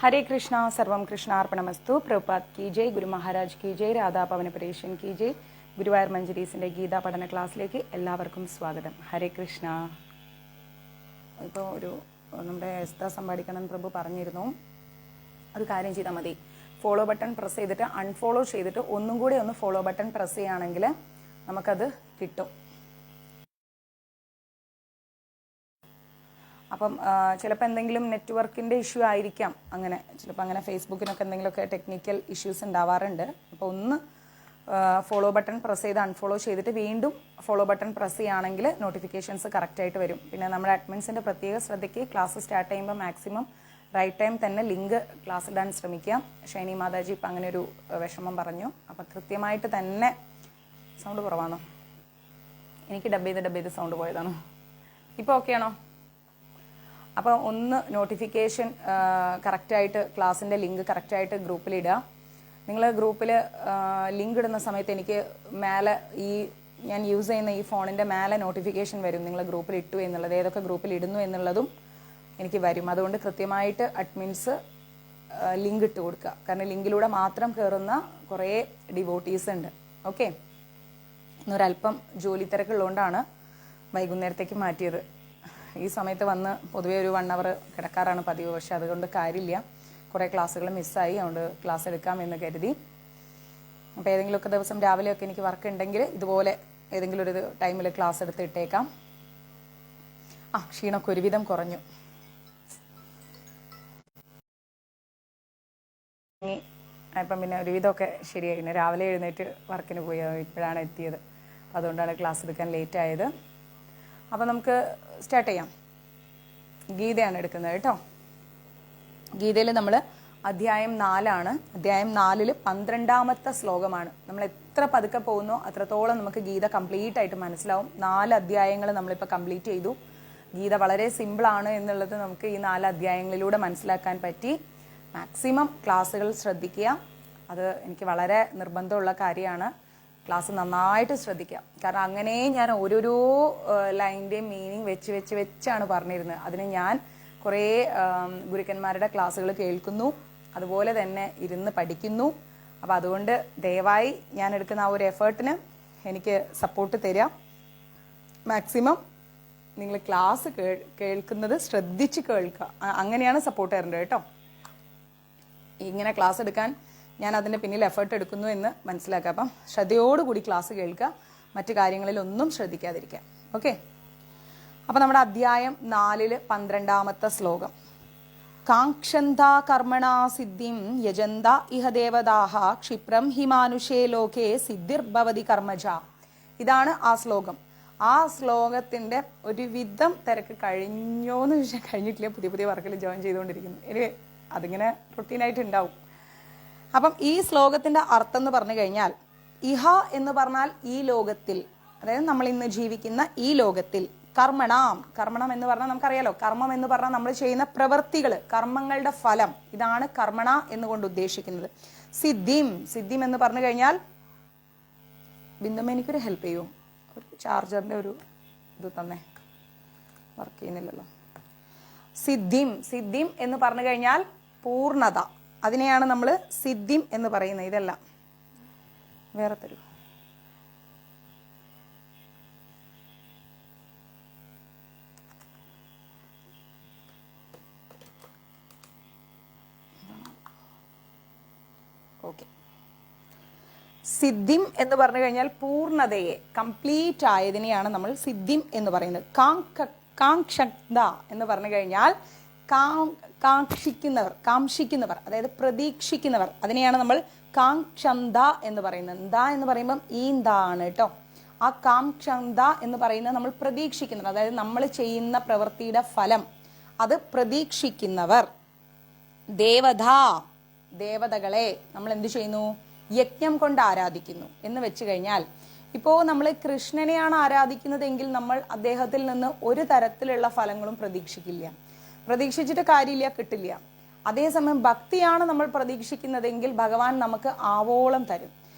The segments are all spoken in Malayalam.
हरे कृष्णा सर्वम कृष्णार्पणमस्तु प्रभुपाद की जय गुरु महाराज की जय राधा पवन परेशन की जय ഗുരുവായൂർ മഞ്ജരീസിൻ്റെ ഗീതാ പഠന ക്ലാസ്സിലേക്ക് എല്ലാവർക്കും സ്വാഗതം. ഹരേ കൃഷ്ണ. ഇപ്പോൾ നമ്മുടെ എസ്താ സമ്പാദിക്കണം പ്രഭു പറഞ്ഞിരുന്നു, ഒരു കാര്യം ചെയ്താൽ മതി, ഫോളോ ബട്ടൺ പ്രസ് ചെയ്തിട്ട് അൺഫോളോ ചെയ്തിട്ട് ഒന്നും കൂടി ഒന്ന് ഫോളോ ബട്ടൺ പ്രസ് ചെയ്യുകയാണെങ്കിൽ നമുക്കത് കിട്ടും. അപ്പം ചിലപ്പോൾ എന്തെങ്കിലും നെറ്റ്വർക്കിൻ്റെ ഇഷ്യൂ ആയിരിക്കാം, അങ്ങനെ ചിലപ്പോൾ അങ്ങനെ ഫേസ്ബുക്കിനൊക്കെ എന്തെങ്കിലുമൊക്കെ ടെക്നിക്കൽ ഇഷ്യൂസ് ഉണ്ടാവാറുണ്ട്. അപ്പോൾ ഒന്ന് ഫോളോ ബട്ടൺ പ്രസ് ചെയ്ത് അൺഫോളോ ചെയ്തിട്ട് വീണ്ടും ഫോളോ ബട്ടൺ പ്രസ് ചെയ്യുകയാണെങ്കിൽ നോട്ടിഫിക്കേഷൻസ് കറക്റ്റായിട്ട് വരും. പിന്നെ നമ്മുടെ അഡ്മിൻസിൻ്റെ പ്രത്യേക ശ്രദ്ധയ്ക്ക് ക്ലാസ് സ്റ്റാർട്ട് ചെയ്യുമ്പോൾ മാക്സിമം റൈറ്റ് ടൈം തന്നെ ലിങ്ക് ക്ലാസ് ഇടാൻ ശ്രമിക്കാം. ഷൈനി മാതാജി ഇപ്പം അങ്ങനെ ഒരു വിഷമം പറഞ്ഞു. അപ്പം കൃത്യമായിട്ട് തന്നെ സൗണ്ട് കുറവാണോ? എനിക്ക് ഡബ് ചെയ്ത് സൗണ്ട് പോയതാണോ? ഇപ്പോൾ ഓക്കെ ആണോ? അപ്പോൾ ഒന്ന് നോട്ടിഫിക്കേഷൻ കറക്റ്റായിട്ട് ക്ലാസ്സിൻ്റെ ലിങ്ക് കറക്റ്റായിട്ട് ഗ്രൂപ്പിലിടുക. നിങ്ങൾ ഗ്രൂപ്പിൽ ലിങ്ക് ഇടുന്ന സമയത്ത് എനിക്ക് മേലെ ഞാൻ യൂസ് ചെയ്യുന്ന ഈ ഫോണിൻ്റെ മേലെ നോട്ടിഫിക്കേഷൻ വരും, നിങ്ങൾ ഗ്രൂപ്പിൽ ഇട്ടു എന്നുള്ളത്, ഏതൊക്കെ ഗ്രൂപ്പിൽ ഇടുന്നു എന്നുള്ളതും എനിക്ക് വരും. അതുകൊണ്ട് കൃത്യമായിട്ട് അഡ്മിൻസ് ലിങ്ക് ഇട്ട് കൊടുക്കുക. കാരണം ലിങ്കിലൂടെ മാത്രം കയറുന്ന കുറേ ഡിവോട്ടീസ് ഉണ്ട്. ഓക്കെ, ഇന്നൊരല്പം ജോലി തിരക്കുള്ളതുകൊണ്ടാണ് വൈകുന്നേരത്തേക്ക് മാറ്റിയത്. ഈ സമയത്ത് വന്ന് പൊതുവേ ഒരു 1 hour കിടക്കാറാണ് പതിവ്. പക്ഷെ അതുകൊണ്ട് കാര്യമില്ല, കുറേ ക്ലാസ്സുകൾ മിസ്സായി, അതുകൊണ്ട് ക്ലാസ് എടുക്കാം എന്ന് കരുതി. അപ്പോൾ ഏതെങ്കിലുമൊക്കെ ദിവസം രാവിലെയൊക്കെ എനിക്ക് വർക്ക് ഉണ്ടെങ്കിൽ ഇതുപോലെ ഏതെങ്കിലും ഒരു ടൈമിൽ ക്ലാസ് എടുത്ത് ഇട്ടേക്കാം. ക്ഷീണമൊക്കെ ഒരുവിധം കുറഞ്ഞു. ഇപ്പം പിന്നെ ഒരുവിധമൊക്കെ ശരിയായി. പിന്നെ രാവിലെ എഴുന്നേറ്റ് വർക്കിന് പോയി, ഇപ്പോഴാണ് എത്തിയത്. അതുകൊണ്ടാണ് ക്ലാസ് എടുക്കാൻ ലേറ്റ് ആയത്. അപ്പോൾ നമുക്ക് സ്റ്റാർട്ട് ചെയ്യാം. ഗീതയാണ് എടുക്കുന്നത് കേട്ടോ. ഗീതയിൽ നമ്മൾ അധ്യായം 4 അധ്യായം 4 12ാമത്തെ ശ്ലോകമാണ്. നമ്മൾ എത്ര പതുക്കെ പോകുന്നോ അത്രത്തോളം നമുക്ക് ഗീത കംപ്ലീറ്റ് ആയിട്ട് മനസ്സിലാവും. 4 അധ്യായങ്ങൾ നമ്മളിപ്പോൾ കംപ്ലീറ്റ് ചെയ്തു. ഗീത വളരെ സിമ്പിളാണ് എന്നുള്ളത് നമുക്ക് ഈ 4 അധ്യായങ്ങളിലൂടെ മനസ്സിലാക്കാൻ പറ്റി. മാക്സിമം ക്ലാസ്സുകൾ ശ്രദ്ധിക്കുക, അത് എനിക്ക് വളരെ നിർബന്ധമുള്ള കാര്യമാണ്. ക്ലാസ് നന്നായിട്ട് ശ്രദ്ധിക്കുക. കാരണം അങ്ങനെ ഞാൻ ഓരോരോ ലൈൻ്റെയും മീനിങ് വെച്ചാണ് പറഞ്ഞിരുന്നത്. അതിന് ഞാൻ കുറേ ഗുരുക്കന്മാരുടെ ക്ലാസ്സുകൾ കേൾക്കുന്നു, അതുപോലെ തന്നെ ഇരുന്ന് പഠിക്കുന്നു. അപ്പോൾ അതുകൊണ്ട് ദയവായി ഞാൻ എടുക്കുന്ന ആ ഒരു എഫേർട്ടിന് എനിക്ക് സപ്പോർട്ട് തരിക. മാക്സിമം നിങ്ങൾ ക്ലാസ് കേൾക്കുന്നത് ശ്രദ്ധിച്ച് കേൾക്കുക, അങ്ങനെയാണ് സപ്പോർട്ട് തരേണ്ടത് കേട്ടോ. ഇങ്ങനെ ക്ലാസ് എടുക്കാൻ ഞാൻ അതിൻ്റെ പിന്നിൽ എഫേർട്ട് എടുക്കുന്നു എന്ന് മനസ്സിലാക്കുക. അപ്പം ശ്രദ്ധയോടുകൂടി ക്ലാസ് കേൾക്കുക, മറ്റു കാര്യങ്ങളിലൊന്നും ശ്രദ്ധിക്കാതിരിക്കുക. ഓക്കെ, അപ്പം നമ്മുടെ അധ്യായം 4 12ാമത്തെ ശ്ലോകം. കാക്ഷന്താ കർമ്മണാ സിദ്ധിം യജന്ത ഇഹ ദേവതാഹ ക്ഷിപ്രം ഹിമാനുഷേ ലോകേ സിദ്ധിർഭവതി കർമ്മജ. ഇതാണ് ആ ശ്ലോകം. ആ ശ്ലോകത്തിൻ്റെ ഒരുവിധം തിരക്ക് കഴിഞ്ഞോന്ന് ചോദിച്ചാൽ കഴിഞ്ഞിട്ടില്ല. പുതിയ വർക്കിൽ ജോയിൻ ചെയ്തുകൊണ്ടിരിക്കുന്നു. ഇനി അതിങ്ങനെ റൊട്ടീനായിട്ട് ഉണ്ടാവും. അപ്പം ഈ ശ്ലോകത്തിൻ്റെ അർത്ഥം എന്ന് പറഞ്ഞു കഴിഞ്ഞാൽ, ഇഹ എന്ന് പറഞ്ഞാൽ ഈ ലോകത്തിൽ, അതായത് നമ്മൾ ഇന്ന് ജീവിക്കുന്ന ഈ ലോകത്തിൽ, കർമ്മണം എന്ന് പറഞ്ഞാൽ നമുക്കറിയാലോ, കർമ്മം എന്ന് പറഞ്ഞാൽ നമ്മൾ ചെയ്യുന്ന പ്രവൃത്തികൾ, കർമ്മങ്ങളുടെ ഫലം, ഇതാണ് കർമ്മണ എന്നുകൊണ്ട് ഉദ്ദേശിക്കുന്നത്. സിദ്ധിം എന്ന് പറഞ്ഞു കഴിഞ്ഞാൽ, ബിന്ദുമ്മ എനിക്കൊരു ഹെൽപ്പ് ചെയ്യൂ, ഒരു ചാർജറിൻ്റെ ഒരു ഇത് തന്നെ, വർക്ക് ചെയ്യുന്നില്ലല്ലോ. സിദ്ധിം എന്ന് പറഞ്ഞു കഴിഞ്ഞാൽ പൂർണ്ണത, അതിനെയാണ് നമ്മൾ സിദ്ധിം എന്ന് പറയുന്നത്. ഇതല്ല, വേറെ തരൂ. ഓക്കെ, സിദ്ധിം എന്ന് പറഞ്ഞു കഴിഞ്ഞാൽ പൂർണ്ണതയെ, കംപ്ലീറ്റ് ആയതിനെയാണ് നമ്മൾ സിദ്ധിം എന്ന് പറയുന്നത്. കാക്ഷന്ത എന്ന് പറഞ്ഞു കഴിഞ്ഞാൽ കാക്ഷിക്കുന്നവർ, അതായത് പ്രതീക്ഷിക്കുന്നവർ, അതിനെയാണ് നമ്മൾ കാക്ഷന്ത എന്ന് പറയുന്നത്. എന്താ എന്ന് പറയുമ്പം ഈ എന്താണ് കേട്ടോ. ആ കാക്ഷന്ത എന്ന് പറയുന്നത് നമ്മൾ പ്രതീക്ഷിക്കുന്നവർ, അതായത് നമ്മൾ ചെയ്യുന്ന പ്രവൃത്തിയുടെ ഫലം അത് പ്രതീക്ഷിക്കുന്നവർ. ദേവതകളെ നമ്മൾ എന്ത് ചെയ്യുന്നു? യജ്ഞം കൊണ്ട് ആരാധിക്കുന്നു എന്ന് വെച്ച് കഴിഞ്ഞാൽ, ഇപ്പോൾ നമ്മൾ കൃഷ്ണനെയാണ് ആരാധിക്കുന്നതെങ്കിൽ നമ്മൾ അദ്ദേഹത്തിൽ നിന്ന് ഒരു തരത്തിലുള്ള ഫലങ്ങളും പ്രതീക്ഷിച്ചിട്ട് കാര്യമില്ല, കിട്ടില്ല. അതേസമയം ഭക്തിയാണ് നമ്മൾ പ്രതീക്ഷിക്കുന്നതെങ്കിൽ ഭഗവാൻ നമുക്ക് ആവോളം തരും.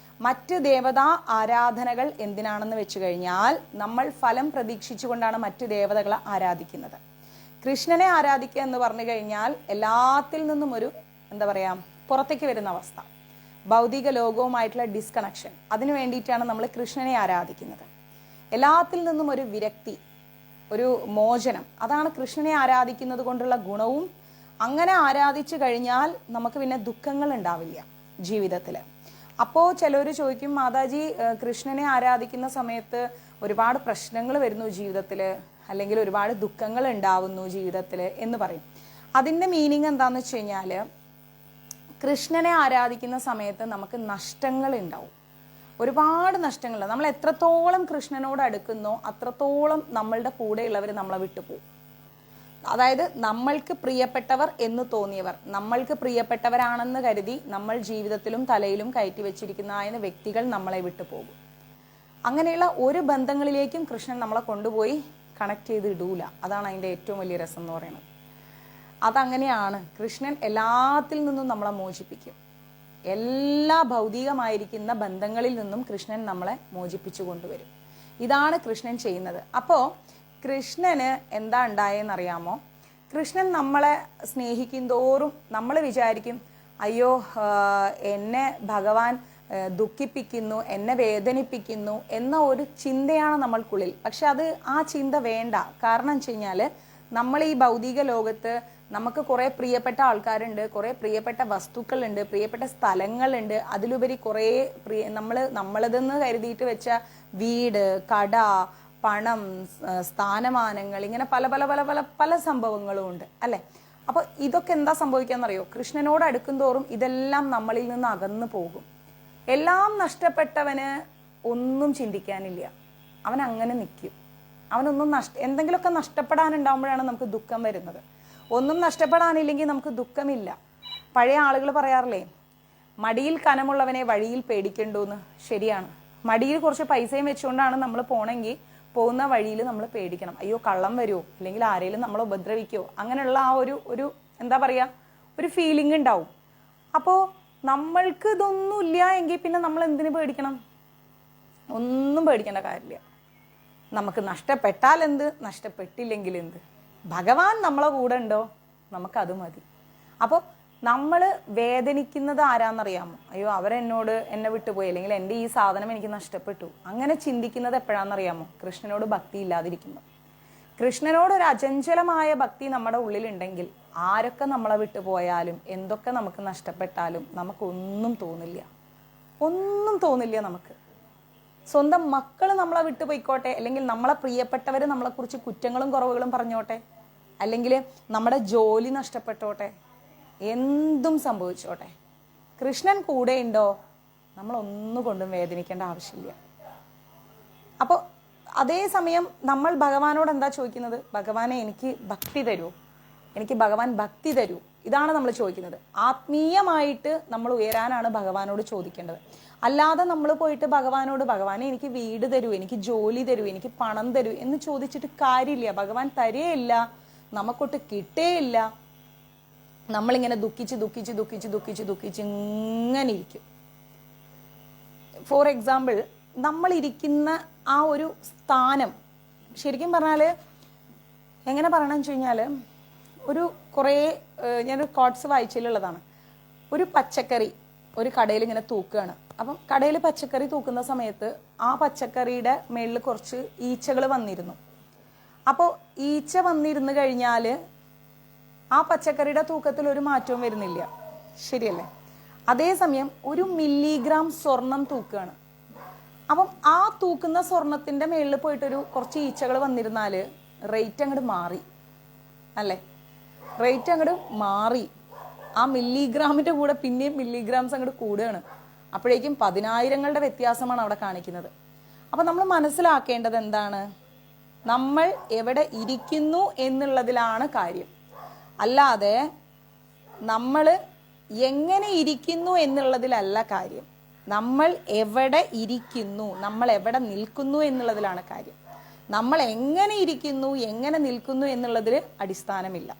മറ്റ് ദേവതാ ആരാധനകൾ എന്തിനാണെന്ന് വെച്ച് കഴിഞ്ഞാൽ, നമ്മൾ ഫലം പ്രതീക്ഷിച്ചുകൊണ്ടാണ് മറ്റു ദേവതകളെ ആരാധിക്കുന്നത്. കൃഷ്ണനെ ആരാധിക്കുക എന്ന് പറഞ്ഞു കഴിഞ്ഞാൽ എല്ലാത്തിൽ നിന്നും ഒരു എന്താ പറയുക, പുറത്തേക്ക് വരുന്ന അവസ്ഥ, ഭൗതിക ലോകവുമായിട്ടുള്ള ഡിസ്കണക്ഷൻ, അതിനു വേണ്ടിയിട്ടാണ് നമ്മൾ കൃഷ്ണനെ ആരാധിക്കുന്നത്. എല്ലാത്തിൽ നിന്നും ഒരു വിരക്തി, ഒരു മോചനം, അതാണ് കൃഷ്ണനെ ആരാധിക്കുന്നത് കൊണ്ടുള്ള ഗുണവും. അങ്ങനെ ആരാധിച്ചു കഴിഞ്ഞാൽ നമുക്ക് പിന്നെ ദുഃഖങ്ങൾ ഉണ്ടാവില്ല ജീവിതത്തിൽ. അപ്പോൾ ചിലർ ചോദിക്കും, മാതാജി കൃഷ്ണനെ ആരാധിക്കുന്ന സമയത്ത് ഒരുപാട് പ്രശ്നങ്ങൾ വരുന്നു ജീവിതത്തിൽ, അല്ലെങ്കിൽ ഒരുപാട് ദുഃഖങ്ങൾ ഉണ്ടാവുന്നു ജീവിതത്തിൽ എന്ന് പറയും. അതിൻ്റെ മീനിങ് എന്താണെന്ന് വെച്ച് കഴിഞ്ഞാൽ, കൃഷ്ണനെ ആരാധിക്കുന്ന സമയത്ത് നമുക്ക് നഷ്ടങ്ങൾ ഉണ്ടാവും, ഒരുപാട് നഷ്ടങ്ങൾ. നമ്മൾ എത്രത്തോളം കൃഷ്ണനോട് അടുക്കുന്നോ അത്രത്തോളം നമ്മളുടെ കൂടെയുള്ളവർ നമ്മളെ വിട്ടുപോകും. അതായത് നമ്മൾക്ക് പ്രിയപ്പെട്ടവർ എന്ന് തോന്നിയവർ, നമ്മൾക്ക് പ്രിയപ്പെട്ടവരാണെന്ന് കരുതി നമ്മൾ ജീവിതത്തിലും തലയിലും കയറ്റി വെച്ചിരിക്കുന്ന വ്യക്തികൾ നമ്മളെ വിട്ടുപോകും. അങ്ങനെയുള്ള ഒരു ബന്ധങ്ങളിലേക്കും കൃഷ്ണൻ നമ്മളെ കൊണ്ടുപോയി കണക്ട് ചെയ്ത് ഇടൂല. അതാണ് അതിൻ്റെ ഏറ്റവും വലിയ രസം എന്ന് പറയുന്നത്. അതങ്ങനെയാണ്. കൃഷ്ണൻ എല്ലാത്തിൽ നിന്നും നമ്മളെ മോചിപ്പിക്കും. എല്ലാ ഭൗതികമായിരിക്കുന്ന ബന്ധങ്ങളിൽ നിന്നും കൃഷ്ണൻ നമ്മളെ മോചിപ്പിച്ചു കൊണ്ടുവരും. ഇതാണ് കൃഷ്ണൻ ചെയ്യുന്നത്. അപ്പോൾ കൃഷ്ണന് എന്താ ഉണ്ടായെന്നറിയാമോ? കൃഷ്ണൻ നമ്മളെ സ്നേഹിക്കും തോറും നമ്മൾ വിചാരിക്കും, അയ്യോ എന്നെ ഭഗവാൻ ദുഃഖിപ്പിക്കുന്നു, എന്നെ വേദനിപ്പിക്കുന്നു എന്ന ഒരു ചിന്തയാണ് നമ്മൾക്കുള്ളിൽ. പക്ഷെ അത് ആ ചിന്ത വേണ്ട. കാരണം വെച്ച് കഴിഞ്ഞാൽ, നമ്മൾ ഈ ഭൗതിക ലോകത്ത് നമുക്ക് കുറേ പ്രിയപ്പെട്ട ആൾക്കാരുണ്ട്, കുറേ പ്രിയപ്പെട്ട വസ്തുക്കളുണ്ട്, പ്രിയപ്പെട്ട സ്ഥലങ്ങളുണ്ട്. അതിലുപരി കുറേ നമ്മളതെന്ന് കരുതിയിട്ട് വെച്ച വീട്, കട, പണം, സ്ഥാനമാനങ്ങൾ, ഇങ്ങനെ പല പല പല പല പല സംഭവങ്ങളും ഉണ്ട് അല്ലേ? അപ്പോൾ ഇതൊക്കെ എന്താ സംഭവിക്കാന്നറിയോ? കൃഷ്ണനോട് അടുക്കും തോറും ഇതെല്ലാം നമ്മളിൽ നിന്ന് അകന്നു പോകും. എല്ലാം നഷ്ടപ്പെട്ടവന് ഒന്നും ചിന്തിക്കാനില്ല, അവൻ അങ്ങനെ നിൽക്കും. അവനൊന്നും എന്തെങ്കിലുമൊക്കെ നഷ്ടപ്പെടാനുണ്ടാകുമ്പോഴാണ് നമുക്ക് ദുഃഖം വരുന്നത്. ഒന്നും നഷ്ടപ്പെടാനില്ലെങ്കിൽ നമുക്ക് ദുഃഖമില്ല. പഴയ ആളുകൾ പറയാറില്ലേ, മടിയിൽ കനമുള്ളവനെ വഴിയിൽ പേടിക്കണ്ടൂന്ന്. ശരിയാണ്. മടിയിൽ കുറച്ച് പൈസയും വെച്ചുകൊണ്ടാണ് നമ്മൾ പോണെങ്കിൽ പോകുന്ന വഴിയിൽ നമ്മൾ പേടിക്കണം. അയ്യോ കള്ളം വരുമോ, അല്ലെങ്കിൽ ആരെങ്കിലും നമ്മളെ ഉപദ്രവിക്കുമോ, അങ്ങനെയുള്ള ആ ഒരു എന്താ പറയുക, ഒരു ഫീലിംഗ് ഉണ്ടാവും. അപ്പോൾ നമ്മൾക്ക് ഇതൊന്നും ഇല്ല എങ്കിൽ പിന്നെ നമ്മൾ എന്തിനു പേടിക്കണം? ഒന്നും പേടിക്കേണ്ട കാര്യമില്ല. നമുക്ക് നഷ്ടപ്പെട്ടാൽ എന്ത്, നഷ്ടപ്പെട്ടില്ലെങ്കിൽ എന്ത്? ഭഗവാൻ നമ്മളെ കൂടെ ഉണ്ടോ, നമുക്കത് മതി. അപ്പോൾ നമ്മൾ വേദനിക്കുന്നത് ആരാന്നറിയാമോ? അയ്യോ എന്നെ വിട്ടുപോയി, അല്ലെങ്കിൽ എൻ്റെ ഈ സാധനം എനിക്ക് നഷ്ടപ്പെട്ടു, അങ്ങനെ ചിന്തിക്കുന്നത് എപ്പോഴാണെന്നറിയാമോ? കൃഷ്ണനോട് ഭക്തി ഇല്ലാതിരിക്കുമ്പോൾ. കൃഷ്ണനോട് ഒരു അചഞ്ചലമായ ഭക്തി നമ്മുടെ ഉള്ളിലുണ്ടെങ്കിൽ ആരൊക്കെ നമ്മളെ വിട്ടുപോയാലും എന്തൊക്കെ നമുക്ക് നഷ്ടപ്പെട്ടാലും നമുക്കൊന്നും തോന്നില്ല. ഒന്നും തോന്നില്ല നമുക്ക്. സ്വന്തം മക്കൾ നമ്മളെ വിട്ടുപോയിക്കോട്ടെ, അല്ലെങ്കിൽ നമ്മളെ പ്രിയപ്പെട്ടവർ നമ്മളെക്കുറിച്ച് കുറ്റങ്ങളും കുറവുകളും പറഞ്ഞോട്ടെ, അല്ലെങ്കിൽ നമ്മുടെ ജോലി നഷ്ടപ്പെട്ടോട്ടെ, എന്തും സംഭവിച്ചോട്ടെ, കൃഷ്ണൻ കൂടെ ഉണ്ടോ, നമ്മളൊന്നും കൊണ്ടും വേദനിക്കേണ്ട ആവശ്യമില്ല. അപ്പോൾ അതേസമയം നമ്മൾ ഭഗവാനോട് എന്താ ചോദിക്കുന്നത്? ഭഗവാനെ എനിക്ക് ഭക്തി തരൂ, എനിക്ക് ഭഗവാൻ ഭക്തി തരൂ, ഇതാണ് നമ്മൾ ചോദിക്കുന്നത്. ആത്മീയമായിട്ട് നമ്മൾ ഉയരാനാണ് ഭഗവാനോട് ചോദിക്കേണ്ടത്. അല്ലാതെ നമ്മൾ പോയിട്ട് ഭഗവാനെ എനിക്ക് വീട് തരൂ, എനിക്ക് ജോലി തരൂ, എനിക്ക് പണം തരൂ എന്ന് ചോദിച്ചിട്ട് കാര്യമില്ല. ഭഗവാൻ തരേയില്ല, നമുക്കൊട്ട് കിട്ടേയില്ല. നമ്മളിങ്ങനെ ദുഃഖിച്ച് ഇങ്ങനെ ഇരിക്കും. ഫോർ എക്സാമ്പിൾ, നമ്മളിരിക്കുന്ന ആ ഒരു സ്ഥാനം, ശരിക്കും പറഞ്ഞാൽ എങ്ങനെ പറയണമെന്ന് വെച്ച് കഴിഞ്ഞാൽ, ഞാനൊരു കോട്ട്സ് വായിച്ചിട്ടുള്ളതാണ്. ഒരു പച്ചക്കറി ഒരു കടയിൽ ഇങ്ങനെ തൂക്കുകയാണ്. അപ്പം കടയിൽ പച്ചക്കറി തൂക്കുന്ന സമയത്ത് ആ പച്ചക്കറിയുടെ മേളിൽ കുറച്ച് ഈച്ചകൾ വന്നിരുന്നു. അപ്പോൾ ഈച്ച വന്നിരുന്നു കഴിഞ്ഞാൽ ആ പച്ചക്കറിയുടെ തൂക്കത്തിൽ ഒരു മാറ്റവും വരുന്നില്ല, ശരിയല്ലേ? അതേസമയം 1 മില്ലിഗ്രാം സ്വർണം തൂക്കുകയാണ്. അപ്പം ആ തൂക്കുന്ന സ്വർണത്തിന്റെ മേളിൽ പോയിട്ടൊരു കുറച്ച് ഈച്ചകൾ വന്നിരുന്നാൽ റേറ്റ് അങ്ങോട്ട് മാറി അല്ലേ? റേറ്റ് അങ്ങോട്ട് മാറി. ആ മില്ലിഗ്രാമിന്റെ കൂടെ പിന്നെയും മില്ലിഗ്രാംസ് അങ്ങോട്ട് കൂടുകയാണ്. അപ്പോഴേക്കും 10,000ങ്ങളുടെ വ്യത്യാസമാണ് അവിടെ കാണിക്കുന്നത്. അപ്പൊ നമ്മൾ മനസ്സിലാക്കേണ്ടത് എന്താണ്? നമ്മൾ എവിടെ ഇരിക്കുന്നു എന്നുള്ളതിലാണ് കാര്യം. അല്ലാതെ നമ്മൾ എങ്ങനെ ഇരിക്കുന്നു എന്നുള്ളതിലല്ല കാര്യം. നമ്മൾ എവിടെ ഇരിക്കുന്നു, നമ്മൾ എവിടെ നിൽക്കുന്നു എന്നുള്ളതിലാണ് കാര്യം. നമ്മൾ എങ്ങനെ ഇരിക്കുന്നു, എങ്ങനെ നിൽക്കുന്നു എന്നുള്ളതിൽ അടിസ്ഥാനമില്ല.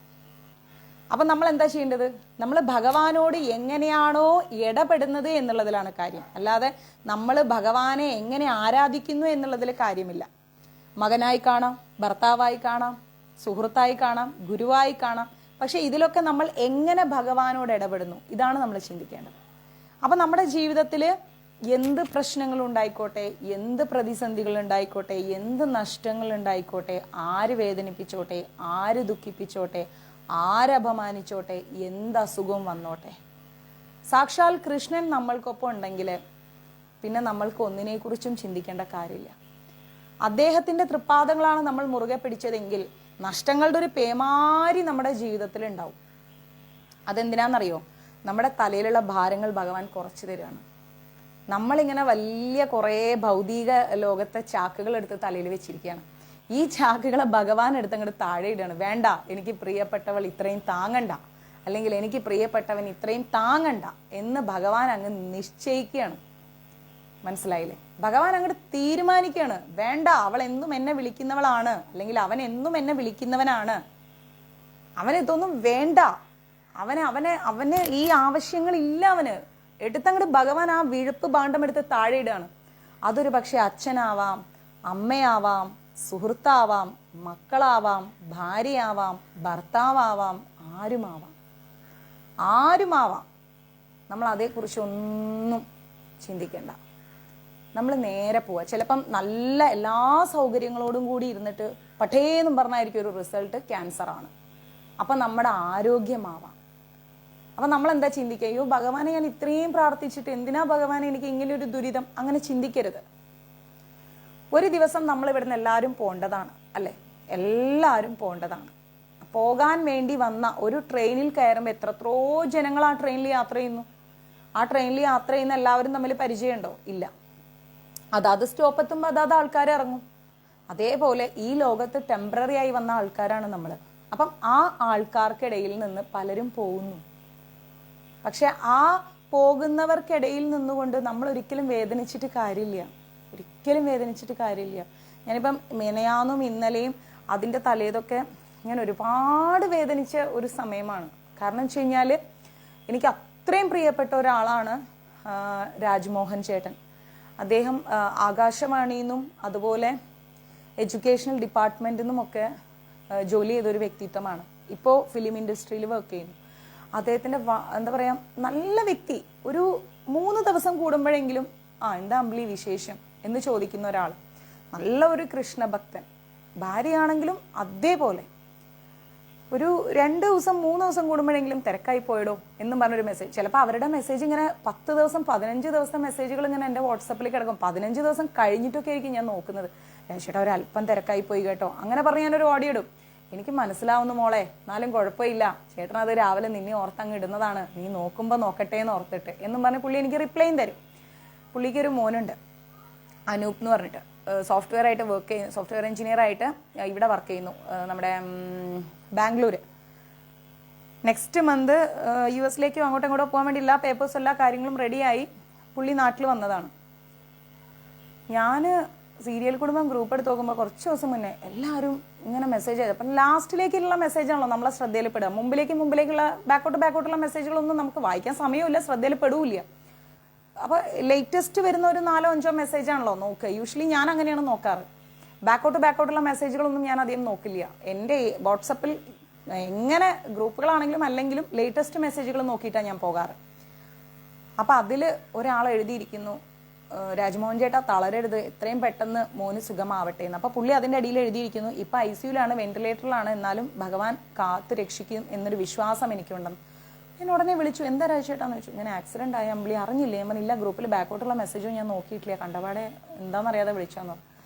അപ്പൊ നമ്മൾ എന്താ ചെയ്യേണ്ടത്? നമ്മൾ ഭഗവാനോട് എങ്ങനെയാണോ ഇടപെടുന്നത് എന്നുള്ളതിലാണ് കാര്യം. അല്ലാതെ നമ്മൾ ഭഗവാനെ എങ്ങനെ ആരാധിക്കുന്നു എന്നുള്ളതിൽ കാര്യമില്ല. മകനായി കാണാം, ഭർത്താവായി കാണാം, സുഹൃത്തായി കാണാം, ഗുരുവായി കാണാം, പക്ഷെ ഇതിലൊക്കെ നമ്മൾ എങ്ങനെ ഭഗവാനോട് ഇടപെടുന്നു, ഇതാണ് നമ്മൾ ചിന്തിക്കേണ്ടത്. അപ്പം നമ്മുടെ ജീവിതത്തിൽ എന്ത് പ്രശ്നങ്ങൾ ഉണ്ടായിക്കോട്ടെ, എന്ത് പ്രതിസന്ധികൾ ഉണ്ടായിക്കോട്ടെ, എന്ത് നഷ്ടങ്ങൾ ഉണ്ടായിക്കോട്ടെ, ആര് വേദനിപ്പിച്ചോട്ടെ, ആര് ദുഃഖിപ്പിച്ചോട്ടെ, ആരപമാനിച്ചോട്ടെ, എന്ത് അസുഖവും വന്നോട്ടെ, സാക്ഷാൽ കൃഷ്ണൻ നമ്മൾക്കൊപ്പം ഉണ്ടെങ്കിൽ പിന്നെ നമ്മൾക്ക് ഒന്നിനെക്കുറിച്ചും ചിന്തിക്കേണ്ട കാര്യമില്ല. അദ്ദേഹത്തിൻ്റെ തൃപ്പാദങ്ങളാണ് നമ്മൾ മുറുകെ പിടിച്ചതെങ്കിൽ നഷ്ടങ്ങളുടെ ഒരു പേമാരി നമ്മുടെ ജീവിതത്തിൽ ഉണ്ടാവും. അതെന്തിനാണെന്നറിയോ? നമ്മുടെ തലയിലുള്ള ഭാരങ്ങൾ ഭഗവാൻ കുറച്ച് തരികയാണ്. നമ്മളിങ്ങനെ വലിയ കുറേ ഭൗതിക ലോകത്തെ ചാക്കുകൾ എടുത്ത് തലയിൽ വെച്ചിരിക്കുകയാണ്. ഈ ചാക്കുകളെ ഭഗവാൻ എടുത്ത് അങ്ങോട്ട് താഴെ ഇടുകയാണ്. വേണ്ട, എനിക്ക് പ്രിയപ്പെട്ടവൾ ഇത്രയും താങ്ങണ്ട, അല്ലെങ്കിൽ എനിക്ക് പ്രിയപ്പെട്ടവൻ ഇത്രയും താങ്ങണ്ട എന്ന് ഭഗവാൻ അങ്ങ് നിശ്ചയിക്കുകയാണ്. മനസ്സിലായില്ലേ? ഭഗവാൻ അങ്ങോട്ട് തീരുമാനിക്കുകയാണ്, വേണ്ട, അവൾ എന്നും എന്നെ വിളിക്കുന്നവളാണ്, അല്ലെങ്കിൽ അവൻ എന്നും എന്നെ വിളിക്കുന്നവനാണ്, അവനിതൊന്നും വേണ്ട, അവന് ഈ ആവശ്യങ്ങളില്ല. എടുത്തങ്ങോട്ട് ഭഗവാൻ ആ വിഴുപ്പ് ഭാണ്ഡം എടുത്ത് താഴെ ഇടുകയാണ്. അതൊരു പക്ഷെ അച്ഛനാവാം, അമ്മയാവാം, സുഹൃത്താവാം, മക്കളാവാം, ഭാര്യയാവാം, ഭർത്താവാം, ആരുമാവാം. നമ്മൾ അതേക്കുറിച്ചൊന്നും ചിന്തിക്കേണ്ട. നമ്മൾ നേരെ പോവുക. ചിലപ്പം നല്ല എല്ലാ സൗകര്യങ്ങളോടും കൂടി ഇരുന്നിട്ട് പട്ടേന്നും പറഞ്ഞായിരിക്കും ഒരു റിസൾട്ട് ക്യാൻസറാണ്. അപ്പം നമ്മുടെ ആരോഗ്യമാവാം. അപ്പം നമ്മൾ എന്താ ചിന്തിക്കുക? അയ്യോ ഭഗവാനെ, ഞാൻ ഇത്രയും പ്രാർത്ഥിച്ചിട്ട് എന്തിനാ ഭഗവാനെ എനിക്ക് ഇങ്ങനെ ഒരു ദുരിതം? അങ്ങനെ ചിന്തിക്കരുത്. ഒരു ദിവസം നമ്മൾ ഇവിടുന്ന് എല്ലാവരും പോകേണ്ടതാണ്, അല്ലേ? എല്ലാവരും പോകേണ്ടതാണ്. പോകാൻ വേണ്ടി വന്ന ഒരു ട്രെയിനിൽ കയറുമ്പോൾ എത്രത്രോ ജനങ്ങൾ ആ ട്രെയിനിൽ യാത്ര ചെയ്യുന്നു. ആ ട്രെയിനിൽ യാത്ര ചെയ്യുന്ന എല്ലാവരും തമ്മിൽ പരിചയമുണ്ടോ? ഇല്ല. അതാത് സ്റ്റോപ്പെത്തുമ്പോൾ അതാത് ആൾക്കാർ ഇറങ്ങും. അതേപോലെ ഈ ലോകത്ത് ടെമ്പററി ആയി വന്ന ആൾക്കാരാണ് നമ്മൾ. അപ്പം ആ ആൾക്കാർക്കിടയിൽ നിന്ന് പലരും പോകുന്നു. പക്ഷെ ആ പോകുന്നവർക്കിടയിൽ നിന്നുകൊണ്ട് നമ്മൾ ഒരിക്കലും വേദനിച്ചിട്ട് കാര്യമില്ല. ഞാനിപ്പം മെനയാന്നും ഇന്നലെയും അതിൻ്റെ തലേതൊക്കെ ഞാൻ ഒരുപാട് വേദനിച്ച ഒരു സമയമാണ്. കാരണം വെച്ച് കഴിഞ്ഞാൽ എനിക്ക് അത്രയും പ്രിയപ്പെട്ട ഒരാളാണ് രാജ്മോഹൻ ചേട്ടൻ. അദ്ദേഹം ആകാശവാണിയിൽ നിന്നും അതുപോലെ എഡ്യൂക്കേഷണൽ ഡിപ്പാർട്ട്മെൻറ്റിൽ നിന്നുമൊക്കെ ജോലി ചെയ്തൊരു വ്യക്തിത്വമാണ്. ഇപ്പോൾ ഫിലിം ഇൻഡസ്ട്രിയിൽ വർക്ക് ചെയ്യുന്നു. അദ്ദേഹത്തിൻ്റെ എന്താ പറയുക, നല്ല വ്യക്തി. ഒരു 3 ദിവസം കൂടുമ്പോഴെങ്കിലും എന്താ അമ്പിളി വിശേഷം എന്ന് ചോദിക്കുന്ന ഒരാൾ. നല്ല ഒരു കൃഷ്ണഭക്തൻ. ഭാര്യയാണെങ്കിലും അതേപോലെ. ഒരു 2 ദിവസം 3 ദിവസം കൂടുമ്പോഴെങ്കിലും തിരക്കായി പോയിടോ എന്നും പറഞ്ഞൊരു മെസ്സേജ്. ചിലപ്പോൾ അവരുടെ മെസ്സേജ് ഇങ്ങനെ 10 ദിവസം 15 ദിവസം മെസ്സേജുകൾ ഇങ്ങനെ എൻ്റെ വാട്സപ്പിൽ കിടക്കും. 15 ദിവസം കഴിഞ്ഞിട്ടൊക്കെ ആയിരിക്കും ഞാൻ നോക്കുന്നത്. ചേട്ടാ ഒരല്പം തിരക്കായി പോയി കേട്ടോ, അങ്ങനെ പറഞ്ഞ് ഞാനൊരു ഓഡിയോ ഇടും. എനിക്ക് മനസ്സിലാവുന്നു മോളെ, എന്നാലും കുഴപ്പമില്ല, ചേട്ടൻ അത് രാവിലെ നിന്നെ ഓർത്തങ്ങ് ഇടുന്നതാണ്, നീ നോക്കുമ്പോൾ നോക്കട്ടെ എന്ന് ഓർത്തിട്ട് എന്നും പറഞ്ഞ് പുള്ളി എനിക്ക് റിപ്ലൈയും തരും. പുള്ളിക്കൊരു മോനുണ്ട്, അനൂപ് എന്ന് പറഞ്ഞിട്ട്. സോഫ്റ്റ്വെയർ എഞ്ചിനീയർ ആയിട്ട് ഇവിടെ വർക്ക് ചെയ്യുന്നു, നമ്മുടെ ബാംഗ്ലൂർ. നെക്സ്റ്റ് മന്ത് US അങ്ങോട്ടും ഇങ്ങോട്ടോ പോകാൻ വേണ്ടി എല്ലാ പേപ്പേഴ്സും എല്ലാ കാര്യങ്ങളും റെഡിയായി പുള്ളി നാട്ടിൽ വന്നതാണ്. ഞാൻ സീരിയൽ കുടുംബം ഗ്രൂപ്പ് എടുത്ത് നോക്കുമ്പോൾ കുറച്ച് ദിവസം മുന്നേ എല്ലാവരും ഇങ്ങനെ മെസ്സേജ് ചെയ്ത്, അപ്പം ലാസ്റ്റിലേക്കുള്ള മെസ്സേജാണല്ലോ നമ്മളെ ശ്രദ്ധയിൽപ്പെടുക. മുമ്പിലേക്കുള്ള ബാക്കോട്ടുള്ള മെസ്സേജുകളൊന്നും നമുക്ക് വായിക്കാൻ സമയമില്ല, ശ്രദ്ധയിൽപ്പെടില്ല. അപ്പോൾ ലേറ്റസ്റ്റ് വരുന്ന ഒരു 4-5 മെസ്സേജാണല്ലോ നോക്കുക. യൂഷ്വലി ഞാൻ അങ്ങനെയാണ് നോക്കാറ്. ബാക്കോട്ടുള്ള മെസ്സേജുകളൊന്നും ഞാൻ അധികം നോക്കില്ല. എൻ്റെ വാട്സപ്പിൽ എങ്ങനെ ഗ്രൂപ്പുകളാണെങ്കിലും അല്ലെങ്കിലും ലേറ്റസ്റ്റ് മെസ്സേജുകൾ നോക്കിയിട്ടാണ് ഞാൻ പോകാറ്. അപ്പം അതിൽ ഒരാൾ എഴുതിയിരിക്കുന്നു, രാജ്മോഹൻ ചേട്ടാ തളരരുത്, എത്രയും പെട്ടെന്ന് മോന് സുഖമാവട്ടെ എന്ന്. അപ്പോൾ പുള്ളി അതിൻ്റെ അടിയിൽ എഴുതിയിരിക്കുന്നു, ഇപ്പം ICUലാണ്, വെന്റിലേറ്ററിലാണ്, എന്നാലും ഭഗവാൻ കാത്ത് രക്ഷിക്കും എന്നൊരു വിശ്വാസം എനിക്കുണ്ടെന്ന്. ഞാൻ ഉടനെ വിളിച്ചു, എന്താ രാജേട്ടാന്ന് ചോദിച്ചു. ഞാൻ ആക്സിഡൻ്റ് ആയി അമ്പിളി അറിഞ്ഞില്ലേ? ഞാൻ പറഞ്ഞില്ല, ഗ്രൂപ്പിൽ ബാക്കോട്ടുള്ള മെസ്സേജും ഞാൻ നോക്കിയിട്ടില്ല, കണ്ടപാടെ എന്താണെന്നറിയാതെ വിളിച്ചാന്ന്.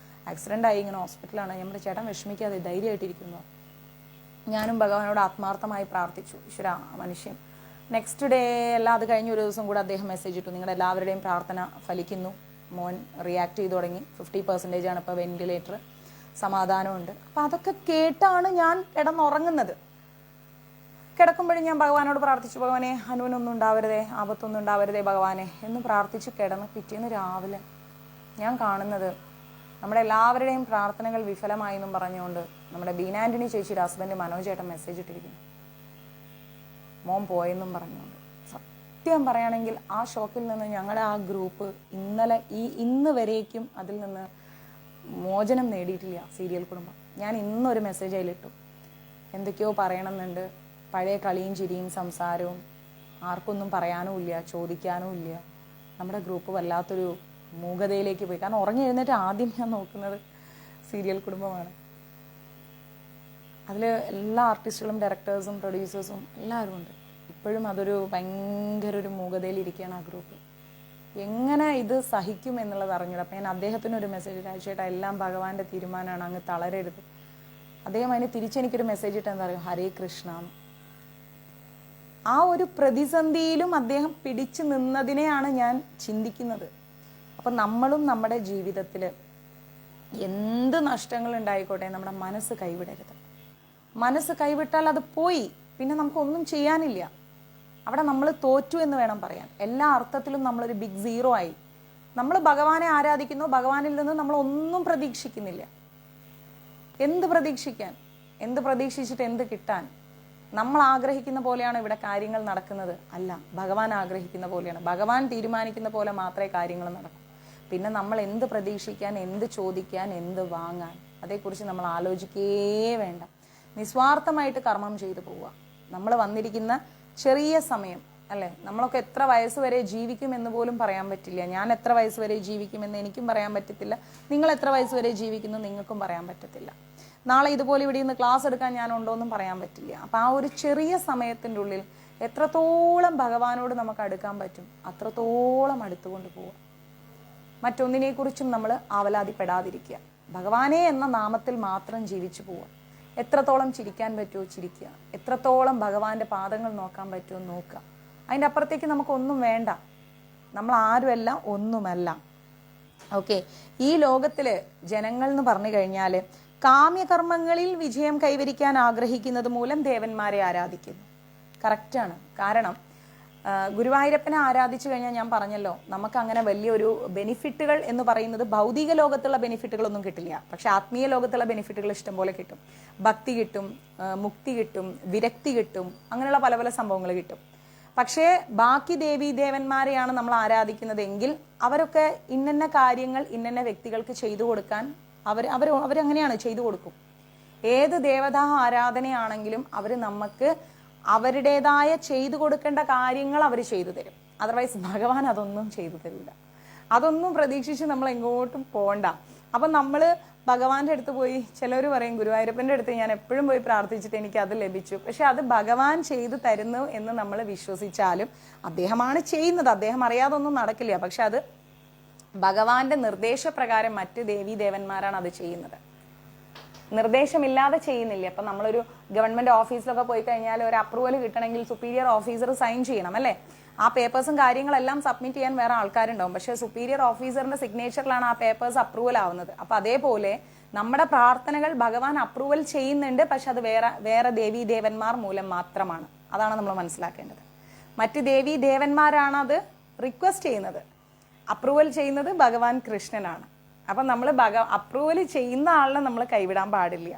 ആക്സിഡൻ്റ് ആയി, ഇങ്ങനെ ഹോസ്പിറ്റലാണ്. ഞാൻ പറഞ്ഞു ചേട്ടൻ വിഷമിക്കാതെ ധൈര്യമായിട്ടിരിക്കുന്നു. ഞാനും ഭഗവാനോട് ആത്മാർത്ഥമായി പ്രാർത്ഥിച്ചു, ഈശ്വര മനുഷ്യൻ. നെക്സ്റ്റ് ഡേ എല്ലാം അത് കഴിഞ്ഞ് ഒരു ദിവസം കൂടെ അദ്ദേഹം മെസ്സേജ് ഇട്ടു, നിങ്ങളുടെ എല്ലാവരുടെയും പ്രാർത്ഥന ഫലിക്കുന്നു, മോൻ റിയാക്ട് ചെയ്ത് തുടങ്ങി, 50% ആണ് ഇപ്പോൾ വെന്റിലേറ്റർ, സമാധാനമുണ്ട്. അപ്പം അതൊക്കെ കേട്ടാണ് ഞാൻ കിടന്നുറങ്ങുന്നത്. കിടക്കുമ്പോഴും ഞാൻ ഭഗവാനോട് പ്രാർത്ഥിച്ചു, ഭഗവാനെ അനുവിനൊന്നും ഉണ്ടാവരുതേ, ആപത്തൊന്നും ഉണ്ടാവരുതേ ഭഗവാനെ എന്ന് പ്രാർത്ഥിച്ച് കിടന്ന് പിറ്റേന്ന് രാവിലെ ഞാൻ കാണുന്നത് നമ്മുടെ എല്ലാവരുടെയും പ്രാർത്ഥനകൾ വിഫലമായി എന്നും പറഞ്ഞുകൊണ്ട് നമ്മുടെ ബീന ആൻ്റണി ചേച്ചിയുടെ ഹസ്ബൻഡ് മനോജ് ചേട്ടൻ മെസ്സേജ് ഇട്ടിരിക്കുന്നു, മോൻ പോയെന്നും പറഞ്ഞുകൊണ്ട്. സത്യം പറയുകയാണെങ്കിൽ ആ ഷോക്കിൽ നിന്ന് ഞങ്ങളുടെ ആ ഗ്രൂപ്പ് ഇന്ന് വരേക്കും അതിൽ നിന്ന് മോചനം നേടിയിട്ടില്ല. സീരിയൽ കുടുംബം ഞാൻ ഇന്നൊരു മെസ്സേജ് അതിലിട്ടു, എന്തൊക്കെയോ പറയണമെന്നുണ്ട്, പഴയ കളിയും ചിരിയും സംസാരവും, ആർക്കൊന്നും പറയാനും ഇല്ല, ചോദിക്കാനും ഇല്ല. നമ്മുടെ ഗ്രൂപ്പ് വല്ലാത്തൊരു മൂകതയിലേക്ക് പോയി. കാരണം ഉറങ്ങി എഴുന്നേറ്റ് ആദ്യം ഞാൻ നോക്കുന്നത് സീരിയൽ കുടുംബമാണ്. അതിൽ എല്ലാ ആർട്ടിസ്റ്റുകളും ഡയറക്ടേഴ്സും പ്രൊഡ്യൂസേഴ്സും എല്ലാവരും ഉണ്ട്. ഇപ്പോഴും അതൊരു ഭയങ്കര ഒരു മൂകതയിലിരിക്കുകയാണ് ആ ഗ്രൂപ്പ്. എങ്ങനെ ഇത് സഹിക്കും എന്നുള്ളത് അറിഞ്ഞില്ല. അപ്പം ഞാൻ അദ്ദേഹത്തിനൊരു മെസ്സേജ്, രാജേട്ടാ എല്ലാം ഭഗവാന്റെ തീരുമാനമാണ്, അങ്ങ് തളരരുത്. അദ്ദേഹം അതിന് തിരിച്ചെനിക്കൊരു മെസ്സേജ് ഇട്ട് എന്താ പറയുക, ഹരേ കൃഷ്ണ. ആ ഒരു പ്രതിസന്ധിയിലും അദ്ദേഹം പിടിച്ചു നിന്നതിനെയാണ് ഞാൻ ചിന്തിക്കുന്നത്. അപ്പം നമ്മളും നമ്മുടെ ജീവിതത്തിൽ എന്ത് നഷ്ടങ്ങൾ ഉണ്ടായിക്കോട്ടെ നമ്മുടെ മനസ്സ് കൈവിടരുത്. മനസ്സ് കൈവിട്ടാൽ അത് പോയി, പിന്നെ നമുക്കൊന്നും ചെയ്യാനില്ല. അവിടെ നമ്മൾ തോറ്റു എന്ന് വേണം പറയാൻ. എല്ലാ അർത്ഥത്തിലും നമ്മളൊരു ബിഗ് സീറോ ആയി. നമ്മൾ ഭഗവാനെ ആരാധിക്കുന്നു, ഭഗവാനിൽ നിന്ന് നമ്മൾ ഒന്നും പ്രതീക്ഷിക്കുന്നില്ല. എന്ത് പ്രതീക്ഷിക്കാൻ? എന്ത് പ്രതീക്ഷിച്ചിട്ട് എന്ത് കിട്ടാൻ? നമ്മൾ ആഗ്രഹിക്കുന്ന പോലെയാണ് ഇവിടെ കാര്യങ്ങൾ നടക്കുന്നത്? അല്ല, ഭഗവാൻ ആഗ്രഹിക്കുന്ന പോലെയാണ്. ഭഗവാൻ തീരുമാനിക്കുന്ന പോലെ മാത്രമേ കാര്യങ്ങൾ നടക്കൂ. പിന്നെ നമ്മൾ എന്ത് പ്രതീക്ഷിക്കാൻ, എന്ത് ചോദിക്കാൻ, എന്ത് വാങ്ങാൻ, അതേക്കുറിച്ച് നമ്മൾ ആലോചിക്കേ വേണ്ട. നിസ്വാർത്ഥമായിട്ട് കർമ്മം ചെയ്തു പോവുക. നമ്മൾ വന്നിരിക്കുന്ന ചെറിയ സമയം അല്ലേ, നമ്മളൊക്കെ എത്ര വയസ്സ് വരെ ജീവിക്കും എന്ന് പോലും പറയാൻ പറ്റില്ല. ഞാൻ എത്ര വയസ്സ് വരെ ജീവിക്കുമെന്ന് എനിക്കും പറയാൻ പറ്റത്തില്ല. നിങ്ങൾ എത്ര വയസ്സ് വരെ ജീവിക്കുന്നു നിങ്ങൾക്കും പറയാൻ പറ്റത്തില്ല. നാളെ ഇതുപോലെ ഇവിടെ നിന്ന് ക്ലാസ് എടുക്കാൻ ഞാൻ ഉണ്ടോ എന്നും പറയാൻ പറ്റില്ല. അപ്പം ആ ഒരു ചെറിയ സമയത്തിൻ്റെ ഉള്ളിൽ എത്രത്തോളം ഭഗവാനോട് നമുക്ക് അടുക്കാൻ പറ്റും അത്രത്തോളം അടുത്തുകൊണ്ട് പോവുക. മറ്റൊന്നിനെക്കുറിച്ചും നമ്മൾ ആവലാതിപ്പെടാതിരിക്കുക. ഭഗവാനെ എന്ന നാമത്തിൽ മാത്രം ജീവിച്ചു പോവുക. എത്രത്തോളം ചിരിക്കാൻ പറ്റുമോ ചിരിക്കുക, എത്രത്തോളം ഭഗവാന്റെ പാദങ്ങൾ നോക്കാൻ പറ്റുമോ നോക്കുക. അതിൻ്റെ അപ്പുറത്തേക്ക് നമുക്കൊന്നും വേണ്ട. നമ്മൾ ആരുമല്ല, ഒന്നുമല്ല. ഓക്കെ, ഈ ലോകത്തിൽ ജനങ്ങൾ എന്ന് പറഞ്ഞു കഴിഞ്ഞാൽ കാമ്യകർമ്മങ്ങളിൽ വിജയം കൈവരിക്കാൻ ആഗ്രഹിക്കുന്നത് മൂലം ദേവന്മാരെ ആരാധിക്കുന്നു. കറക്റ്റാണ്. കാരണം ഗുരുവായൂരപ്പനെ ആരാധിച്ചു കഴിഞ്ഞാൽ ഞാൻ പറഞ്ഞല്ലോ, നമുക്ക് അങ്ങനെ വലിയൊരു ബെനിഫിറ്റുകൾ എന്ന് പറയുന്നത് ഭൗതിക ലോകത്തുള്ള ബെനിഫിറ്റുകളൊന്നും കിട്ടില്ല. പക്ഷെ ആത്മീയ ലോകത്തുള്ള ബെനിഫിറ്റുകൾ ഇഷ്ടംപോലെ കിട്ടും. ഭക്തി കിട്ടും, മുക്തി കിട്ടും, വിരക്തി കിട്ടും, അങ്ങനെയുള്ള പല പല സംഭവങ്ങൾ കിട്ടും. പക്ഷേ ബാക്കി ദേവീദേവന്മാരെയാണ് നമ്മൾ ആരാധിക്കുന്നതെങ്കിൽ അവരൊക്കെ ഇന്നന്ന കാര്യങ്ങൾ ഇന്നന്ന വ്യക്തികൾക്ക് ചെയ്തു കൊടുക്കാൻ അവരങ്ങനെയാണ് ചെയ്തു കൊടുക്കും. ഏത് ദേവതാ ആരാധനയാണെങ്കിലും അവർ നമുക്ക് അവരുടേതായ ചെയ്തു കൊടുക്കേണ്ട കാര്യങ്ങൾ അവർ ചെയ്തു തരും. അതർവൈസ് ഭഗവാൻ അതൊന്നും ചെയ്തു തരില്ല. അതൊന്നും പ്രതീക്ഷിച്ച് നമ്മൾ എങ്ങോട്ടും പോകണ്ട. അപ്പം നമ്മൾ ഭഗവാന്റെ അടുത്ത് പോയി, ചിലർ പറയും ഗുരുവായൂരപ്പൻ്റെ അടുത്ത് ഞാൻ എപ്പോഴും പോയി പ്രാർത്ഥിച്ചിട്ട് എനിക്ക് അത് ലഭിച്ചു. പക്ഷെ അത് ഭഗവാൻ ചെയ്തു തരുന്നു എന്ന് നമ്മൾ വിശ്വസിച്ചാലും അദ്ദേഹമാണ് ചെയ്യുന്നത്. അദ്ദേഹം അറിയാതൊന്നും നടക്കില്ല. പക്ഷെ അത് ഭഗവാന്റെ നിർദ്ദേശപ്രകാരം മറ്റ് ദേവീദേവന്മാരാണ് അത് ചെയ്യുന്നത്. നിർദ്ദേശമില്ലാതെ ചെയ്യുന്നില്ല. അപ്പം നമ്മളൊരു ഗവൺമെന്റ് ഓഫീസിലൊക്കെ പോയി കഴിഞ്ഞാൽ ഒരു അപ്രൂവൽ കിട്ടണമെങ്കിൽ സുപ്പീരിയർ ഓഫീസർ സൈൻ ചെയ്യണം അല്ലേ. ആ പേപ്പേഴ്സും കാര്യങ്ങളെല്ലാം സബ്മിറ്റ് ചെയ്യാൻ വേറെ ആൾക്കാരുണ്ടാവും. പക്ഷേ സുപ്പീരിയർ ഓഫീസറിന്റെ സിഗ്നേച്ചറിലാണ് ആ പേപ്പേഴ്സ് അപ്രൂവൽ ആവുന്നത്. അപ്പം അതേപോലെ നമ്മുടെ പ്രാർത്ഥനകൾ ഭഗവാൻ അപ്രൂവൽ ചെയ്യുന്നുണ്ട്. പക്ഷെ അത് വേറെ ദേവീദേവന്മാർ മൂലം മാത്രമാണ്. അതാണ് നമ്മൾ മനസ്സിലാക്കേണ്ടത്. മറ്റ് ദേവീദേവന്മാരാണ് അത് റിക്വസ്റ്റ് ചെയ്യുന്നത്. അപ്രൂവൽ ചെയ്യുന്നത് ഭഗവാൻ കൃഷ്ണനാണ്. അപ്പം നമ്മൾ അപ്രൂവൽ ചെയ്യുന്ന ആളിനെ നമ്മൾ കൈവിടാൻ പാടില്ല.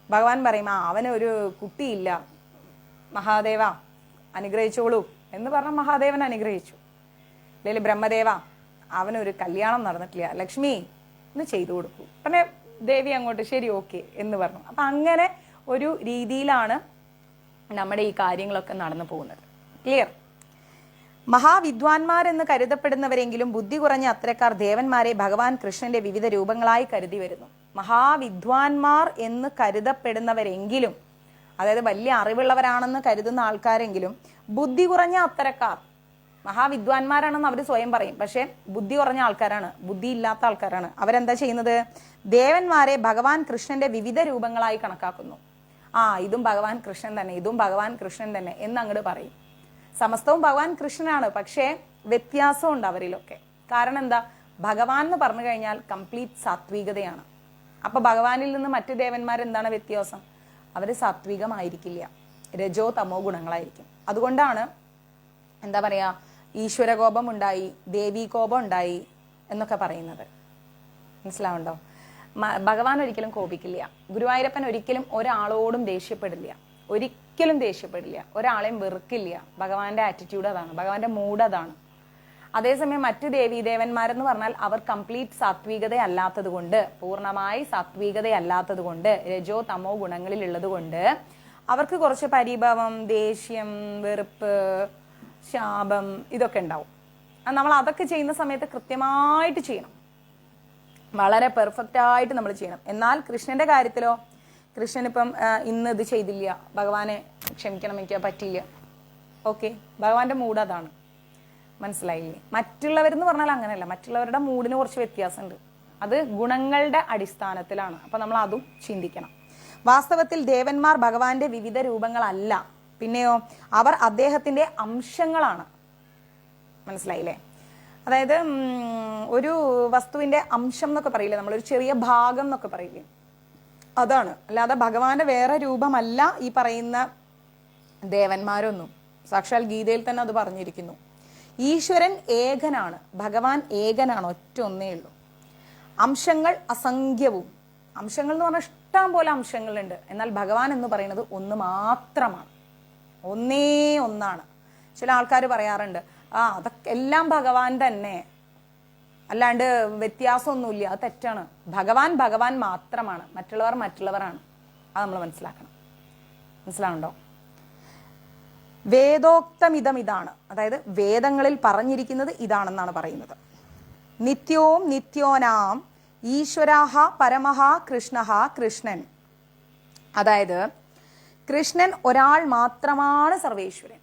ഭഗവാൻ പറയും അവനൊരു കുട്ടിയില്ല, മഹാദേവ അനുഗ്രഹിച്ചോളൂ എന്ന് പറഞ്ഞാൽ മഹാദേവൻ അനുഗ്രഹിച്ചു. അല്ലെങ്കിൽ ബ്രഹ്മദേവ അവനൊരു കല്യാണം നടന്നിട്ടില്ല, ലക്ഷ്മി എന്ന് ചെയ്തു കൊടുക്കൂ. പിന്നെ ദേവി അങ്ങോട്ട് ശരി ഓക്കെ എന്ന് പറഞ്ഞു. അപ്പം അങ്ങനെ ഒരു രീതിയിലാണ് നമ്മുടെ ഈ കാര്യങ്ങളൊക്കെ നടന്നു പോകുന്നത്. ക്ലിയർ? മഹാവിദ്വാൻമാരെന്ന് കരുതപ്പെടുന്നവരെങ്കിലും ബുദ്ധി കുറഞ്ഞ അത്തരക്കാർ ദേവന്മാരെ ഭഗവാൻ കൃഷ്ണന്റെ വിവിധ രൂപങ്ങളായി കരുതി വരുന്നു. മഹാവിദ്വാൻമാർ എന്ന് കരുതപ്പെടുന്നവരെങ്കിലും, അതായത് വലിയ അറിവുള്ളവരാണെന്ന് കരുതുന്ന ആൾക്കാരെങ്കിലും ബുദ്ധി കുറഞ്ഞ അത്തരക്കാർ, മഹാവിദ്വാൻമാരാണെന്ന് അവർ സ്വയം പറയും, പക്ഷെ ബുദ്ധി കുറഞ്ഞ ആൾക്കാരാണ്, ബുദ്ധി ഇല്ലാത്ത ആൾക്കാരാണ്. അവരെന്താ ചെയ്യുന്നത്? ദേവന്മാരെ ഭഗവാൻ കൃഷ്ണന്റെ വിവിധ രൂപങ്ങളായി കണക്കാക്കുന്നു. ഇതും ഭഗവാൻ കൃഷ്ണൻ തന്നെ, ഇതും ഭഗവാൻ കൃഷ്ണൻ തന്നെ എന്ന് അങ്ങോട്ട് പറയും. സമസ്തവും ഭഗവാൻ കൃഷ്ണനാണ്, പക്ഷേ വ്യത്യാസമുണ്ട് അവരിലൊക്കെ. കാരണം എന്താ? ഭഗവാൻ എന്ന് പറഞ്ഞു കഴിഞ്ഞാൽ കംപ്ലീറ്റ് സാത്വികതയാണ്. അപ്പൊ ഭഗവാനിൽ നിന്ന് മറ്റു ദേവന്മാരെന്താണ് വ്യത്യാസം? അവര് സാത്വികമായിരിക്കില്ല, രജോ തമോ ഗുണങ്ങളായിരിക്കും. അതുകൊണ്ടാണ് എന്താ പറയാ, ഈശ്വരകോപം ഉണ്ടായി, ദേവീകോപം ഉണ്ടായി എന്നൊക്കെ പറയുന്നത്. മനസ്സിലാവുണ്ടോ? ഭഗവാൻ ഒരിക്കലും കോപിക്കില്ല. ഗുരുവായൂരപ്പൻ ഒരിക്കലും ഒരാളോടും ദേഷ്യപ്പെടില്ല, ഒരിക്കലും ദേഷ്യപ്പെടില്ല, ഒരാളെയും വെറുക്കില്ല. ഭഗവാന്റെ ആറ്റിറ്റ്യൂഡ് അതാണ്, ഭഗവാന്റെ മൂഡ് അതാണ്. അതേസമയം മറ്റു ദേവീദേവന്മാരെന്ന് പറഞ്ഞാൽ അവർ കംപ്ലീറ്റ് സാത്വികതയല്ലാത്തത് കൊണ്ട്, പൂർണ്ണമായി സാത്വികതയല്ലാത്തത് കൊണ്ട്, രജോ തമോ ഗുണങ്ങളിൽ ഉള്ളത് കൊണ്ട് അവർക്ക് കുറച്ച് പരിഭവം, ദേഷ്യം, വെറുപ്പ്, ശാപം ഇതൊക്കെ ഉണ്ടാവും. നമ്മൾ അതൊക്കെ ചെയ്യുന്ന സമയത്ത് കൃത്യമായിട്ട് ചെയ്യണം, വളരെ പെർഫെക്റ്റ് ആയിട്ട് നമ്മൾ ചെയ്യണം. എന്നാൽ കൃഷ്ണന്റെ കാര്യത്തിലോ, കൃഷ്ണൻ ഇപ്പം ഇന്ന് ഇത് ചെയ്തില്ല, ഭഗവാനെ ക്ഷമിക്കണം, എനിക്ക് പറ്റില്ല, ഓക്കെ, ഭഗവാന്റെ മൂഡ് അതാണ്, മനസ്സിലായില്ലേ? മറ്റുള്ളവരെന്ന് പറഞ്ഞാൽ അങ്ങനെയല്ല, മറ്റുള്ളവരുടെ മൂഡിന് കുറച്ച് വ്യത്യാസമുണ്ട്, അത് ഗുണങ്ങളുടെ അടിസ്ഥാനത്തിലാണ്. അപ്പൊ നമ്മൾ അതും ചിന്തിക്കണം. വാസ്തവത്തിൽ ദേവന്മാർ ഭഗവാന്റെ വിവിധ രൂപങ്ങളല്ല, പിന്നെയോ അവർ അദ്ദേഹത്തിന്റെ അംശങ്ങളാണ്. മനസ്സിലായില്ലേ? അതായത് ഒരു വസ്തുവിന്റെ അംശം എന്നൊക്കെ പറയില്ലേ, നമ്മളൊരു ചെറിയ ഭാഗം എന്നൊക്കെ പറയില്ലേ, അതാണ്. അല്ലാതെ ഭഗവാന്റെ വേറെ രൂപമല്ല ഈ പറയുന്ന ദേവന്മാരൊന്നും. സാക്ഷാൽ ഗീതയിൽ തന്നെ അത് പറഞ്ഞിരിക്കുന്നു. ഈശ്വരൻ ഏകനാണ്, ഭഗവാൻ ഏകനാണ്, ഒറ്റ ഒന്നേ ഉള്ളൂ. അംശങ്ങൾ അസംഖ്യവും. അംശങ്ങൾ എന്ന് പറഞ്ഞാൽ ഇഷ്ടം പോലെ അംശങ്ങളുണ്ട്. എന്നാൽ ഭഗവാൻ എന്ന് പറയുന്നത് ഒന്ന് മാത്രമാണ്, ഒന്നേ ഒന്നാണ്. ചില ആൾക്കാർ പറയാറുണ്ട്, അതൊക്കെ എല്ലാം ഭഗവാൻ തന്നെ, അല്ലാണ്ട് വ്യത്യാസമൊന്നുമില്ല. അത് തെറ്റാണ്. ഭഗവാൻ ഭഗവാൻ മാത്രമാണ്, മറ്റുള്ളവർ മറ്റുള്ളവരാണ്. അത് നമ്മൾ മനസ്സിലാക്കണം. മനസ്സിലാവുണ്ടോ? വേദോക്തമിതം ഇതാണ്, അതായത് വേദങ്ങളിൽ പറഞ്ഞിരിക്കുന്നത് ഇതാണെന്നാണ് പറയുന്നത്. നിത്യോം നിത്യോനാം ഈശ്വരാഹ പരമഹ കൃഷ്ണഹ കൃഷ്ണൻ. അതായത് കൃഷ്ണൻ ഒരാൾ മാത്രമാണ് സർവേശ്വരൻ.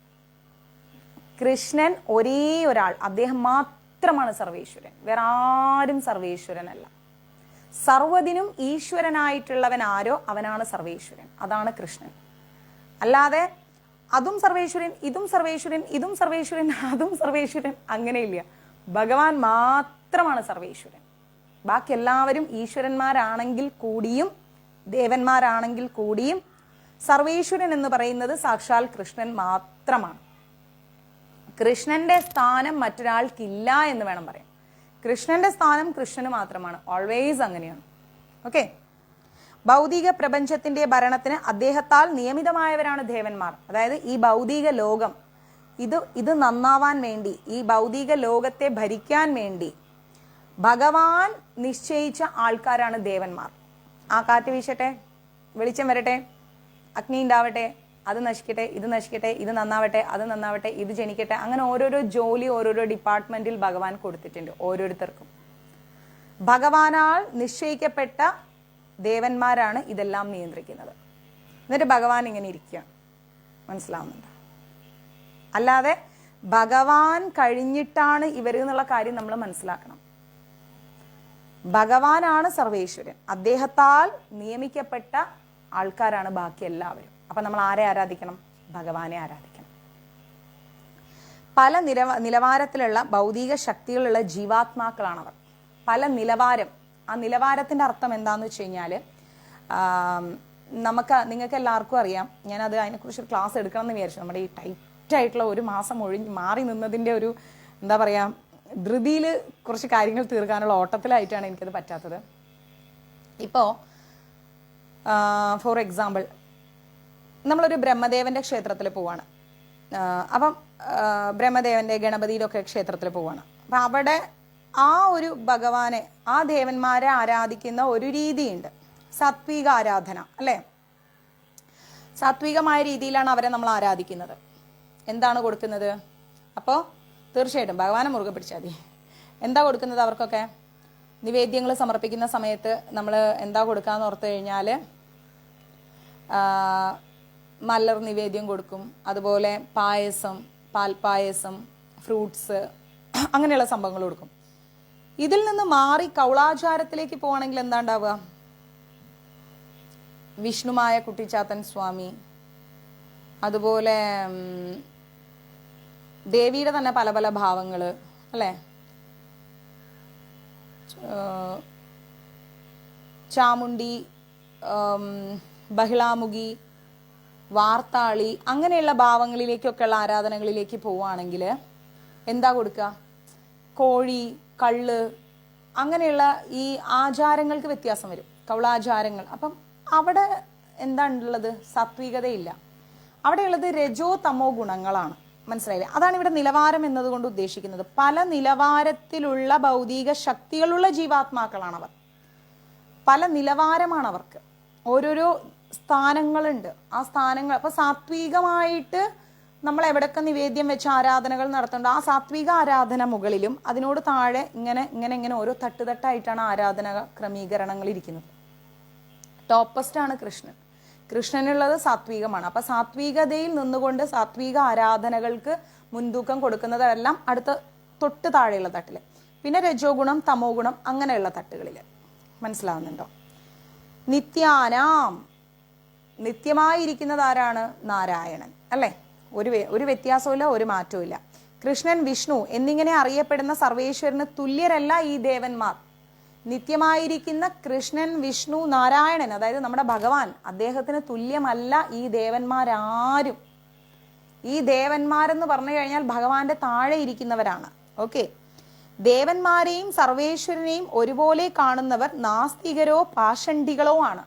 കൃഷ്ണൻ ഒരേ ഒരാൾ, അദ്ദേഹം മാത്രമാണ് സർവേശ്വരൻ, വേറെ ആരും സർവേശ്വരനല്ല. സർവ്വതിനും ഈശ്വരനായിട്ടുള്ളവൻ ആരോ അവനാണ് സർവേശ്വരൻ, അതാണ് കൃഷ്ണൻ. അല്ലാതെ അതും സർവേശ്വരൻ, ഇതും സർവേശ്വരൻ, ഇതും സർവേശ്വരൻ, അതും സർവേശ്വരൻ, അങ്ങനെയില്ല. ഭഗവാൻ മാത്രമാണ് സർവേശ്വരൻ. ബാക്കി എല്ലാവരും ഈശ്വരന്മാരാണെങ്കിൽ കൂടിയും ദേവന്മാരാണെങ്കിൽ കൂടിയും സർവേശ്വരൻ എന്ന് പറയുന്നത് സാക്ഷാൽ കൃഷ്ണൻ മാത്രമാണ്. കൃഷ്ണന്റെ സ്ഥാനം മറ്റൊരാൾക്കില്ല എന്ന് വേണം പറയാൻ. കൃഷ്ണന്റെ സ്ഥാനം കൃഷ്ണന് മാത്രമാണ്, ഓൾവേസ് അങ്ങനെയാണ്. ഓക്കെ. ഭൗതിക പ്രപഞ്ചത്തിന്റെ ഭരണത്തിന് അദ്ദേഹത്താൽ നിയമിതമായവരാണ് ദേവന്മാർ. അതായത് ഈ ഭൗതിക ലോകം ഇത് നന്നാവാൻ വേണ്ടി, ഈ ഭൗതിക ലോകത്തെ ഭരിക്കാൻ വേണ്ടി ഭഗവാൻ നിശ്ചയിച്ച ആൾക്കാരാണ് ദേവന്മാർ. ആ കാറ്റ് വീശട്ടെ, വെളിച്ചം വരട്ടെ, അഗ്നി ഉണ്ടാവട്ടെ, അത് നശിക്കട്ടെ, ഇത് നശിക്കട്ടെ, ഇത് നന്നാവട്ടെ, അത് നന്നാവട്ടെ, ഇത് ജനിക്കട്ടെ, അങ്ങനെ ഓരോരോ ജോലി ഓരോരോ ഡിപ്പാർട്ട്മെന്റിൽ ഭഗവാൻ കൊടുത്തിട്ടുണ്ട് ഓരോരുത്തർക്കും. ഭഗവാനാൽ നിശ്ചയിക്കപ്പെട്ട ദേവന്മാരാണ് ഇതെല്ലാം നിയന്ത്രിക്കുന്നത്. എന്നിട്ട് ഭഗവാൻ ഇങ്ങനെ ഇരിക്കുക. മനസ്സിലാവുന്നുണ്ടോ? അല്ലാതെ ഭഗവാൻ കഴിഞ്ഞിട്ടാണ് ഇവർ എന്നുള്ള കാര്യം നമ്മൾ മനസ്സിലാക്കണം. ഭഗവാനാണ് സർവേശ്വരൻ, അദ്ദേഹത്താൽ നിയമിക്കപ്പെട്ട ആൾക്കാരാണ് ബാക്കി എല്ലാവരും. അപ്പൊ നമ്മൾ ആരെ ആരാധിക്കണം? ഭഗവാനെ ആരാധിക്കണം. പല നിലവാരത്തിലുള്ള ഭൗതിക ശക്തികളുള്ള ജീവാത്മാക്കളാണവർ. പല നിലവാരം. ആ നിലവാരത്തിന്റെ അർത്ഥം എന്താന്ന് വെച്ച് കഴിഞ്ഞാൽ, നിങ്ങൾക്ക് എല്ലാവർക്കും അറിയാം. ഞാനത് അതിനെക്കുറിച്ച് ഒരു ക്ലാസ് എടുക്കണം എന്ന് വിചാരിച്ചു. നമ്മുടെ ഈ ടൈറ്റായിട്ടുള്ള ഒരു മാസം മാറി നിന്നതിൻ്റെ ഒരു എന്താ പറയുക, ധൃതിയിൽ കുറച്ച് കാര്യങ്ങൾ തീർക്കാനുള്ള ഓട്ടത്തിലായിട്ടാണ് എനിക്കത് പറ്റാത്തത്. ഇപ്പോൾ ഫോർ എക്സാമ്പിൾ, നമ്മളൊരു ബ്രഹ്മദേവന്റെ ക്ഷേത്രത്തിൽ പോവാണ്. അപ്പം ബ്രഹ്മദേവന്റെ ഗണപതിയിലൊക്കെ ക്ഷേത്രത്തിൽ പോവാണ്. അപ്പം അവിടെ ആ ഒരു ഭഗവാനെ, ആ ദേവന്മാരെ ആരാധിക്കുന്ന ഒരു രീതിയുണ്ട്, സാത്വിക ആരാധന, അല്ലേ? സാത്വികമായ രീതിയിലാണ് അവരെ നമ്മൾ ആരാധിക്കുന്നത്. എന്താണ് കൊടുക്കുന്നത്? അപ്പോൾ തീർച്ചയായിട്ടും ഭഗവാനെ മുറുകെ പിടിച്ചാൽ മതി. എന്താ കൊടുക്കുന്നത് അവർക്കൊക്കെ? നിവേദ്യങ്ങൾ സമർപ്പിക്കുന്ന സമയത്ത് നമ്മൾ എന്താ കൊടുക്കാന്ന് ഓർത്ത് കഴിഞ്ഞാൽ, മലർ നിവേദ്യം കൊടുക്കും, അതുപോലെ പായസം, പാൽപ്പായസം, ഫ്രൂട്ട്സ്, അങ്ങനെയുള്ള സംഭവങ്ങൾ കൊടുക്കും. ഇതിൽ നിന്ന് മാറി കൗളാചാരത്തിലേക്ക് പോവാണെങ്കിൽ എന്താ ഉണ്ടാവുക? വിഷ്ണുമായ കുട്ടിച്ചാത്തൻ സ്വാമി, അതുപോലെ ദേവിയുടെ തന്നെ പല പല ഭാവങ്ങൾ, അല്ലേ? ചാമുണ്ടി, ബഹിളാമുഖി, വാർത്താളി, അങ്ങനെയുള്ള ഭാവങ്ങളിലേക്കൊക്കെയുള്ള ആരാധനകളിലേക്ക് പോവുകയാണെങ്കിൽ എന്താ കൊടുക്കുക? കോഴി, കള്ള്, അങ്ങനെയുള്ള ഈ ആചാരങ്ങൾക്ക് വ്യത്യാസം വരും, കൗളാചാരങ്ങൾ. അപ്പം അവിടെ എന്താണുള്ളത്? സാത്വികതയില്ല. അവിടെയുള്ളത് രജോ തമോ ഗുണങ്ങളാണ്. മനസ്സിലായില്ലേ? അതാണ് ഇവിടെ നിലവാരം എന്നതുകൊണ്ട് ഉദ്ദേശിക്കുന്നത്. പല നിലവാരത്തിലുള്ള ഭൗതിക ശക്തികളുള്ള ജീവാത്മാക്കളാണവർ. പല നിലവാരമാണ് അവർക്ക്. ഓരോരോ സ്ഥാനങ്ങളുണ്ട്. ആ സ്ഥാനങ്ങൾ അപ്പോൾ സാത്വികമായിട്ട് നമ്മൾ എവിടെയൊക്കെ നിവേദ്യം വെച്ച് ആരാധനകൾ നടത്തുന്നുണ്ട്, ആ സാത്വിക ആരാധന മുകളിലും അതിനോട് താഴെ ഇങ്ങനെ ഇങ്ങനെ ഇങ്ങനെ ഓരോ തട്ടുതട്ടായിട്ടാണ് ആരാധന ക്രമീകരണങ്ങൾ ഇരിക്കുന്നത്. ടോപ്പസ്റ്റാണ് കൃഷ്ണൻ. കൃഷ്ണനുള്ളത് സാത്വികമാണ്. അപ്പം സാത്വികതയിൽ നിന്നുകൊണ്ട് സാത്വിക ആരാധനകൾക്ക് മുൻതൂക്കം കൊടുക്കുന്നതെല്ലാം അടുത്ത തൊട്ട് താഴെയുള്ള തട്ടിൽ. പിന്നെ രജോ ഗുണം, തമോ ഗുണം, അങ്ങനെയുള്ള തട്ടുകളിൽ. മനസ്സിലാവുന്നുണ്ടോ? നിത്യാനാം, നിത്യമായിരിക്കുന്നത് ആരാണ്? നാരായണൻ അല്ലേ? ഒരു വ്യത്യാസവും ഒരു മാറ്റവും ഇല്ല. കൃഷ്ണൻ, വിഷ്ണു എന്നിങ്ങനെ അറിയപ്പെടുന്ന സർവേശ്വരന് തുല്യരല്ല ഈ ദേവന്മാർ. നിത്യമായിരിക്കുന്ന കൃഷ്ണൻ, വിഷ്ണു, നാരായണൻ, അതായത് നമ്മുടെ ഭഗവാൻ, അദ്ദേഹത്തിന് തുല്യമല്ല ഈ ദേവന്മാരാരും. ഈ ദേവന്മാരെന്ന് പറഞ്ഞു കഴിഞ്ഞാൽ ഭഗവാന്റെ താഴെ ഇരിക്കുന്നവരാണ്. ഓക്കെ, ദേവന്മാരെയും സർവേശ്വരനെയും ഒരുപോലെ കാണുന്നവർ നാസ്തികരോ പാഷണ്ഡികളോ ആണ്.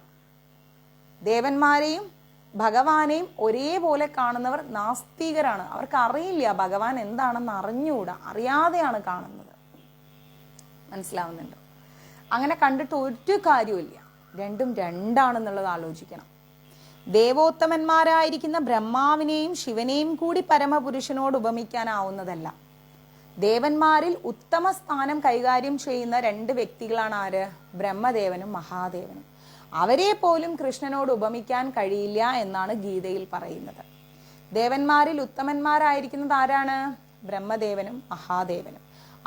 ദേവന്മാരെയും ഭഗവാനെയും ഒരേപോലെ കാണുന്നവർ നാസ്തികരാണ്. അവർക്ക് അറിയില്ല ഭഗവാൻ എന്താണെന്ന്, അറിഞ്ഞുകൂടാ, അറിയാതെയാണ് കാണുന്നത്. മനസ്സിലാവുന്നുണ്ടോ? അങ്ങനെ കണ്ടിട്ട് ഒരു കാര്യമില്ല. രണ്ടും രണ്ടാണെന്നുള്ളത് ആലോചിക്കണം. ദേവോത്തമന്മാരായിരിക്കുന്ന ബ്രഹ്മാവിനെയും ശിവനെയും കൂടി പരമപുരുഷനോട് ഉപമിക്കാനാവുന്നതല്ല. ദേവന്മാരിൽ ഉത്തമ സ്ഥാനം കൈകാര്യം ചെയ്യുന്ന രണ്ട് വ്യക്തികളാണ് ആര്? ബ്രഹ്മദേവനും മഹാദേവനും. അവരെ പോലും കൃഷ്ണനോട് ഉപമിക്കാൻ കഴിയില്ല എന്നാണ് ഗീതയിൽ പറയുന്നത്. ദേവന്മാരിൽ ഉത്തമന്മാരായിരിക്കുന്നത് ആരാണ്? ബ്രഹ്മദേവനും മഹാദേവനും.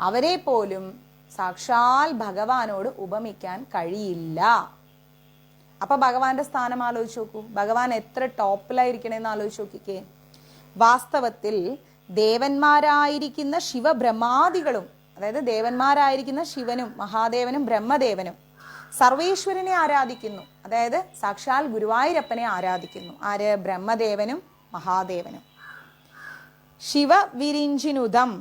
അവരെ പോലും സാക്ഷാൽ ഭഗവാനോട് ഉപമിക്കാൻ കഴിയില്ല. അപ്പൊ ഭഗവാന്റെ സ്ഥാനം ആലോചിച്ച് നോക്കൂ. ഭഗവാൻ എത്ര ടോപ്പിലായിരിക്കണേന്ന് ആലോചിച്ച് നോക്കിക്കേ. വാസ്തവത്തിൽ ദേവന്മാരായിരിക്കുന്ന ശിവബ്രഹ്മാദികളും, അതായത് ദേവന്മാരായിരിക്കുന്ന ശിവനും മഹാദേവനും ബ്രഹ്മദേവനും സർവേശ്വരനെ ആരാധിക്കുന്നു. അതായത് സാക്ഷാൽ ഗുരുവായൂരപ്പനെ ആരാധിക്കുന്നു. ആര്? ബ്രഹ്മദേവനും മഹാദേവനും. ശിവവിരിഞ്ചിനുദം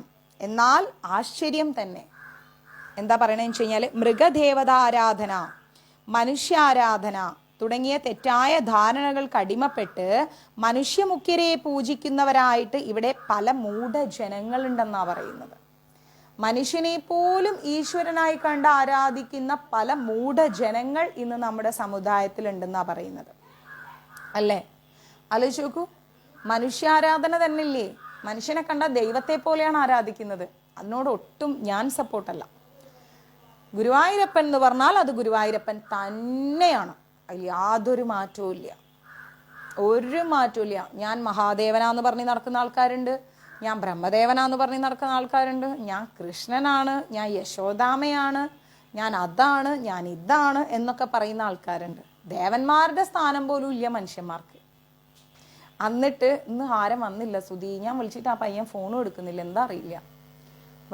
എന്നാൽ ആശ്ചര്യം തന്നെ. എന്താ പറയണെന്ന് വെച്ച് കഴിഞ്ഞാൽ മൃഗദേവതാരാധന, മനുഷ്യാരാധന തുടങ്ങിയ തെറ്റായ ധാരണകൾക്ക് അടിമപ്പെട്ട് മനുഷ്യമുഖ്യരെ പൂജിക്കുന്നവരായിട്ട് ഇവിടെ പല മൂഢജനങ്ങളുണ്ടെന്നാ പറയുന്നത്. മനുഷ്യനെ പോലും ഈശ്വരനായി കണ്ട് ആരാധിക്കുന്ന പല മൂഢജനങ്ങൾ ഇന്ന് നമ്മുടെ സമുദായത്തിലുണ്ടെന്നാ പറയുന്നത്. അല്ലേ? ആലോചിച്ച് നോക്കൂ. മനുഷ്യാരാധന തന്നെയില്ലേ? മനുഷ്യനെ കണ്ട ദൈവത്തെ പോലെയാണ് ആരാധിക്കുന്നത്. അതിനോട് ഒട്ടും ഞാൻ സപ്പോർട്ടല്ല. ഗുരുവായൂരപ്പൻ എന്ന് പറഞ്ഞാൽ അത് ഗുരുവായൂരപ്പൻ തന്നെയാണ്. അതിൽ യാതൊരു മാറ്റവും ഇല്ല, ഒരു മാറ്റവും ഇല്ല. ഞാൻ മഹാദേവനാന്ന് പറഞ്ഞ് നടക്കുന്ന ആൾക്കാരുണ്ട്, ഞാൻ ബ്രഹ്മദേവനാന്ന് പറഞ്ഞ് നടക്കുന്ന ആൾക്കാരുണ്ട്, ഞാൻ കൃഷ്ണനാണ്, ഞാൻ യശോദാമയാണ്, ഞാൻ അതാണ്, ഞാൻ ഇതാണ് എന്നൊക്കെ പറയുന്ന ആൾക്കാരുണ്ട്. ദേവന്മാരുടെ സ്ഥാനം പോലും ഇല്ല മനുഷ്യന്മാർക്ക്. എന്നിട്ട് ഇന്ന് ആരും വന്നില്ല സുധി, ഞാൻ വിളിച്ചിട്ട് ആ പയ്യൻ ഫോണും എടുക്കുന്നില്ല. എന്താ അറിയില്ല,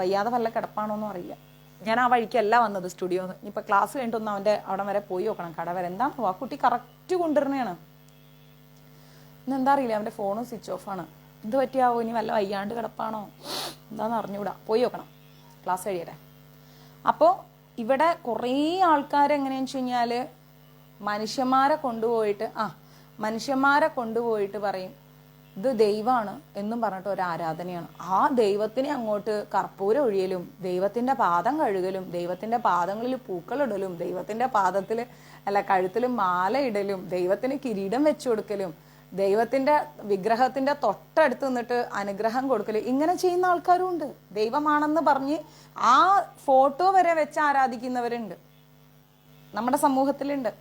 വയ്യാതെ വല്ല കിടപ്പാണോന്നും അറിയില്ല. ഞാൻ ആ വഴിക്കല്ല വന്നത് സ്റ്റുഡിയോന്ന്. ഇനിയിപ്പോൾ ക്ലാസ് കഴിഞ്ഞിട്ടൊന്ന് അവൻ്റെ അവിടെ വരെ പോയി നോക്കണം, കട വരെ. എന്താണോ ആ കുട്ടി കറക്റ്റ് കൊണ്ടുവരണയാണ്. ഇന്ന് എന്താ അറിയില്ല, അവൻ്റെ ഫോണും സ്വിച്ച് ഓഫാണ്. എന്ത് പറ്റിയാവോ? ഇനി വല്ല വയ്യാണ്ട് കിടപ്പാണോ എന്താണെന്ന് അറിഞ്ഞുകൂടാ. പോയി നോക്കണം, ക്ലാസ് കഴിയട്ടെ. അപ്പോൾ ഇവിടെ കുറേ ആൾക്കാർ എങ്ങനെയാണെന്ന് വെച്ച് കഴിഞ്ഞാൽ മനുഷ്യന്മാരെ കൊണ്ടുപോയിട്ട് പറയും ഇത് ദൈവമാണ് എന്നും പറഞ്ഞിട്ട് ഒരു ആരാധനയാണ്. ആ ദൈവത്തിനെ അങ്ങോട്ട് കർപ്പൂരം ഒഴിയലും, ദൈവത്തിൻ്റെ പാദം കഴുകലും, ദൈവത്തിൻ്റെ പാദങ്ങളിൽ പൂക്കളിടലും, ദൈവത്തിൻ്റെ കഴുത്തിൽ മാല ഇടലും, ദൈവത്തിന് കിരീടം വെച്ചു കൊടുക്കലും, ദൈവത്തിൻ്റെ വിഗ്രഹത്തിൻ്റെ തൊട്ടടുത്ത് നിന്നിട്ട് അനുഗ്രഹം കൊടുക്കലും, ഇങ്ങനെ ചെയ്യുന്ന ആൾക്കാരും ഉണ്ട്. ദൈവമാണെന്ന് പറഞ്ഞ് ആ ഫോട്ടോ വരെ വെച്ച് ആരാധിക്കുന്നവരുണ്ട്, നമ്മുടെ സമൂഹത്തിലുണ്ട്.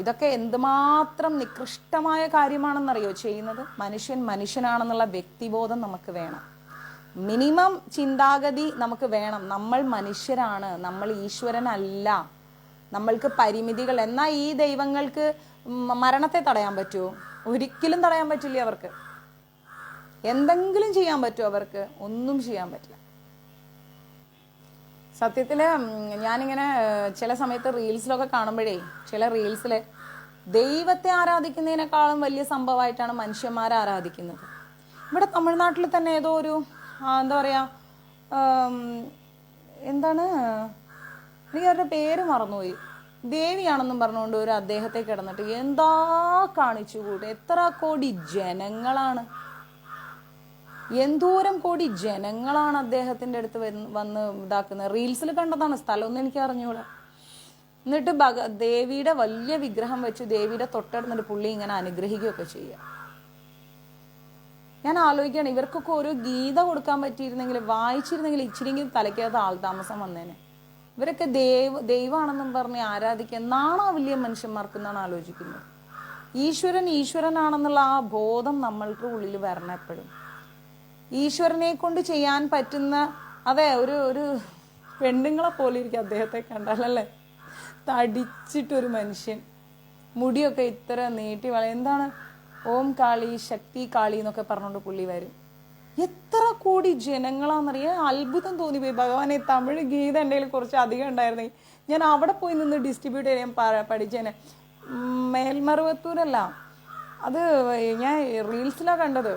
ഇതൊക്കെ എന്തുമാത്രം നികൃഷ്ടമായ കാര്യമാണെന്നറിയോ ചെയ്യുന്നത്? മനുഷ്യനാണെന്നുള്ള വ്യക്തിബോധം നമുക്ക് വേണം. മിനിമം ചിന്താഗതി നമുക്ക് വേണം. നമ്മൾ മനുഷ്യരാണ്, നമ്മൾ ഈശ്വരനല്ല, നമ്മൾക്ക് പരിമിതികൾ. എന്നാൽ ഈ ദൈവങ്ങൾക്ക് മരണത്തെ തടയാൻ പറ്റുമോ? ഒരിക്കലും തടയാൻ പറ്റില്ല. അവർക്ക് എന്തെങ്കിലും ചെയ്യാൻ പറ്റുമോ? അവർക്ക് ഒന്നും ചെയ്യാൻ പറ്റില്ല. സത്യത്തിൽ ഞാനിങ്ങനെ ചില സമയത്ത് റീൽസിലൊക്കെ കാണുമ്പോഴേ, ചില റീൽസിൽ ദൈവത്തെ ആരാധിക്കുന്നതിനേക്കാളും വലിയ സംഭവമായിട്ടാണ് മനുഷ്യന്മാരെ ആരാധിക്കുന്നത്. ഇവിടെ തമിഴ്നാട്ടിൽ തന്നെ ഏതോ ഒരു എന്താ പറയുക, എന്താണ് എനിക്ക് അവരുടെ പേര് മറന്നുപോയി, ദേവിയാണെന്നും പറഞ്ഞുകൊണ്ട് ഒരു അദ്ദേഹത്തെ കിടന്നിട്ട് എന്താ കാണിച്ചു കൂടെ. എത്ര കോടി ജനങ്ങളാണ്, എന്തോരം കോടി ജനങ്ങളാണ് അദ്ദേഹത്തിൻ്റെ അടുത്ത് വന്ന് ഇതാക്കുന്നത്. റീൽസിൽ കണ്ടതാണ്, സ്ഥലമൊന്നും എനിക്ക് അറിഞ്ഞൂടാ. എന്നിട്ട് ദേവിയുടെ വലിയ വിഗ്രഹം വെച്ച് ദേവിയുടെ തൊട്ടടുന്നിട്ട് പുള്ളി ഇങ്ങനെ അനുഗ്രഹിക്കുകയൊക്കെ ചെയ്യുക. ഞാൻ ആലോചിക്കുകയാണ്, ഇവർക്കൊക്കെ ഒരു ഗീത കൊടുക്കാൻ പറ്റിയിരുന്നെങ്കിൽ, വായിച്ചിരുന്നെങ്കിൽ ഇച്ചിരിയെങ്കിലും തലയ്ക്കകത്ത് ആൾതാമസം വന്നേനെ. ഇവരൊക്കെ ദൈവമാണെന്നും പറഞ്ഞ് ആരാധിക്കുക എന്നാണോ വലിയ മനുഷ്യന്മാർക്കെന്നാണ് ആലോചിക്കുന്നത്. ഈശ്വരനാണെന്നുള്ള ആ ബോധം നമ്മൾക്ക് ഉള്ളിൽ വരണം എപ്പോഴും. ഈശ്വരനെ കൊണ്ട് ചെയ്യാൻ പറ്റുന്ന, അതെ, ഒരു പെണ്ണുങ്ങളെ പോലെ ഇരിക്കും അദ്ദേഹത്തെ കണ്ടാലല്ലേ. തടിച്ചിട്ടൊരു മനുഷ്യൻ, മുടിയൊക്കെ ഇത്ര നീട്ടി എന്താണ് ഓം കാളി ശക്തി കാളി എന്നൊക്കെ പറഞ്ഞുകൊണ്ട് പുള്ളി വരും. എത്ര കോടി ജനങ്ങളാണെന്നറിയാം. അത്ഭുതം തോന്നിപ്പോയി. ഭഗവാനെ, തമിഴ് ഗീത എൻ്റെ കയ്യിൽ കുറച്ച് അധികം ഉണ്ടായിരുന്നെങ്കിൽ ഞാൻ അവിടെ പോയി നിന്ന് ഡിസ്ട്രിബ്യൂട്ട് ചെയ്യാൻ പഠിച്ചേനെ. മേൽമറുവത്തൂരല്ല, അത് ഞാൻ റീൽസിലാണ് കണ്ടത്.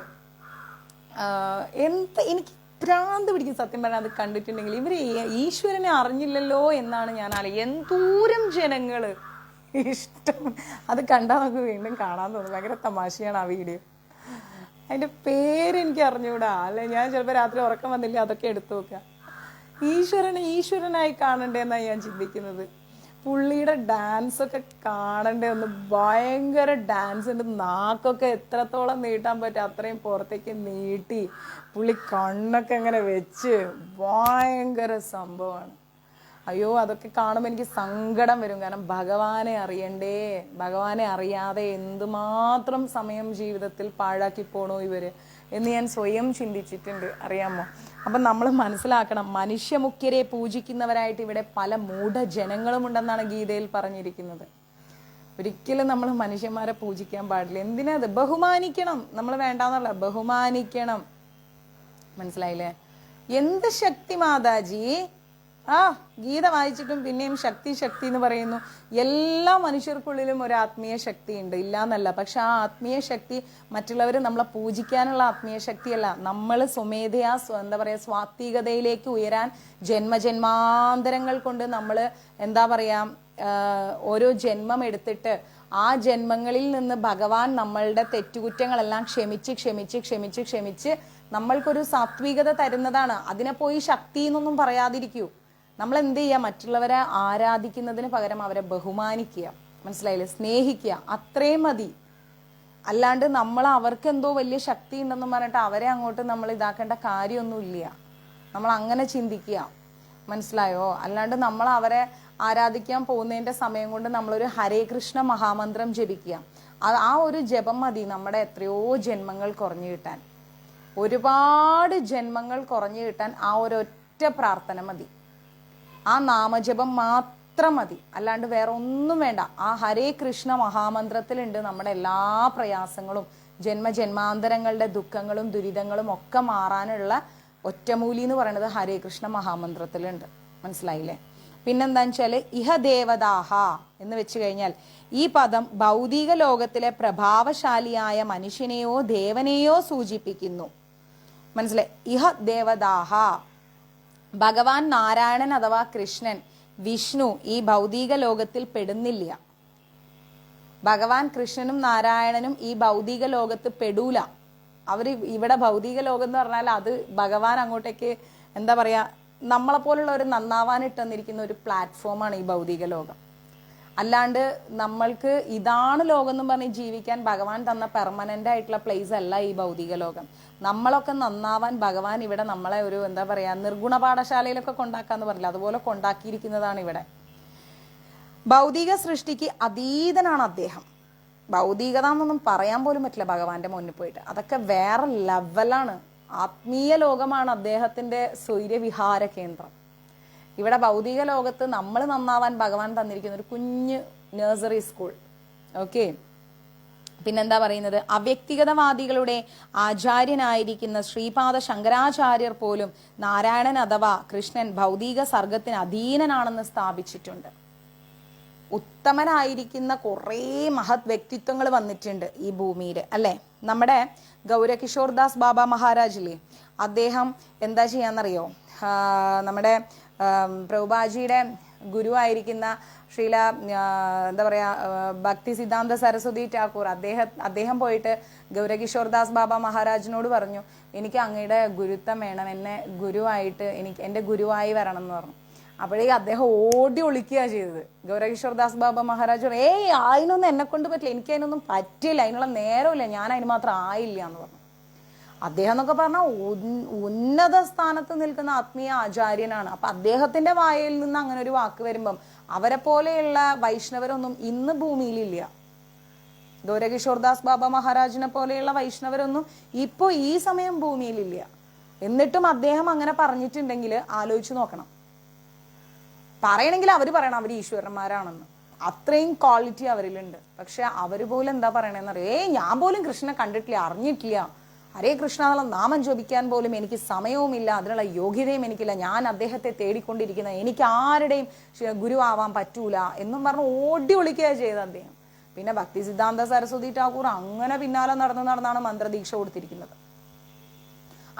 എനിക്ക് ഭ്രാന്ത് പിടിക്കും സത്യം പറഞ്ഞാൽ അത് കണ്ടിട്ടുണ്ടെങ്കിൽ. ഇവർ ഈശ്വരനെ അറിഞ്ഞില്ലല്ലോ എന്നാണ് ഞാൻ എന്തോരം ജനങ്ങള് ഇഷ്ടം. അത് കണ്ടാൽ നമുക്ക് വീണ്ടും കാണാൻ തോന്നും. ഭയങ്കര തമാശയാണ് ആ വീഡിയോ. അതിന്റെ പേരെനിക്ക് അറിഞ്ഞൂടാ, അല്ലെ ഞാൻ ചിലപ്പോൾ രാത്രി ഉറക്കം വന്നില്ല അതൊക്കെ എടുത്തു നോക്കുക. ഈശ്വരനായി കാണണ്ടേന്നാണ് ഞാൻ ചിന്തിക്കുന്നത്. പുള്ളിയുടെ ഡാൻസ് ഒക്കെ കാണണ്ടേ ഒന്ന്. ഭയങ്കര ഡാൻസ് ഉണ്ട്. നാക്കൊക്കെ എത്രത്തോളം നീട്ടാൻ പറ്റും അത്രയും പുറത്തേക്ക് നീട്ടി പുള്ളി കണ്ണൊക്കെ അങ്ങനെ വെച്ച് ഭയങ്കര സംഭവമാണ്. അയ്യോ, അതൊക്കെ കാണുമ്പോൾ എനിക്ക് സങ്കടം വരും. കാരണം ഭഗവാനെ അറിയണ്ടേ. ഭഗവാനെ അറിയാതെ എന്തുമാത്രം സമയം ജീവിതത്തിൽ പാഴാക്കി പോണോ ഇവര് എന്ന് ഞാൻ സ്വയം ചിന്തിച്ചിട്ടുണ്ട്, അറിയാമോ? അപ്പം നമ്മൾ മനസ്സിലാക്കണം, മനുഷ്യമുഖ്യരെ പൂജിക്കുന്നവരായിട്ട് ഇവിടെ പല മൂഢജനങ്ങളും ഉണ്ടെന്നാണ് ഗീതയിൽ പറഞ്ഞിരിക്കുന്നത്. ഒരിക്കലും നമ്മൾ മനുഷ്യന്മാരെ പൂജിക്കാൻ പാടില്ല. എന്തിനാ അത്? ബഹുമാനിക്കണം. നമ്മൾ വേണ്ടാന്നല്ല, ബഹുമാനിക്കണം. മനസ്സിലായില്ലേ? എന്ത് ശക്തി മാതാജി! ഗീത വായിച്ചിട്ടും പിന്നെയും ശക്തി എന്ന് പറയുന്നു. എല്ലാ മനുഷ്യർക്കുള്ളിലും ഒരു ആത്മീയ ശക്തി ഉണ്ട്, ഇല്ലാന്നല്ല. പക്ഷെ ആ ആത്മീയ ശക്തി മറ്റുള്ളവർ നമ്മളെ പൂജിക്കാനുള്ള ആത്മീയ ശക്തിയല്ല. നമ്മൾ സ്വമേധയാ എന്താ പറയാ സ്വാത്വികതയിലേക്ക് ഉയരാൻ ജന്മജന്മാന്തരങ്ങൾ കൊണ്ട് നമ്മൾ എന്താ പറയാ ഓരോ ജന്മം എടുത്തിട്ട് ആ ജന്മങ്ങളിൽ നിന്ന് ഭഗവാൻ നമ്മളുടെ തെറ്റുകുറ്റങ്ങളെല്ലാം ക്ഷമിച്ച് നമ്മൾക്കൊരു സാത്വികത തരുന്നതാണ്. അതിനെ പോയി ശക്തി എന്നൊന്നും പറയാതിരിക്കൂ. നമ്മൾ എന്ത് ചെയ്യുക? മറ്റുള്ളവരെ ആരാധിക്കുന്നതിന് പകരം അവരെ ബഹുമാനിക്കുക. മനസ്സിലായില്ലേ? സ്നേഹിക്കുക. അത്രയും മതി. അല്ലാണ്ട് നമ്മൾ അവർക്ക് എന്തോ വലിയ ശക്തി ഉണ്ടെന്ന് പറഞ്ഞിട്ട് അവരെ അങ്ങോട്ട് നമ്മൾ ഇതാക്കേണ്ട കാര്യമൊന്നുമില്ല. നമ്മൾ അങ്ങനെ ചിന്തിക്കുക. മനസ്സിലായോ? അല്ലാണ്ട് നമ്മൾ അവരെ ആരാധിക്കാൻ പോകുന്നതിന്റെ സമയം കൊണ്ട് നമ്മളൊരു ഹരേ കൃഷ്ണ മഹാമന്ത്രം ജപിക്കുക. ആ ഒരു ജപം മതി നമ്മുടെ എത്രയോ ജന്മങ്ങൾ കുറഞ്ഞു കിട്ടാൻ. ഒരുപാട് ജന്മങ്ങൾ കുറഞ്ഞു കിട്ടാൻ ആ ഒരൊറ്റ പ്രാർത്ഥന മതി. ആ നാമജപം മാത്രം മതി. അല്ലാണ്ട് വേറെ ഒന്നും വേണ്ട. ആ ഹരേ കൃഷ്ണ മഹാമന്ത്രത്തിലുണ്ട് നമ്മുടെ എല്ലാ പ്രയാസങ്ങളും ജന്മജന്മാന്തരങ്ങളുടെ ദുഃഖങ്ങളും ദുരിതങ്ങളും ഒക്കെ മാറാനുള്ള ഒറ്റമൂലി എന്ന് പറയുന്നത് ഹരേ കൃഷ്ണ മഹാമന്ത്രത്തിലുണ്ട്. മനസ്സിലായില്ലേ? പിന്നെന്താന്ന് വെച്ചാല് ഇഹ ദേവദാഹ എന്ന് വെച്ച് കഴിഞ്ഞാൽ ഈ പദം ഭൗതിക ലോകത്തിലെ പ്രഭാവശാലിയായ മനുഷ്യനെയോ ദേവനെയോ സൂചിപ്പിക്കുന്നു. മനസ്സിലായി? ഇഹ ദേവദാഹ, ഭഗവാൻ നാരായണൻ അഥവാ കൃഷ്ണൻ, വിഷ്ണു ഈ ഭൗതിക ലോകത്തിൽ പെടുന്നില്ല. ഭഗവാൻ കൃഷ്ണനും നാരായണനും ഈ ഭൗതിക ലോകത്ത് പെടൂല. അവര് ഇവിടെ ഭൗതിക ലോകം എന്ന് പറഞ്ഞാൽ അത് ഭഗവാൻ അങ്ങോട്ടേക്ക് എന്താ പറയാ നമ്മളെപ്പോലുള്ള ഒരു നന്നാവാൻ ഇട്ടെന്നിരിക്കുന്ന ഒരു പ്ലാറ്റ്ഫോമാണ് ഈ ഭൗതിക ലോകം. അല്ലാണ്ട് നമ്മൾക്ക് ഇതാണ് ലോകം എന്ന് പറഞ്ഞ് ജീവിക്കാൻ ഭഗവാൻ തന്ന പെർമനന്റ് ആയിട്ടുള്ള പ്ലേസ് അല്ല ഈ ഭൗതിക ലോകം. നമ്മളൊക്കെ നന്നാവാൻ ഭഗവാൻ ഇവിടെ നമ്മളെ ഒരു എന്താ പറയാ നിർഗുണ പാഠശാലയിലൊക്കെ കൊണ്ടാക്കാന്ന് പറയില്ല, അതുപോലെ കൊണ്ടാക്കിയിരിക്കുന്നതാണ് ഇവിടെ. ഭൗതിക സൃഷ്ടിക്ക് അതീതനാണ് അദ്ദേഹം. ഭൗതികത എന്നൊന്നും പറയാൻ പോലും പറ്റില്ല ഭഗവാന്റെ മുന്നിൽ പോയിട്ട്. അതൊക്കെ വേറെ ലെവലാണ്. ആത്മീയ ലോകമാണ് അദ്ദേഹത്തിന്റെ സ്വൈര്യവിഹാര കേന്ദ്രം. ഇവിടെ ഭൗതിക ലോകത്ത് നമ്മൾ നന്നാവാൻ ഭഗവാൻ തന്നിരിക്കുന്ന ഒരു കുഞ്ഞ് നഴ്സറി സ്കൂൾ. ഓക്കെ, പിന്നെന്താ പറയുന്നത്? അവ്യക്തിഗതവാദികളുടെ ആചാര്യനായിരിക്കുന്ന ശ്രീപാദ ശങ്കരാചാര്യർ പോലും നാരായണൻ അഥവാ കൃഷ്ണൻ ഭൗതിക സർഗത്തിന് അധീനനാണെന്ന് സ്ഥാപിച്ചിട്ടുണ്ട്. ഉത്തമനായിരിക്കുന്ന കുറേ മഹത് വ്യക്തിത്വങ്ങൾ വന്നിട്ടുണ്ട് ഈ ഭൂമിയിൽ, അല്ലെ? നമ്മുടെ ഗൗരകിഷോർ ദാസ് ബാബ മഹാരാജില്ലേ, അദ്ദേഹം എന്താ ചെയ്യാന്നറിയോ? നമ്മുടെ പ്രഭുപാജിയുടെ ഗുരുവായിരിക്കുന്ന ശ്രീല എന്താ പറയാ ഭക്തി സിദ്ധാന്ത സരസ്വതി ഠാക്കൂർ, അദ്ദേഹം പോയിട്ട് ഗൗരകിഷോർ ദാസ് ബാബ മഹാരാജിനോട് പറഞ്ഞു, എനിക്ക് അങ്ങയുടെ ഗുരുത്വം വേണം, എന്നെ ഗുരുവായിട്ട് എൻ്റെ ഗുരുവായി വരണം എന്ന് പറഞ്ഞു. അപ്പോഴേക്കും അദ്ദേഹം ഓടി ഒളിക്കുക ചെയ്തത്. ഗൗരകിഷോർദാസ് ബാബ മഹാരാജ് അതിനൊന്നും എന്നെ കൊണ്ട് പറ്റില്ല, എനിക്ക് അതിനൊന്നും പറ്റില്ല, അതിനുള്ള നേരമില്ല, ഞാൻ അതിന് മാത്രം ആയില്ല എന്ന് പറഞ്ഞു. അദ്ദേഹം എന്നൊക്കെ പറഞ്ഞാൽ ഉന്നത സ്ഥാനത്ത് നിൽക്കുന്ന ആത്മീയ ആചാര്യനാണ്. അപ്പൊ അദ്ദേഹത്തിന്റെ വായിൽ നിന്ന് അങ്ങനെ ഒരു വാക്ക് വരുമ്പം അവരെ പോലെയുള്ള വൈഷ്ണവരൊന്നും ഇന്ന് ഭൂമിയിലില്ല. ഗൗരകിഷോർദാസ് ബാബ മഹാരാജിനെ പോലെയുള്ള വൈഷ്ണവരൊന്നും ഇപ്പോ ഈ സമയം ഭൂമിയിലില്ല. എന്നിട്ടും അദ്ദേഹം അങ്ങനെ പറഞ്ഞിട്ടുണ്ടെങ്കിൽ ആലോചിച്ച് നോക്കണം. പറയണമെങ്കിൽ അവർ പറയണം അവർ ഈശ്വരന്മാരാണെന്ന്, അത്രയും ക്വാളിറ്റി അവരിലുണ്ട്. പക്ഷെ അവർ പോലും എന്താ പറയണെന്ന് അറിയാം, ഞാൻ പോലും കൃഷ്ണനെ കണ്ടിട്ടില്ല, അറിഞ്ഞിട്ടില്ല, ഹരേ കൃഷ്ണ എന്നുള്ള നാമം ജപിക്കാൻ പോലും എനിക്ക് സമയവുമില്ല, അതിനുള്ള യോഗ്യതയും എനിക്കില്ല, ഞാൻ അദ്ദേഹത്തെ തേടിക്കൊണ്ടിരിക്കുന്ന, എനിക്ക് ആരുടെയും ഗുരുവാവാൻ പറ്റൂല എന്നും പറഞ്ഞ് ഓടി ഒളിക്കുക ചെയ്ത അദ്ദേഹം. പിന്നെ ഭക്തി സിദ്ധാന്ത സരസ്വതി ഠാക്കൂർ അങ്ങനെ പിന്നാലെ നടന്നാണ് മന്ത്രദീക്ഷ കൊടുത്തിരിക്കുന്നത്.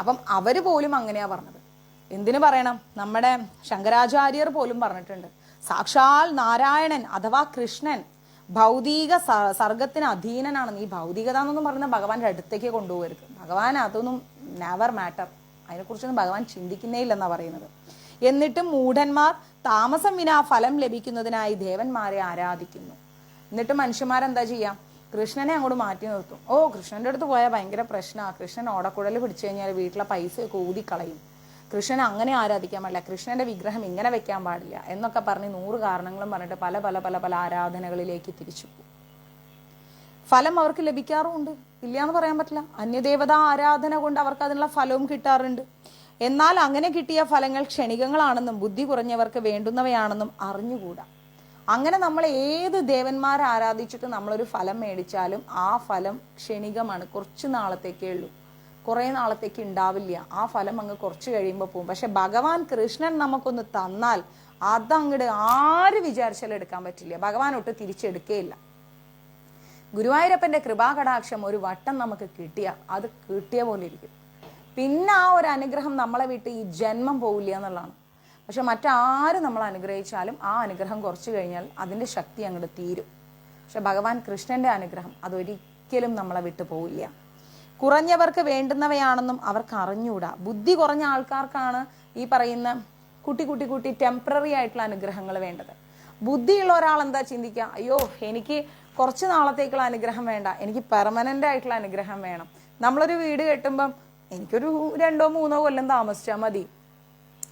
അപ്പം അവര് പോലും അങ്ങനെയാ പറഞ്ഞത്. എന്തിനു പറയണം, നമ്മുടെ ശങ്കരാചാര്യർ പോലും പറഞ്ഞിട്ടുണ്ട്, സാക്ഷാൽ നാരായണൻ അഥവാ കൃഷ്ണൻ ഭൗതിക സർഗത്തിന് അധീനനാണെന്ന്. ഈ ഭൗതികത എന്നൊന്നും പറയുന്ന ഭഗവാന്റെ അടുത്തേക്ക് കൊണ്ടുപോകരുത്. ഭഗവാൻ അതൊന്നും നെവർ മാറ്റർ, അതിനെക്കുറിച്ചൊന്നും ഭഗവാൻ ചിന്തിക്കുന്നേ ഇല്ലെന്നാ പറയുന്നത്. എന്നിട്ടും മൂഢന്മാർ താമസം വിനാ ഫലം ലഭിക്കുന്നതിനായി ദേവന്മാരെ ആരാധിക്കുന്നു. എന്നിട്ട് മനുഷ്യന്മാരെന്താ ചെയ്യാം, കൃഷ്ണനെ അങ്ങോട്ട് മാറ്റി നിർത്തും. ഓ, കൃഷ്ണന്റെ അടുത്ത് പോയാൽ ഭയങ്കര പ്രശ്നമാണ്, കൃഷ്ണൻ ഓടക്കുഴൽ പിടിച്ചു കഴിഞ്ഞാൽ വീട്ടിലെ പൈസയൊക്കെ ഊതിക്കളയും, കൃഷ്ണനെ അങ്ങനെ ആരാധിക്കാൻ പാടില്ല, കൃഷ്ണന്റെ വിഗ്രഹം ഇങ്ങനെ വെക്കാൻ പാടില്ല എന്നൊക്കെ പറഞ്ഞ് 100 കാരണങ്ങളും പറഞ്ഞിട്ട് പല പല പല പല ആരാധനകളിലേക്ക് തിരിച്ചു പോകും. ഫലം അവർക്ക് ലഭിക്കാറുമുണ്ട്, ഇല്ല എന്ന് പറയാൻ പറ്റില്ല. അന്യദേവതാ ആരാധന കൊണ്ട് അവർക്ക് അതിനുള്ള ഫലവും കിട്ടാറുണ്ട്. എന്നാൽ അങ്ങനെ കിട്ടിയ ഫലങ്ങൾ ക്ഷണികങ്ങളാണെന്നും ബുദ്ധി കുറഞ്ഞവർക്ക് വേണ്ടുന്നവയാണെന്നും അറിഞ്ഞുകൂടാ. അങ്ങനെ നമ്മൾ ഏത് ദേവന്മാരെ ആരാധിച്ചിട്ട് നമ്മളൊരു ഫലം മേടിച്ചാലും ആ ഫലം ക്ഷണികമാണ്, കുറച്ച് നാളത്തേക്കേ ഉള്ളൂ, കുറെ നാളത്തേക്ക് ഉണ്ടാവില്ല. ആ ഫലം അങ്ങ് കുറച്ച് കഴിയുമ്പോൾ പോകും. പക്ഷെ ഭഗവാൻ കൃഷ്ണൻ നമുക്കൊന്ന് തന്നാൽ അതങ്ങട് ആര് വിചാരിച്ചാലും എടുക്കാൻ പറ്റില്ല, ഭഗവാൻ ഒട്ട് തിരിച്ചെടുക്കുകയില്ല. ഗുരുവായൂരപ്പന്റെ കൃപാകടാക്ഷം ഒരു വട്ടം നമുക്ക് കിട്ടിയ അത് കിട്ടിയ പോലെ ഇരിക്കും. പിന്നെ ആ ഒരു അനുഗ്രഹം നമ്മളെ വിട്ട് ഈ ജന്മം പോവില്ല എന്നുള്ളതാണ്. പക്ഷെ മറ്റാരും നമ്മൾ അനുഗ്രഹിച്ചാലും ആ അനുഗ്രഹം കുറച്ച് കഴിഞ്ഞാൽ അതിന്റെ ശക്തി അങ്ങോട്ട് തീരും. പക്ഷെ ഭഗവാൻ കൃഷ്ണന്റെ അനുഗ്രഹം അതൊരിക്കലും നമ്മളെ വിട്ടു പോവില്ല. കുറഞ്ഞവർക്ക് വേണ്ടുന്നവയാണെന്നും അവർക്ക് അറിഞ്ഞുകൂടാ. ബുദ്ധി കുറഞ്ഞ ആൾക്കാർക്കാണ് ഈ പറയുന്ന കുട്ടി ടെമ്പററി ആയിട്ടുള്ള അനുഗ്രഹങ്ങൾ വേണ്ടത്. ബുദ്ധിയുള്ള ഒരാൾ എന്താ ചിന്തിക്കുക, അയ്യോ എനിക്ക് കുറച്ച് നാളത്തേക്കുള്ള അനുഗ്രഹം വേണ്ട, എനിക്ക് പെർമനന്റ് ആയിട്ടുള്ള അനുഗ്രഹം വേണം. നമ്മളൊരു വീട് കെട്ടുമ്പം എനിക്കൊരു 2-3 കൊല്ലം താമസിച്ചാൽ മതി,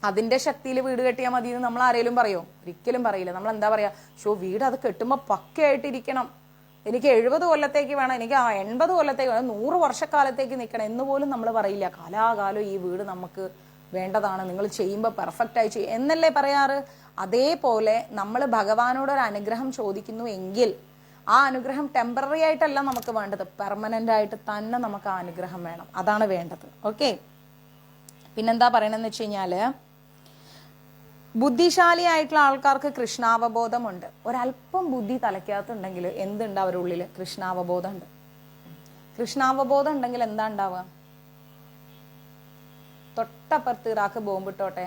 അതിന്റെ ശക്തിയിൽ വീട് കെട്ടിയാൽ മതി എന്ന് നമ്മൾ ആരെങ്കിലും പറയോ? ഒരിക്കലും പറയില്ല. നമ്മൾ എന്താ പറയാ, വീട് അത് കെട്ടുമ്പോൾ പക്കയായിട്ടിരിക്കണം, എനിക്ക് 70 കൊല്ലത്തേക്ക് വേണം, എനിക്ക് 80 കൊല്ലത്തേക്ക് വേണം, 100 വർഷക്കാലത്തേക്ക് നിൽക്കണം എന്ന് പോലും നമ്മൾ പറയില്ല. കാലാകാലം ഈ വീട് നമുക്ക് വേണ്ടതാണ്, നിങ്ങൾ ചെയ്യുമ്പോൾ പെർഫെക്റ്റ് ആയി ചെയ്യും എന്നല്ലേ പറയാറ്. അതേപോലെ നമ്മൾ ഭഗവാനോടൊരു അനുഗ്രഹം ചോദിക്കുന്നു എങ്കിൽ ആ അനുഗ്രഹം ടെമ്പററി ആയിട്ടല്ല നമുക്ക് വേണ്ടത്, പെർമനന്റ് ആയിട്ട് തന്നെ നമുക്ക് ആ അനുഗ്രഹം വേണം, അതാണ് വേണ്ടത്. ഓക്കെ, പിന്നെന്താ പറയണെന്ന് വെച്ച് കഴിഞ്ഞാല്, ബുദ്ധിശാലിയായിട്ടുള്ള ആൾക്കാർക്ക് കൃഷ്ണാവബോധമുണ്ട്. ഒരല്പം ബുദ്ധി തലയ്ക്കകത്തുണ്ടെങ്കിൽ എന്തുണ്ട് അവരുടെ ഉള്ളിൽ? കൃഷ്ണാവബോധം ഉണ്ട്. കൃഷ്ണാവബോധം ഉണ്ടെങ്കിൽ എന്താ ഉണ്ടാവുക? തൊട്ടപ്പുറത്ത് ഇറാഖ് ബോംബിട്ടോട്ടെ,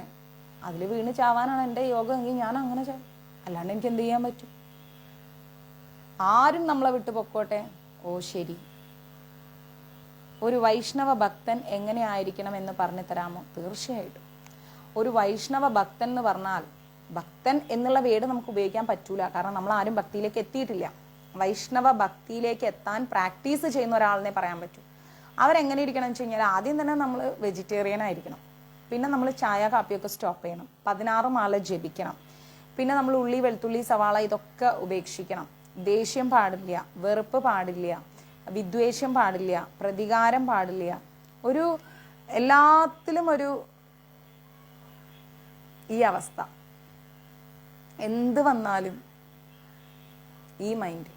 അതിൽ വീണ് ചാവാനാണ് എൻ്റെ യോഗം എങ്കിൽ ഞാൻ അങ്ങനെ ചാവും, അല്ലാണ്ട് എനിക്ക് എന്ത് ചെയ്യാൻ പറ്റും? ആരും നമ്മളെ വിട്ടു പൊക്കോട്ടെ, ഓ ശരി. ഒരു വൈഷ്ണവ ഭക്തൻ എങ്ങനെ ആയിരിക്കണം എന്ന് പറഞ്ഞു തരാമോ? തീർച്ചയായിട്ടും. ഒരു വൈഷ്ണവ ഭക്തൻ എന്ന് പറഞ്ഞാൽ, ഭക്തൻ എന്നുള്ള വേർഡ് നമുക്ക് ഉപയോഗിക്കാൻ പറ്റൂല, കാരണം നമ്മൾ ആരും ഭക്തിയിലേക്ക് എത്തിയിട്ടില്ല. വൈഷ്ണവ ഭക്തിയിലേക്ക് എത്താൻ പ്രാക്ടീസ് ചെയ്യുന്ന ഒരാളിനെ പറയാൻ പറ്റൂ. അവരെങ്ങനെ ഇരിക്കണം എന്ന് വെച്ച് കഴിഞ്ഞാൽ, ആദ്യം തന്നെ നമ്മൾ വെജിറ്റേറിയൻ ആയിരിക്കണം, പിന്നെ നമ്മൾ ചായ കാപ്പിയൊക്കെ സ്റ്റോപ്പ് ചെയ്യണം, 16 മാല ജപിക്കണം, പിന്നെ നമ്മൾ ഉള്ളി വെളുത്തുള്ളി സവാള ഇതൊക്കെ ഉപേക്ഷിക്കണം, ദേഷ്യം പാടില്ല, വെറുപ്പ് പാടില്ല, വിദ്വേഷം പാടില്ല, പ്രതികാരം പാടില്ല, ഒരു എല്ലാത്തിലും ഒരു ഈ അവസ്ഥ, എന്ത് വന്നാലും ഈ മൈൻഡ്.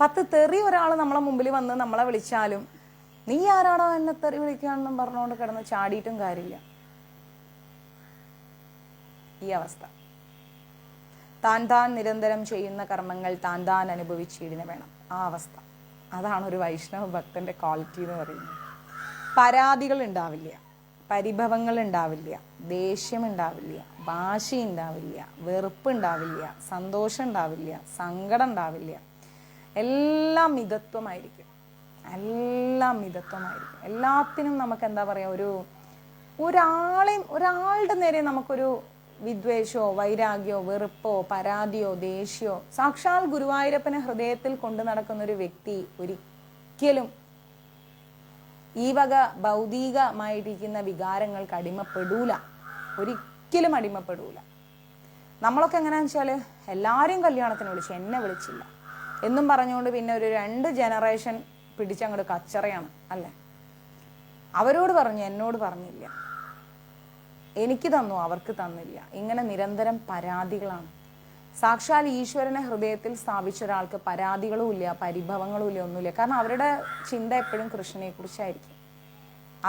10 തെറി ഒരാൾ നമ്മളെ മുമ്പിൽ വന്ന് നമ്മളെ വിളിച്ചാലും നീ ആരാടാ എന്നെ തെറി വിളിക്കാണെന്നും പറഞ്ഞുകൊണ്ട് കിടന്ന് ചാടിയിട്ടും കാര്യമില്ല. ഈ അവസ്ഥ. താൻ നിരന്തരം ചെയ്യുന്ന കർമ്മങ്ങൾ താൻ അനുഭവിച്ചിടിനെ വേണം, ആ അവസ്ഥ. അതാണ് ഒരു വൈഷ്ണവ ഭക്തന്റെ ക്വാളിറ്റി എന്ന് പറയുന്നത്. പരാതികൾ ഉണ്ടാവില്ല, പരിഭവങ്ങൾ ഉണ്ടാവില്ല, ദേഷ്യം ഉണ്ടാവില്ല, വാശി ഉണ്ടാവില്ല, വെറുപ്പ് ഉണ്ടാവില്ല, സന്തോഷം ഉണ്ടാവില്ല, സങ്കടം ഉണ്ടാവില്ല. എല്ലാം മിതത്വമായിരിക്കും, എല്ലാം മിതത്വമായിരിക്കും. എല്ലാത്തിനും നമുക്ക് എന്താ പറയുക, ഒരു ഒരാളുടെ നേരെ നമുക്കൊരു വിദ്വേഷമോ വൈരാഗ്യമോ വെറുപ്പോ പരാതിയോ ദേഷ്യമോ, സാക്ഷാൽ ഗുരുവായൂരപ്പനെ ഹൃദയത്തിൽ കൊണ്ടു നടക്കുന്ന ഒരു വ്യക്തി ഒരിക്കലും ഈ വക ഭൗതികമായിരിക്കുന്ന വികാരങ്ങൾക്ക് അടിമപ്പെടൂല, ഒരിക്കലും അടിമപ്പെടൂല. നമ്മളൊക്കെ എങ്ങനെയാണെന്ന് വെച്ചാൽ എല്ലാവരെയും കല്യാണത്തിന് വിളിച്ചു, എന്നെ വിളിച്ചില്ല എന്നും പറഞ്ഞുകൊണ്ട് പിന്നെ ഒരു 2 ജനറേഷൻ പിടിച്ചങ്ങോട്ട് കച്ചറയാണ് അല്ലേ. അവരോട് പറഞ്ഞു, എന്നോട് പറഞ്ഞില്ല, എനിക്ക് തന്നു, അവർക്ക് തന്നില്ല, ഇങ്ങനെ നിരന്തരം പരാതികളാണ്. സാക്ഷാൽ ഈശ്വരനെ ഹൃദയത്തിൽ സ്ഥാപിച്ച ഒരാൾക്ക് പരാതികളും ഇല്ല, പരിഭവങ്ങളും ഇല്ല, ഒന്നുമില്ല. കാരണം അവരുടെ ചിന്ത എപ്പോഴും കൃഷ്ണനെ കുറിച്ചായിരിക്കും,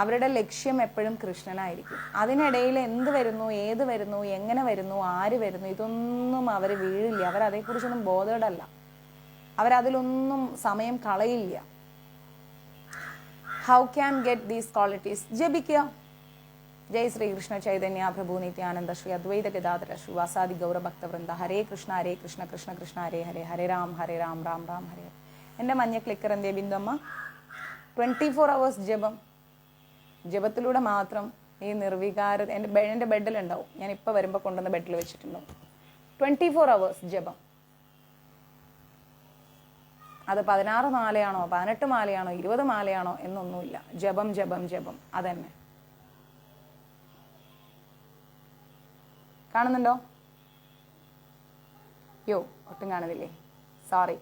അവരുടെ ലക്ഷ്യം എപ്പോഴും കൃഷ്ണനായിരിക്കും. അതിനിടയിൽ എന്ത് വരുന്നു, ഏത് വരുന്നു, എങ്ങനെ വരുന്നു, ആര് വരുന്നു, ഇതൊന്നും അവർ വീഴില്ല. അവരതേക്കുറിച്ചൊന്നും ബോധേഡല്ല, അവരതിലൊന്നും സമയം കളയില്ല. How can get these qualities? ജപിക്കുക. ജയ് ശ്രീകൃഷ്ണ ചൈതന്യ പ്രഭു നിത്യാനന്ദ ശ്രീ അദ്വൈത ഗദാധര ശ്രീവാസാദി ഗൗരഭക്തവൃന്ദ. ഹരേ കൃഷ്ണ കൃഷ്ണ കൃഷ്ണ ഹരേ ഹരേ, ഹരേ രാം രാം രാം ഹരേ. എൻ്റെ മഞ്ഞ ക്ലിക്കർ എന്തേ ബിന്ദുമ്മ? 24 hours ജപം. ജപത്തിലൂടെ മാത്രം ഈ നിർവികാര എൻ്റെ ബെഡിലുണ്ടാവും. ഞാൻ ഇപ്പോൾ വരുമ്പോൾ കൊണ്ടുവന്ന ബെഡിൽ വെച്ചിട്ടുണ്ടാവും. 24 hours ജപം. അത് 16 മാലയാണോ 18 മാലയാണോ 20 മാലയാണോ എന്നൊന്നുമില്ല. ജപം ജപം ജപം അതന്നെ. കാണുന്നുണ്ടോ? യോ, ഒട്ടും കാണുന്നില്ലേ? Sorry,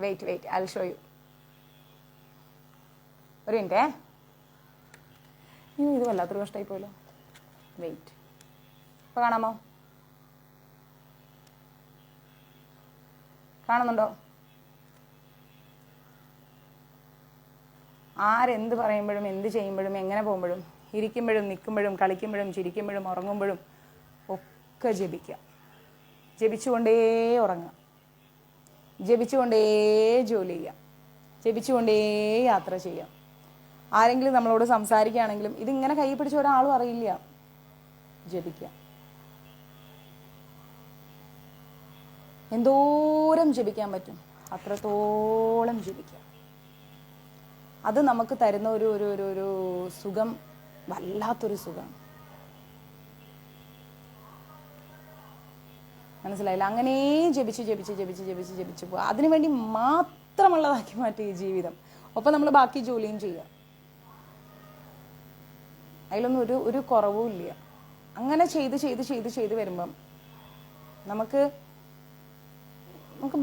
wait I will show you. ഒരു മിനിറ്റേ. ഇത് വല്ലാത്തൊരു കഷ്ടമായി പോയല്ലോ. വെയിറ്റ്, ഇപ്പോൾ കാണാമോ? കാണുന്നുണ്ടോ? ആരെന്ത് പറയുമ്പോഴും എന്ത് ചെയ്യുമ്പോഴും എങ്ങനെ പോകുമ്പോഴും ഇരിക്കുമ്പോഴും നിൽക്കുമ്പോഴും കളിക്കുമ്പോഴും ചിരിക്കുമ്പോഴും ഉറങ്ങുമ്പോഴും ഒക്കെ ജപിക്കുക. ജപിച്ചുകൊണ്ടേ ഉറങ്ങുക, ജപിച്ചുകൊണ്ടേ ജോലി ചെയ്യുക, ജപിച്ചുകൊണ്ടേ യാത്ര ചെയ്യുക. ആരെങ്കിലും നമ്മളോട് സംസാരിക്കുകയാണെങ്കിലും ഇതിങ്ങനെ കൈ പിടിച്ച ഒരാളും അറിയില്ല. ജപിക്കുക. എന്തോരം ജപിക്കാൻ പറ്റും അത്രത്തോളം ജപിക്കുക. അത് നമുക്ക് തരുന്ന ഒരു ഒരു ഒരു ഒരു സുഖം വല്ലാത്തൊരു സുഖമാണ്. മനസ്സിലായില്ല? അങ്ങനെ ജപിച്ച് ജപിച്ച് ജപിച്ച് ജപിച്ച് ജപിച്ച് പോവുക. അതിനുവേണ്ടി മാത്രമുള്ളതാക്കി മാറ്റി ഈ ജീവിതം. ഒപ്പം നമ്മൾ ബാക്കി ജോലിയും ചെയ്യുക. അതിലൊന്നും ഒരു കുറവും ഇല്ല. അങ്ങനെ ചെയ്ത് ചെയ്ത് ചെയ്ത് ചെയ്ത് വരുമ്പം നമുക്ക്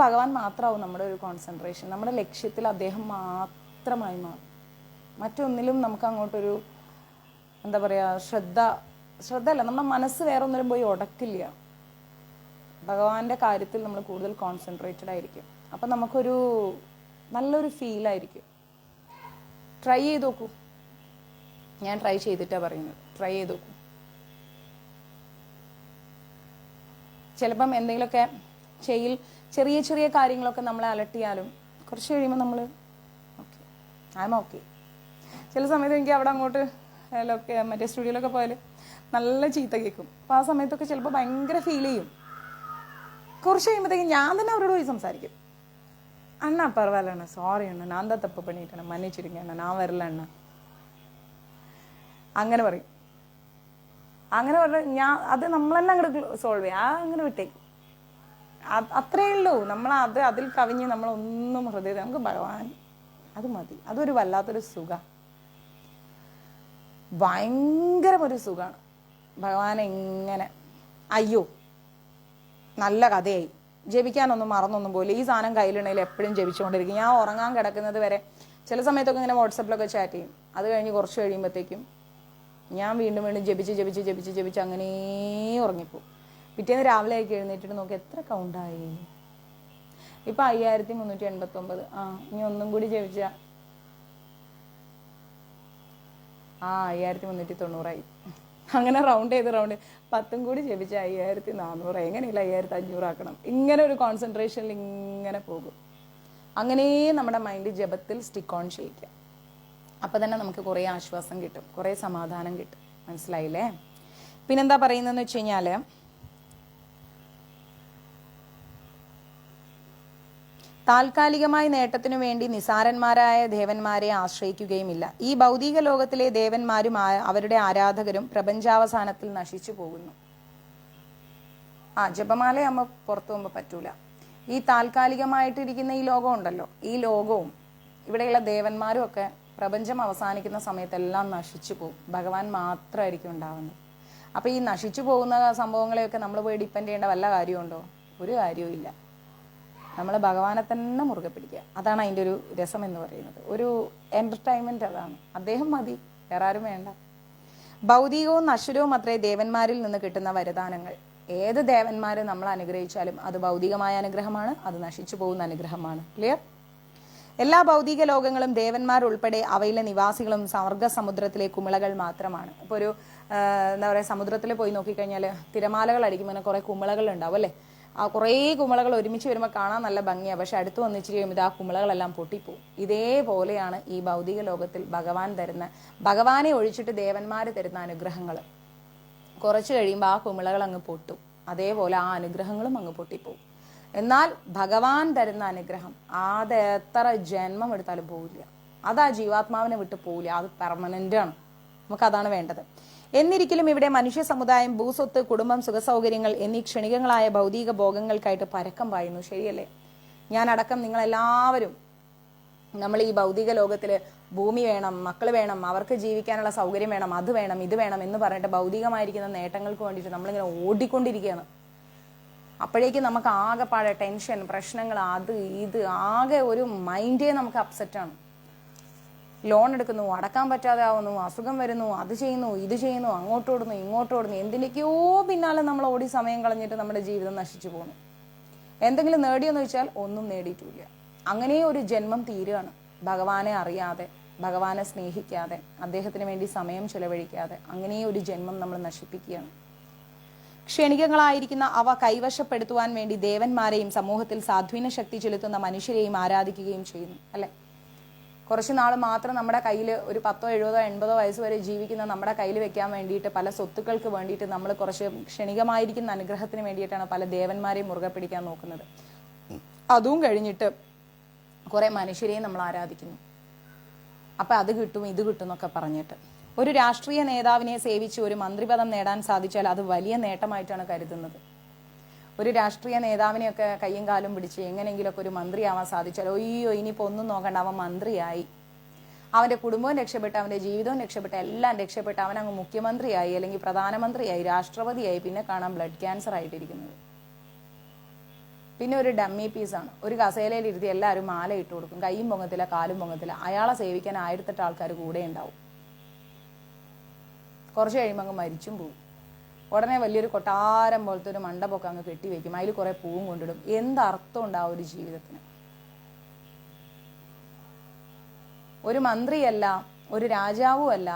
ഭഗവാൻ മാത്രമാവും നമ്മുടെ ഒരു കോൺസെൻട്രേഷൻ. നമ്മുടെ ലക്ഷ്യത്തിൽ അദ്ദേഹം മാത്രമായി മാറും. മറ്റൊന്നിലും നമുക്ക് അങ്ങോട്ടൊരു എന്താ പറയുക ശ്രദ്ധ അല്ല, നമ്മുടെ മനസ്സ് വേറെ ഒന്നിലും പോയി ഉടക്കില്ല. ഭഗവാന്റെ കാര്യത്തിൽ നമ്മൾ കൂടുതൽ കോൺസെൻട്രേറ്റഡ് ആയിരിക്കും. അപ്പം നമുക്കൊരു നല്ലൊരു ഫീലായിരിക്കും. ട്രൈ ചെയ്ത് നോക്കൂ. ഞാൻ ട്രൈ ചെയ്തിട്ടാണ് പറയുന്നത്. ട്രൈ ചെയ്ത് നോക്കൂ. ചിലപ്പം എന്തെങ്കിലുമൊക്കെ ചെറിയ ചെറിയ കാര്യങ്ങളൊക്കെ നമ്മളെ അലട്ടിയാലും കുറച്ച് കഴിയുമ്പോൾ നമ്മൾ ഓക്കെ, ഐ എം ഓക്കെ. ചില സമയത്ത് എനിക്ക് അവിടെ അങ്ങോട്ട് മറ്റേ സ്റ്റുഡിയോയിലൊക്കെ പോയാൽ നല്ല ചീത്ത കേൾക്കും. അപ്പോൾ ആ സമയത്തൊക്കെ ചിലപ്പോൾ ഭയങ്കര ഫീൽ ചെയ്യും. കുറച്ച് കഴിയുമ്പോഴത്തേക്കും ഞാൻ തന്നെ അവരോട് പോയി സംസാരിക്കും. അണ്ണാ പരവായില്ല അണ്ണ, സോറി അണ്ണ, ഞാൻ എന്താ തപ്പ് പണിയിട്ടാണ്, മன்னிச்சிருங்க അണ്ണ, ഞാൻ വരില്ല അണ്ണ, അങ്ങനെ പറയും. അങ്ങനെ പറഞ്ഞ അത് നമ്മളെല്ലാം അങ്ങോട്ട് സോൾവ് ചെയ്യാം. അങ്ങനെ വിട്ടേക്കും. അത്രയേ ഉള്ളൂ. അതിൽ കവിഞ്ഞ് നമ്മളൊന്നും ഹൃദയത്തിൽ നമുക്ക് ഭഗവാൻ അത് മതി. അതൊരു വല്ലാത്തൊരു സുഖം, ഭയങ്കരം ഒരു സുഖമാണ്. ഭഗവാനെ ഇങ്ങനെ അയ്യോ നല്ല കഥയായി, ജപിക്കാനൊന്നും മറന്നൊന്നും പോലും ഈ സാധനം കയ്യിലുണ്ടെങ്കിൽ എപ്പോഴും ജപിച്ചുകൊണ്ടിരിക്കും. ഞാൻ ഉറങ്ങാൻ കിടക്കുന്നത് വരെ ചില സമയത്തൊക്കെ ഇങ്ങനെ വാട്സപ്പിലൊക്കെ ചാറ്റ് ചെയ്യും. അത് കഴിഞ്ഞ് കുറച്ച് കഴിയുമ്പോഴത്തേക്കും ഞാൻ വീണ്ടും ജപിച്ച് ജപിച്ച് ജപിച്ച് ജപിച്ച് അങ്ങനെ ഉറങ്ങിപ്പോവും. പിറ്റേന്ന് രാവിലെ ആയി എഴുന്നേറ്റിട്ട് നോക്കി എത്ര കൗണ്ടായി. ഇപ്പം 5389. ഇനി ഒന്നും കൂടി ജപിച്ച 5390 അങ്ങനെ റൗണ്ട് ചെയ്ത് 10 കൂടി ജപിച്ച 5400. എങ്ങനെയില്ല 5500 ആക്കണം. ഇങ്ങനെ ഒരു കോൺസെൻട്രേഷനിൽ ഇങ്ങനെ പോകും. അങ്ങനെ നമ്മുടെ മൈൻഡ് ജപത്തിൽ സ്റ്റിക്ക് ഓൺ ചെയ്യിക്കുക. അപ്പം തന്നെ നമുക്ക് കുറേ ആശ്വാസം കിട്ടും, കുറേ സമാധാനം കിട്ടും. മനസ്സിലായില്ലേ? പിന്നെന്താ പറയുന്നതെന്ന് വെച്ച് കഴിഞ്ഞാൽ താൽക്കാലികമായ നേട്ടത്തിനു വേണ്ടി നിസാരന്മാരായ ദേവന്മാരെ ആശ്രയിക്കുകയുമില്ല. ഈ ഭൗതിക ലോകത്തിലെ ദേവന്മാരും അവരുടെ ആരാധകരും പ്രപഞ്ചാവസാനത്തിൽ നശിച്ചു പോകുന്നു. ജപമാലയാകുമ്പോൾ പുറത്തു പോകുമ്പോൾ പറ്റൂല. ഈ താൽക്കാലികമായിട്ടിരിക്കുന്ന ഈ ലോകം ഉണ്ടല്ലോ, ഈ ലോകവും ഇവിടെയുള്ള ദേവന്മാരും ഒക്കെ പ്രപഞ്ചം അവസാനിക്കുന്ന സമയത്തെല്ലാം നശിച്ചു പോകും. ഭഗവാൻ മാത്രമായിരിക്കും ഉണ്ടാവുന്നത്. അപ്പോൾ ഈ നശിച്ചു പോകുന്ന സംഭവങ്ങളെയൊക്കെ നമ്മൾ പോയി ഡിപ്പെൻഡ് ചെയ്യേണ്ട വല്ല കാര്യമുണ്ടോ? ഒരു കാര്യവും ഇല്ല. നമ്മൾ ഭഗവാനെ തന്നെ മുറുകെ പിടിക്കുക. അതാണ് അതിൻ്റെ ഒരു രസം എന്ന് പറയുന്നത്. ഒരു എൻ്റർടൈൻമെൻറ്റ് അതാണ്. അദ്ദേഹം മതി, വേറെ ആരും വേണ്ട. ഭൗതികവും നശ്വരവും അത്രേ ദേവന്മാരിൽ നിന്ന് കിട്ടുന്ന വരദാനങ്ങൾ. ഏത് ദേവന്മാരെ നമ്മൾ അനുഗ്രഹിച്ചാലും അത് ഭൗതികമായ അനുഗ്രഹമാണ്, അത് നശിച്ചു പോകുന്ന അനുഗ്രഹമാണ്. ക്ലിയർ? എല്ലാ ഭൗതിക ലോകങ്ങളും ദേവന്മാരുൾപ്പെടെ അവയിലെ നിവാസികളും സ്വർഗ സമുദ്രത്തിലെ കുമിളകൾ മാത്രമാണ്. ഇപ്പോൾ ഒരു എന്താ പറയുക, സമുദ്രത്തിൽ പോയി നോക്കിക്കഴിഞ്ഞാൽ തിരമാലകൾ അടിക്കുമ്പോൾ കുറേ കുമിളകൾ ഉണ്ടാവും അല്ലേ? ആ കുറേ കുമിളകൾ ഒരുമിച്ച് വരുമ്പോൾ കാണാൻ നല്ല ഭംഗിയാണ്. പക്ഷെ അടുത്ത് വന്നിച്ചിട്ട് കഴിയുമ്പോൾ ആ കുമിളകളെല്ലാം പൊട്ടിപ്പോവും. ഇതേപോലെയാണ് ഈ ഭൗതിക ലോകത്തിൽ ഭഗവാനെ ഒഴിച്ചിട്ട് ദേവന്മാർ തരുന്ന അനുഗ്രഹങ്ങൾ. കുറച്ച് കഴിയുമ്പോൾ ആ കുമിളകൾ അങ്ങ് പൊട്ടും. അതേപോലെ ആ അനുഗ്രഹങ്ങളും അങ്ങ് പൊട്ടിപ്പോവും. എന്നാൽ ഭഗവാൻ തരുന്ന അനുഗ്രഹം അത് എത്ര ജന്മം എടുത്താലും പോവില്ല. അത് ആ ജീവാത്മാവിനെ വിട്ട് പോവില്ല. അത് പെർമനൻ്റ് ആണ്. നമുക്കതാണ് വേണ്ടത്. എന്നിരിക്കലും ഇവിടെ മനുഷ്യ സമുദായം ഭൂസ്വത്ത്, കുടുംബം, സുഖസൗകര്യങ്ങൾ എന്നീ ക്ഷണികങ്ങളായ ഭൗതിക ഭോഗങ്ങൾക്കായിട്ട് പരക്കം പായുന്നു. ശരിയല്ലേ? ഞാനടക്കം നിങ്ങളെല്ലാവരും നമ്മൾ ഈ ഭൗതിക ലോകത്തിൽ ഭൂമി വേണം, മക്കൾ വേണം, അവർക്ക് ജീവിക്കാനുള്ള സൗകര്യം വേണം, അത് വേണം, ഇത് വേണം എന്ന് പറഞ്ഞിട്ട് ഭൗതികമായിരിക്കുന്ന നേട്ടങ്ങൾക്ക് വേണ്ടിയിട്ട് നമ്മളിങ്ങനെ ഓടിക്കൊണ്ടിരിക്കുകയാണ്. അപ്പോഴേക്കും നമുക്ക് ആകെപ്പാടെ ടെൻഷൻ, പ്രശ്നങ്ങൾ, അത് ഇത് ആകെ ഒരു മൈൻഡേ നമുക്ക് അപ്സെറ്റാണ്. ലോൺ എടുക്കുന്നു, അടക്കാൻ പറ്റാതെ ആവുന്നു, അസുഖം വരുന്നു, അത് ചെയ്യുന്നു, ഇത് ചെയ്യുന്നു, അങ്ങോട്ടോടുന്നു, ഇങ്ങോട്ടോടുന്നു, എന്തിനൊക്കെയോ പിന്നാലെ നമ്മൾ ഓടി സമയം കളഞ്ഞിട്ട് നമ്മുടെ ജീവിതം നശിച്ചു പോകുന്നു. എന്തെങ്കിലും നേടിയെന്ന് വെച്ചാൽ ഒന്നും നേടിയിട്ടില്ല. അങ്ങനെ ഒരു ജന്മം തീരുകയാണ്. ഭഗവാനെ അറിയാതെ, ഭഗവാനെ സ്നേഹിക്കാതെ, അദ്ദേഹത്തിന് വേണ്ടി സമയം ചെലവഴിക്കാതെ അങ്ങനെ ഒരു ജന്മം നമ്മൾ നശിപ്പിക്കുകയാണ്. ക്ഷണികങ്ങളായിരിക്കുന്ന അവ കൈവശപ്പെടുത്തുവാൻ വേണ്ടി ദേവന്മാരെയും സമൂഹത്തിൽ സാധ്വീന ശക്തി ചെലുത്തുന്ന മനുഷ്യരെയും ആരാധിക്കുകയും ചെയ്യുന്നു അല്ലെ? കുറച്ച് നാൾ മാത്രം നമ്മുടെ കയ്യിൽ ഒരു 10, 70, 80 വയസ്സ് വരെ ജീവിക്കുന്ന നമ്മുടെ കയ്യിൽ വെക്കാൻ വേണ്ടിയിട്ട്, പല സ്വത്തുക്കൾക്ക് വേണ്ടിയിട്ട് നമ്മൾ കുറച്ച് ക്ഷണികമായിരിക്കുന്ന അനുഗ്രഹത്തിന് വേണ്ടിയിട്ടാണ് പല ദേവന്മാരെയും മുറുകെ പിടിക്കാൻ നോക്കുന്നത്. അതും കഴിഞ്ഞിട്ട് കുറെ മനുഷ്യരെയും നമ്മൾ ആരാധിക്കുന്നു. അപ്പം അത് കിട്ടും, ഇത് കിട്ടും എന്നൊക്കെ പറഞ്ഞിട്ട് ഒരു രാഷ്ട്രീയ നേതാവിനെ സേവിച്ച് ഒരു മന്ത്രിപദം നേടാൻ സാധിച്ചാൽ അത് വലിയ നേട്ടമായിട്ടാണ് കരുതുന്നത്. ഒരു രാഷ്ട്രീയ നേതാവിനെയൊക്കെ കയ്യും കാലും പിടിച്ച് എങ്ങനെയെങ്കിലുമൊക്കെ ഒരു മന്ത്രിയാവാൻ സാധിച്ചാൽ അയ്യോ ഇനിയിപ്പോൾ ഒന്നും നോക്കണ്ട, അവൻ മന്ത്രിയായി, അവൻ്റെ കുടുംബവും രക്ഷപ്പെട്ട്, അവൻ്റെ ജീവിതവും രക്ഷപ്പെട്ട്, എല്ലാം രക്ഷപ്പെട്ട്, അവനങ്ങ് മുഖ്യമന്ത്രിയായി, അല്ലെങ്കിൽ പ്രധാനമന്ത്രിയായി, രാഷ്ട്രപതിയായി. പിന്നെ കാണാൻ ബ്ലഡ് ക്യാൻസർ ആയിട്ടിരിക്കുന്നത്. പിന്നെ ഒരു ഡമ്മി പീസാണ്. ഒരു കസേലയിൽ ഇരുത്തി എല്ലാവരും മാല ഇട്ട് കൊടുക്കും, കൈയും പൊങ്ങത്തില്ല, കാലും പൊങ്ങത്തില്ല. അയാളെ സേവിക്കാൻ 1008 ആൾക്കാർ കൂടെ ഉണ്ടാവും. കുറച്ച് കഴിയുമ്പോൾ അങ്ങ് മരിച്ചും പോവും. ഉടനെ വലിയൊരു കൊട്ടാരം പോലത്തെ ഒരു മണ്ഡപമൊക്കെ അങ്ങ് കെട്ടിവെക്കും, അതിൽ കുറെ പൂവും കൊണ്ടിടും. എന്തർത്ഥം ഉണ്ടാവും ഒരു ജീവിതത്തിന്? ഒരു മന്ത്രിയല്ല, ഒരു രാജാവും അല്ല,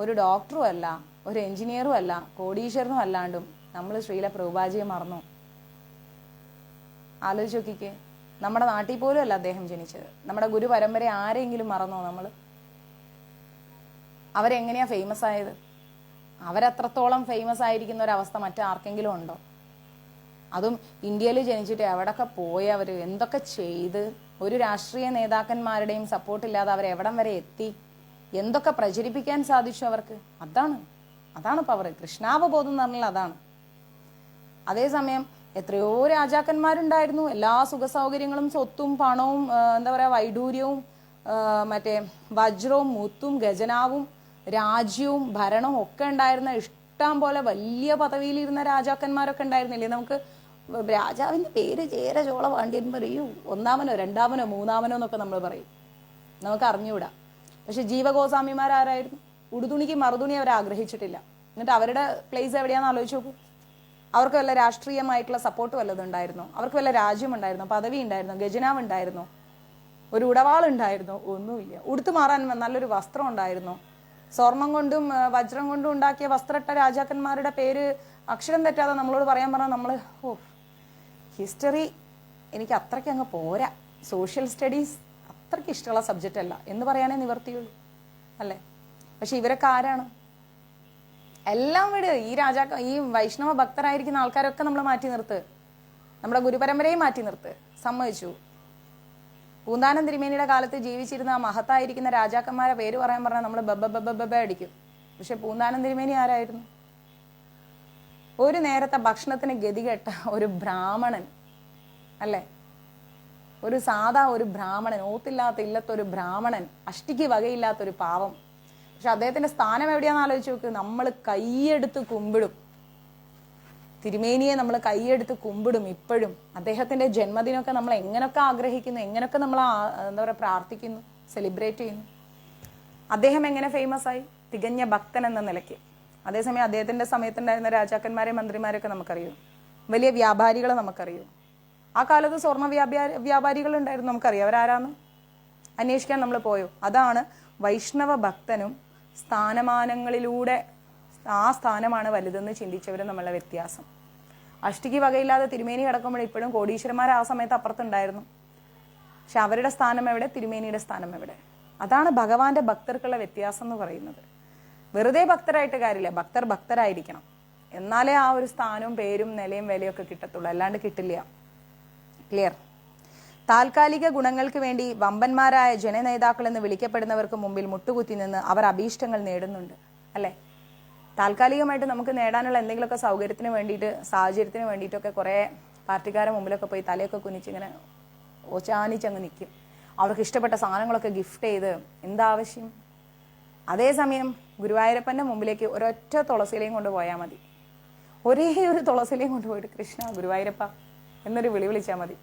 ഒരു ഡോക്ടറും അല്ല, ഒരു എഞ്ചിനീയറും അല്ല, കോടീശ്വരനും അല്ലാണ്ടും നമ്മൾ ശ്രീല പ്രഭുപാജിയെ മറന്നോ? ആലോചിച്ച് നോക്കിക്കേ. നമ്മുടെ നാട്ടിൽ പോലും അല്ല അദ്ദേഹം ജനിച്ചത്. നമ്മുടെ ഗുരു പരമ്പര ആരെങ്കിലും മറന്നോ നമ്മൾ? അവരെങ്ങനെയാ ഫേമസ് ആയത്? അവരത്രത്തോളം ഫേമസ് ആയിരിക്കുന്ന ഒരവസ്ഥ മറ്റാർക്കെങ്കിലും ഉണ്ടോ? അതും ഇന്ത്യയിൽ ജനിച്ചിട്ട് എവിടൊക്കെ പോയി, അവർ എന്തൊക്കെ ചെയ്ത്, ഒരു രാഷ്ട്രീയ നേതാക്കന്മാരുടെയും സപ്പോർട്ടില്ലാതെ അവരെവിടം വരെ എത്തി, എന്തൊക്കെ പ്രചരിപ്പിക്കാൻ സാധിച്ചു അവർക്ക്. അതാണ് പവർ. കൃഷ്ണാവബോധം എന്ന് പറഞ്ഞാൽ അതാണ്. അതേസമയം എത്രയോ രാജാക്കന്മാരുണ്ടായിരുന്നു. എല്ലാ സുഖ സൗകര്യങ്ങളും, സ്വത്തും, പണവും, എന്താ പറയുക, വൈഡൂര്യവും, മറ്റേ വജ്രവും, മുത്തും, ഖജനാവും, രാജ്യവും ഭരണവും ഒക്കെ ഉണ്ടായിരുന്ന, ഇഷ്ടം പോലെ വലിയ പദവിയിലിരുന്ന രാജാക്കന്മാരൊക്കെ ഉണ്ടായിരുന്നില്ലേ? നമുക്ക് രാജാവിൻ്റെ പേര് ചേര ചോള പാണ്ഡ്യൻ പറയൂ, 1ാമനോ 2ാമനോ 3ാമനോ എന്നൊക്കെ നമ്മൾ പറയും, നമുക്ക് അറിഞ്ഞുകൂടാ. പക്ഷെ ജീവഗോസ്വാമിമാരാരായിരുന്നു? ഉടുതുണിക്ക് മറുതുണി അവർ ആഗ്രഹിച്ചിട്ടില്ല. എന്നിട്ട് അവരുടെ പ്ലേസ് എവിടെയാണെന്ന് ആലോചിച്ച് നോക്കൂ. അവർക്ക് വല്ല രാഷ്ട്രീയമായിട്ടുള്ള സപ്പോർട്ട് വല്ലതും ഉണ്ടായിരുന്നോ? അവർക്ക് വല്ല രാജ്യമുണ്ടായിരുന്നോ? പദവി ഉണ്ടായിരുന്നോ? ഖജനാവ് ഉണ്ടായിരുന്നോ? ഒരു ഉടവാളുണ്ടായിരുന്നോ? ഒന്നുമില്ല. ഉടുത്തു മാറാൻ നല്ലൊരു വസ്ത്രം ഉണ്ടായിരുന്നോ? സ്വർണം കൊണ്ടും വജ്രം കൊണ്ടും ഉണ്ടാക്കിയ വസ്ത്രട്ട രാജാക്കന്മാരുടെ പേര് അക്ഷരം തെറ്റാതെ നമ്മളോട് പറയാൻ പറഞ്ഞാൽ നമ്മൾ ഹിസ്റ്ററി എനിക്ക് അത്രയ്ക്ക് അങ്ങ് പോരാ, സോഷ്യൽ സ്റ്റഡീസ് അത്രയ്ക്ക് ഇഷ്ടമുള്ള സബ്ജക്റ്റ് അല്ല എന്ന് പറയാനേ നിവർത്തിയുള്ളൂ അല്ലേ? പക്ഷെ ഇവരൊക്കെ ആരാണ്? എല്ലാം വിട്. ഈ വൈഷ്ണവ ഭക്തരായിരിക്കുന്ന ആൾക്കാരൊക്കെ നമ്മൾ മാറ്റി നിർത്ത്, നമ്മുടെ ഗുരുപരമ്പരയും മാറ്റി നിർത്ത്. സമ്മതിച്ചു. പൂന്താനം തിരുമേനിയുടെ കാലത്ത് ജീവിച്ചിരുന്ന ആ മഹത്തായിരിക്കുന്ന രാജാക്കന്മാരെ പേര് പറയാൻ പറഞ്ഞാൽ നമ്മൾ ബബ അടിക്കും. പക്ഷെ പൂന്താനം തിരുമേനി ആരായിരുന്നു? ഒരു നേരത്തെ ഭക്ഷണത്തിന് ഗതികെട്ട ഒരു ബ്രാഹ്മണൻ അല്ലേ? ഒരു സാധാ ഒരു ബ്രാഹ്മണൻ, ഓത്തില്ലാത്ത ഇല്ലത്തൊരു ബ്രാഹ്മണൻ, അഷ്ടിക്ക് വകയില്ലാത്തൊരു പാവം. പക്ഷെ അദ്ദേഹത്തിന്റെ സ്ഥാനം എവിടെയാണെന്ന് ആലോചിച്ച് നോക്ക്. നമ്മൾ കൈയെടുത്ത് കുമ്പിടും തിരുമേനിയെ, നമ്മൾ കൈയെടുത്ത് കുമ്പിടും. ഇപ്പോഴും അദ്ദേഹത്തിന്റെ ജന്മദിനമൊക്കെ നമ്മൾ എങ്ങനെയൊക്കെ ആഗ്രഹിക്കുന്നു, എങ്ങനെയൊക്കെ നമ്മൾ എന്താ പറയുക പ്രാർത്ഥിക്കുന്നു, സെലിബ്രേറ്റ് ചെയ്യുന്നു. അദ്ദേഹം എങ്ങനെ ഫേമസ് ആയി? തികഞ്ഞ ഭക്തൻ എന്ന നിലയ്ക്ക്. അതേസമയം അദ്ദേഹത്തിന്റെ സമയത്തുണ്ടായിരുന്ന രാജാക്കന്മാരെ മന്ത്രിമാരെയൊക്കെ നമുക്കറിയൂ, വലിയ വ്യാപാരികളെ നമുക്കറിയൂ. ആ കാലത്ത് സ്വർണ്ണ വ്യാപാരികൾ ഉണ്ടായിരുന്നു, നമുക്കറിയാം അവരാരാന്ന്. അന്വേഷിക്കാൻ നമ്മൾ പോയോ? അതാണ് വൈഷ്ണവ ഭക്തനും സ്ഥാനമാനങ്ങളിലൂടെ ആ സ്ഥാനമാണ് വലുതെന്ന് ചിന്തിച്ചവരും നമ്മളുടെ വ്യത്യാസം. അഷ്ടിക്ക് വകയില്ലാതെ തിരുമേനി കിടക്കുമ്പോൾ ഇപ്പോഴും കോടീശ്വരന്മാർ ആ സമയത്ത് അപ്പുറത്തുണ്ടായിരുന്നു. പക്ഷെ അവരുടെ സ്ഥാനം എവിടെ? തിരുമേനിയുടെ സ്ഥാനം എവിടെ? അതാണ് ഭഗവാന്റെ ഭക്തർക്കുള്ള വ്യത്യാസം എന്ന് പറയുന്നത്. വെറുതെ ഭക്തരായിട്ട് കാര്യമില്ല, ഭക്തരായിരിക്കണം. എന്നാലേ ആ ഒരു സ്ഥാനവും പേരും നിലയും വിലയും ഒക്കെ കിട്ടത്തുള്ളൂ, അല്ലാണ്ട് കിട്ടില്ല. ക്ലിയർ? താൽക്കാലിക ഗുണങ്ങൾക്ക് വേണ്ടി വമ്പന്മാരായ ജനനേതാക്കൾ എന്ന് വിളിക്കപ്പെടുന്നവർക്ക് മുമ്പിൽ മുട്ടുകുത്തി നിന്ന് അവർ അഭീഷ്ടങ്ങൾ നേടുന്നുണ്ട് അല്ലേ? താൽക്കാലികമായിട്ട് നമുക്ക് നേടാനുള്ള എന്തെങ്കിലുമൊക്കെ സൗകര്യത്തിന് വേണ്ടിയിട്ട്, സാഹചര്യത്തിന് വേണ്ടിയിട്ടൊക്കെ കുറേ പാർട്ടിക്കാരുടെ മുമ്പിലൊക്കെ പോയി തലയൊക്കെ കുനിച്ചിങ്ങനെ ഓച്ചാനിച്ചങ്ങ് നിൽക്കും. അവർക്ക് ഇഷ്ടപ്പെട്ട സാധനങ്ങളൊക്കെ ഗിഫ്റ്റ് ചെയ്ത് എന്താവശ്യം? അതേസമയം ഗുരുവായൂരപ്പൻ്റെ മുമ്പിലേക്ക് ഒരൊറ്റ തുളസിയിലയും കൊണ്ട് പോയാൽ മതി. ഒരേ ഒരു തുളസിയിലയും കൊണ്ടുപോയിട്ട് കൃഷ്ണ ഗുരുവായൂരപ്പ എന്നൊരു വിളി വിളിച്ചാൽ മതി.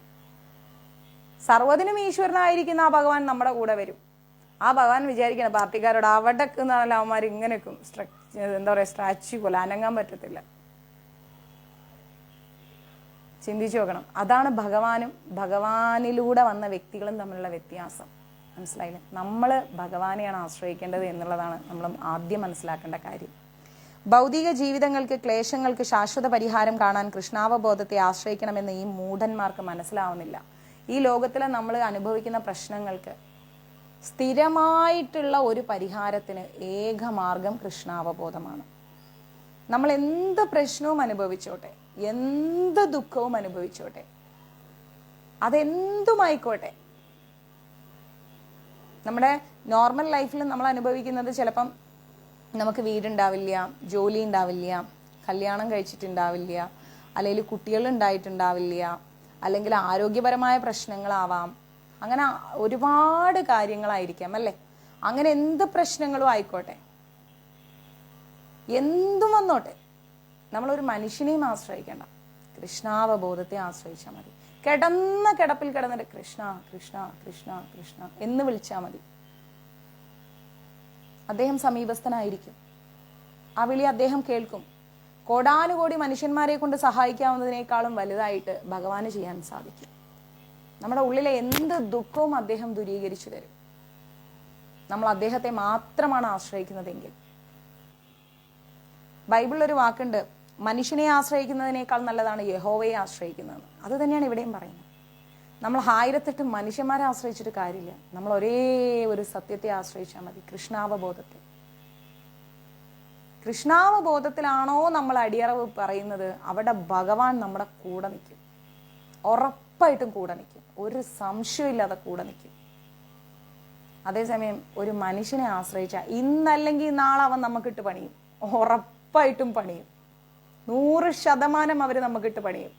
സർവ്വതിനും ഈശ്വരനായിരിക്കുന്ന ആ ഭഗവാൻ നമ്മുടെ കൂടെ വരും. ആ ഭഗവാൻ വിചാരിക്കണം പാർട്ടിക്കാരോട് അവിടെ അവന്മാർ ഇങ്ങനെ വെക്കും, എന്താ പറയുക, സ്ട്രാച്ചു പോലെ അനങ്ങാൻ പറ്റത്തില്ല. ചിന്തിച്ചു നോക്കണം. അതാണ് ഭഗവാനും ഭഗവാനിലൂടെ വന്ന വ്യക്തികളും തമ്മിലുള്ള വ്യത്യാസം. മനസ്സിലായില്ലേ? നമ്മൾ ഭഗവാനെയാണ് ആശ്രയിക്കേണ്ടത് എന്നുള്ളതാണ് നമ്മൾ ആദ്യം മനസ്സിലാക്കേണ്ട കാര്യം. ഭൗതിക ജീവിതങ്ങൾക്ക്, ക്ലേശങ്ങൾക്ക് ശാശ്വത പരിഹാരം കാണാൻ കൃഷ്ണാവബോധത്തെ ആശ്രയിക്കണമെന്ന് ഈ മൂഢന്മാർക്ക് മനസ്സിലാവുന്നില്ല. ഈ ലോകത്തിൽ നമ്മൾ അനുഭവിക്കുന്ന പ്രശ്നങ്ങൾക്ക് സ്ഥിരമായിട്ടുള്ള ഒരു പരിഹാരത്തിന് ഏകമാർഗം കൃഷ്ണാവബോധമാണ്. നമ്മൾ എന്ത് പ്രശ്നവും അനുഭവിച്ചോട്ടെ, എന്ത് ദുഃഖവും അനുഭവിച്ചോട്ടെ, അതെന്തുമായിക്കോട്ടെ, നമ്മുടെ നോർമൽ ലൈഫിൽ നമ്മൾ അനുഭവിക്കുന്നത് ചിലപ്പം നമുക്ക് വീടുണ്ടാവില്ല, ജോലി ഉണ്ടാവില്ല, കല്യാണം കഴിച്ചിട്ടുണ്ടാവില്ല, അല്ലെങ്കിൽ കുട്ടികൾ ഉണ്ടായിട്ടുണ്ടാവില്ല, അല്ലെങ്കിൽ ആരോഗ്യപരമായ പ്രശ്നങ്ങളാവാം, അങ്ങനെ ഒരുപാട് കാര്യങ്ങളായിരിക്കാം അല്ലേ? അങ്ങനെ എന്ത് പ്രശ്നങ്ങളും ആയിക്കോട്ടെ, എന്തും വന്നോട്ടെ, നമ്മളൊരു മനുഷ്യനെയും ആശ്രയിക്കേണ്ട, കൃഷ്ണാവബോധത്തെ ആശ്രയിച്ചാൽ മതി. കിടന്ന കിടപ്പിൽ കിടന്നിട്ട് കൃഷ്ണ കൃഷ്ണ കൃഷ്ണ കൃഷ്ണ എന്ന് വിളിച്ചാൽ മതി. അദ്ദേഹം സമീപസ്ഥനായിരിക്കും. ആ വിളി അദ്ദേഹം കേൾക്കും. കോടാനുകോടി മനുഷ്യന്മാരെ കൊണ്ട് സഹായിക്കാവുന്നതിനേക്കാളും വലുതായിട്ട് ഭഗവാന് ചെയ്യാൻ സാധിക്കും. നമ്മുടെ ഉള്ളിലെ എന്ത് ദുഃഖവും അദ്ദേഹം ദൂരീകരിച്ചു തരും, നമ്മൾ അദ്ദേഹത്തെ മാത്രമാണ് ആശ്രയിക്കുന്നതെങ്കിൽ. ബൈബിളിലൊരു വാക്കുണ്ട്, മനുഷ്യനെ ആശ്രയിക്കുന്നതിനേക്കാൾ നല്ലതാണ് യഹോവയെ ആശ്രയിക്കുന്നത്. അത് തന്നെയാണ് ഇവിടെയും പറയുന്നത്. നമ്മൾ 1008 മനുഷ്യന്മാരെ ആശ്രയിച്ചിട്ട് കാര്യമില്ല, നമ്മൾ ഒരേ ഒരു സത്യത്തെ ആശ്രയിച്ചാൽ മതി, കൃഷ്ണാവബോധത്തെ. കൃഷ്ണാവബോധത്തിലാണോ നമ്മൾ അടിയറവ് പറയുന്നത്, അവിടെ ഭഗവാൻ നമ്മുടെ കൂടെ നിൽക്കും, ഉറപ്പായിട്ടും കൂടെ നിൽക്കും, ഒരു സംശയമില്ലാതെ കൂടെ നിൽക്കും. അതേസമയം ഒരു മനുഷ്യനെ ആശ്രയിച്ചാൽ ഇന്നല്ലെങ്കിൽ നാളെ അവൻ നമുക്കിട്ട് പണിയും, ഉറപ്പായിട്ടും പണിയും, 100% അവർ നമുക്കിട്ട് പണിയും.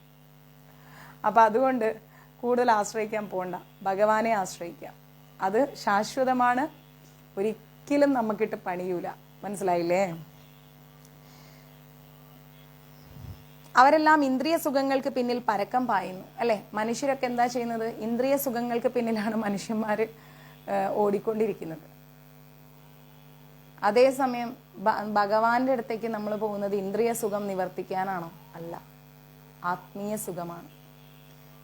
അപ്പം അതുകൊണ്ട് കൂടുതൽ ആശ്രയിക്കാൻ പോകണ്ട, ഭഗവാനെ ആശ്രയിക്കാം. അത് ശാശ്വതമാണ്, ഒരിക്കലും നമുക്കിട്ട് പണിയൂല. മനസ്സിലായില്ലേ? അവരെല്ലാം ഇന്ദ്രിയ സുഖങ്ങൾക്ക് പിന്നിൽ പരക്കം പായുന്നു അല്ലെ? മനുഷ്യരൊക്കെ എന്താ ചെയ്യുന്നത്? ഇന്ദ്രിയ സുഖങ്ങൾക്ക് പിന്നിലാണ് മനുഷ്യന്മാർ ഓടിക്കൊണ്ടിരിക്കുന്നത്. അതേസമയം ഭഗവാന്റെ അടുത്തേക്ക് നമ്മൾ പോകുന്നത് ഇന്ദ്രിയ സുഖം നിവർത്തിക്കാനാണോ? അല്ല, ആത്മീയ സുഖമാണ്.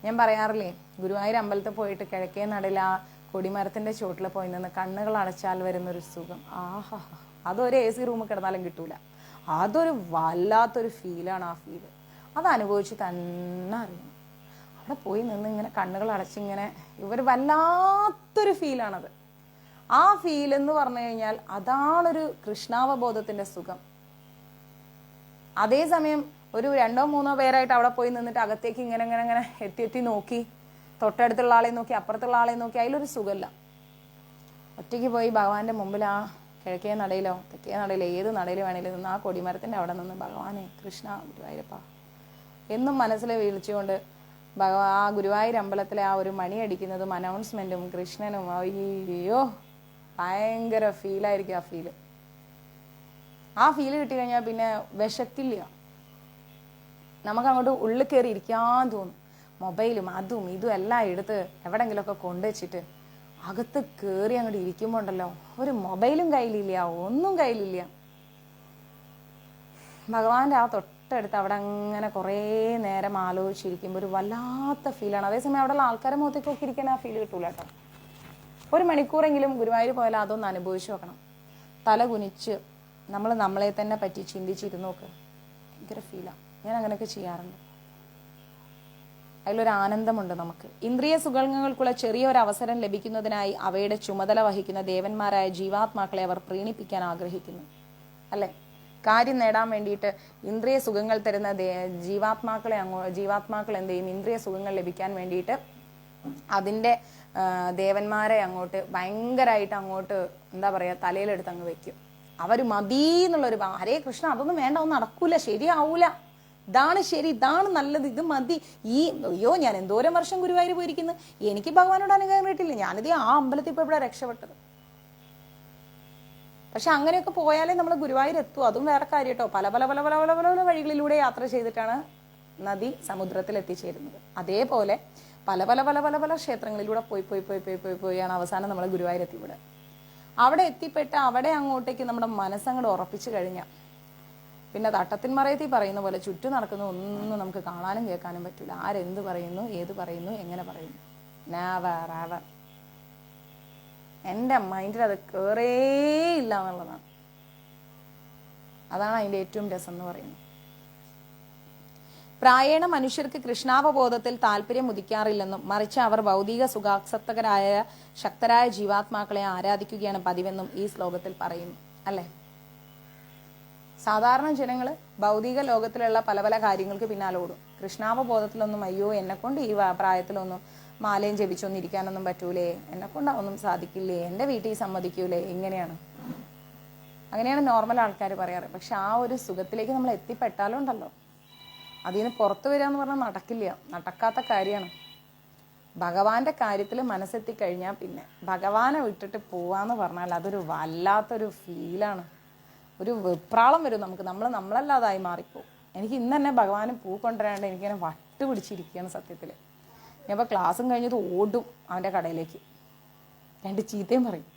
ഞാൻ പറയാറില്ലേ, ഗുരുവായൂർ അമ്പലത്തിൽ പോയിട്ട് കിഴക്കേ നടയിൽ ആ കൊടിമരത്തിന്റെ ചോട്ടിൽ പോയി നിന്ന് കണ്ണുകൾ അടച്ചാൽ വരുന്നൊരു സുഖം, ആഹാ, അതൊരു AC റൂമിൽ കിടന്നാലും കിട്ടൂല. അതൊരു വല്ലാത്തൊരു ഫീലാണ്. ആ ഫീല് അത് അനുഭവിച്ച് തന്നെ അറിയണം. അവിടെ പോയി നിന്ന് ഇങ്ങനെ കണ്ണുകൾ അടച്ചിങ്ങനെ വല്ലാത്തൊരു ഫീലാണത്. ആ ഫീൽ എന്ന് പറഞ്ഞു കഴിഞ്ഞാൽ അതാണൊരു കൃഷ്ണാവബോധത്തിന്റെ സുഖം. അതേസമയം ഒരു 2-3 പേരായിട്ട് അവിടെ പോയി നിന്നിട്ട് അകത്തേക്ക് ഇങ്ങനെ എത്തി നോക്കി തൊട്ടടുത്തുള്ള ആളെ നോക്കി അപ്പുറത്തുള്ള ആളെ നോക്കി അതിലൊരു സുഖമില്ല. ഒറ്റയ്ക്ക് പോയി ഭഗവാന്റെ മുമ്പിൽ ആ കിഴക്കേ നടയിലോ തെക്കേ നടയിലോ ഏത് നടയിൽ വേണേലും നിന്ന് ആ കൊടിമരത്തിൻ്റെ അവിടെ നിന്ന് ഭഗവാനെ കൃഷ്ണ ഗുരുവായൂരപ്പ എന്നും മനസ്സിൽ വിളിച്ചുകൊണ്ട് ആ ഗുരുവായൂർ അമ്പലത്തിലെ ആ ഒരു മണി അടിക്കുന്നതും അനൗൺസ്മെൻറ്റും കൃഷ്ണനും അയ്യോ ഭയങ്കര ഫീലായിരിക്കും. ആ ഫീല് കിട്ടിക്കഴിഞ്ഞാൽ പിന്നെ വിശക്കില്ല. നമുക്കങ്ങോട്ട് ഉള്ളിൽ കയറി ഇരിക്കാൻ തോന്നും. മൊബൈലും അതും ഇതും എല്ലാം എടുത്ത് എവിടെയെങ്കിലുമൊക്കെ കൊണ്ടുവച്ചിട്ട് അകത്ത് കയറി അങ്ങോട്ട് ഇരിക്കുമ്പോൾ ഉണ്ടല്ലോ, ഒരു മൊബൈലും കയ്യിലില്ല, ഒന്നും കയ്യിലില്ല. ഭഗവാന്റെ ആ തൊട്ടടുത്ത് അവിടെ അങ്ങനെ കുറേ നേരം ആലോചിച്ചിരിക്കുമ്പോൾ ഒരു വല്ലാത്ത ഫീലാണ്. അതേസമയം അവിടെയുള്ള ആൾക്കാരെ മുഖത്തേക്കൊക്കെ ഇരിക്കാൻ ആ ഫീൽ കിട്ടൂല കേട്ടോ. ഒരു മണിക്കൂറെങ്കിലും ഗുരുവായൂർ പോയാൽ അതൊന്ന് അനുഭവിച്ചു നോക്കണം. തല കുനിച്ച് നമ്മളെ തന്നെ പറ്റി ചിന്തിച്ചിരുന്നു നോക്ക്, ഭയങ്കര ഫീലാണ്. ഞാൻ അങ്ങനെയൊക്കെ ചെയ്യാറുണ്ട്. അതിലൊരു ആനന്ദമുണ്ട് നമുക്ക്. ഇന്ദ്രിയ സുഖങ്ങൾക്കുള്ള ചെറിയൊരു അവസരം ലഭിക്കുന്നതിനായി അവയുടെ ചുമതല വഹിക്കുന്ന ദേവന്മാരായ ജീവാത്മാക്കളെ അവർ പ്രീണിപ്പിക്കാൻ ആഗ്രഹിക്കുന്നു, അല്ലെ? കാര്യം നേടാൻ വേണ്ടിയിട്ട് ഇന്ദ്രിയ സുഖങ്ങൾ തരുന്ന ജീവാത്മാക്കൾ എന്ത് ചെയ്യും? ഇന്ദ്രിയ സുഖങ്ങൾ ലഭിക്കാൻ വേണ്ടിയിട്ട് അതിൻ്റെ ദേവന്മാരെ അങ്ങോട്ട് ഭയങ്കരമായിട്ട് അങ്ങോട്ട് എന്താ പറയുക, തലയിലെടുത്ത് അങ്ങ് വെക്കും. അവർ മതി എന്നുള്ളൊരു ഹരേ കൃഷ്ണ അതൊന്നും വേണ്ട, ഒന്നും നടക്കൂല, ശരിയാവൂല, ഇതാണ് ശരി, ഇതാണ് നല്ലത്, ഇത് മതി. അയ്യോ ഞാൻ എന്തോരം വർഷം ഗുരുവായൂർ പോയിരിക്കുന്നു, എനിക്ക് ഭഗവാനോട് അനുഗ്രഹം കിട്ടില്ല, ഞാനിത് ആ അമ്പലത്തിൽ ഇപ്പോൾ ഇവിടെ രക്ഷപ്പെട്ടത്. പക്ഷെ അങ്ങനെയൊക്കെ പോയാലേ നമ്മൾ ഗുരുവായൂർ എത്തും. അതും വേറെ കാര്യം കേട്ടോ. പല പല പല പല പല പല വഴികളിലൂടെ യാത്ര ചെയ്തിട്ടാണ് നദി സമുദ്രത്തിൽ എത്തിച്ചേരുന്നത്. അതേപോലെ പല പല പല പല പല ക്ഷേത്രങ്ങളിലൂടെ പോയാണ് അവസാനം നമ്മൾ ഗുരുവായൂർ എത്തിവിടെ. അവിടെ എത്തിപ്പെട്ട് അവിടെ അങ്ങോട്ടേക്ക് നമ്മുടെ മനസ്സങ്ങോട്ട് ഉറപ്പിച്ചു കഴിഞ്ഞാൽ പിന്നെ തട്ടത്തിൻ മറയത്തിൽ പറയുന്ന പോലെ ചുറ്റും നടക്കുന്ന ഒന്നും നമുക്ക് കാണാനും കേൾക്കാനും പറ്റില്ല. ആരെന്ത് പറയുന്നു, ഏത് പറയുന്നു, എങ്ങനെ പറയുന്നു, നെവർ എവർ. എൻ്റെ മൈൻഡിൽ അത് കയറേയില്ല എന്നുള്ളതാണ്. അതാണ് അതിൻ്റെ ഏറ്റവും രസം എന്ന് പറയുന്നത്. പ്രായേണ മനുഷ്യർക്ക് കൃഷ്ണാവബോധത്തിൽ താല്പര്യം ഉദിക്കാറില്ലെന്നും മറിച്ച് അവർ ഭൗതിക സുഖാസക്തരായ ശക്തരായ ജീവാത്മാക്കളെ ആരാധിക്കുകയാണ് പതിവെന്നും ഈ ശ്ലോകത്തിൽ പറയുന്നു, അല്ലേ? സാധാരണ ജനങ്ങൾ ഭൗതിക ലോകത്തിലുള്ള പല പല കാര്യങ്ങൾക്ക് പിന്നാലെ ഓടും. കൃഷ്ണാവബോധത്തിലൊന്നും അയ്യോ എന്നെക്കൊണ്ട് ഈ പ്രായത്തിലൊന്നും മാലയും ജപിച്ചൊന്നും ഇരിക്കാനൊന്നും പറ്റൂലേ, എന്നെക്കൊണ്ട് ഒന്നും സാധിക്കില്ലേ, എൻ്റെ വീട്ടിൽ സമ്മതിക്കൂലേ, അങ്ങനെയാണ് നോർമൽ ആൾക്കാർ പറയാറ്. പക്ഷെ ആ ഒരു സുഖത്തിലേക്ക് നമ്മൾ എത്തിപ്പെട്ടാലും ഉണ്ടല്ലോ, അതിൽ നിന്ന് പുറത്തു വരിക എന്ന് പറഞ്ഞാൽ നടക്കില്ല, നടക്കാത്ത കാര്യമാണ്. ഭഗവാന്റെ കാര്യത്തിൽ മനസ്സെത്തിക്കഴിഞ്ഞാൽ പിന്നെ ഭഗവാനെ വിട്ടിട്ട് പോവാന്ന് പറഞ്ഞാൽ അതൊരു വല്ലാത്തൊരു ഫീലാണ്. ഒരു വെപ്രാളം വരും നമുക്ക്. നമ്മളല്ലാതായി മാറിപ്പോവും. എനിക്ക് ഇന്ന് തന്നെ ഭഗവാന് പൂ കൊണ്ടുവരാണ്ട് എനിക്കിങ്ങനെ വട്ട് പിടിച്ചിരിക്കുകയാണ് സത്യത്തിൽ. ഞാൻ ഇപ്പോൾ ക്ലാസ്സും കഴിഞ്ഞത് ഓടും അവൻ്റെ കടയിലേക്ക്, രണ്ട് ചീത്തയും പറയും.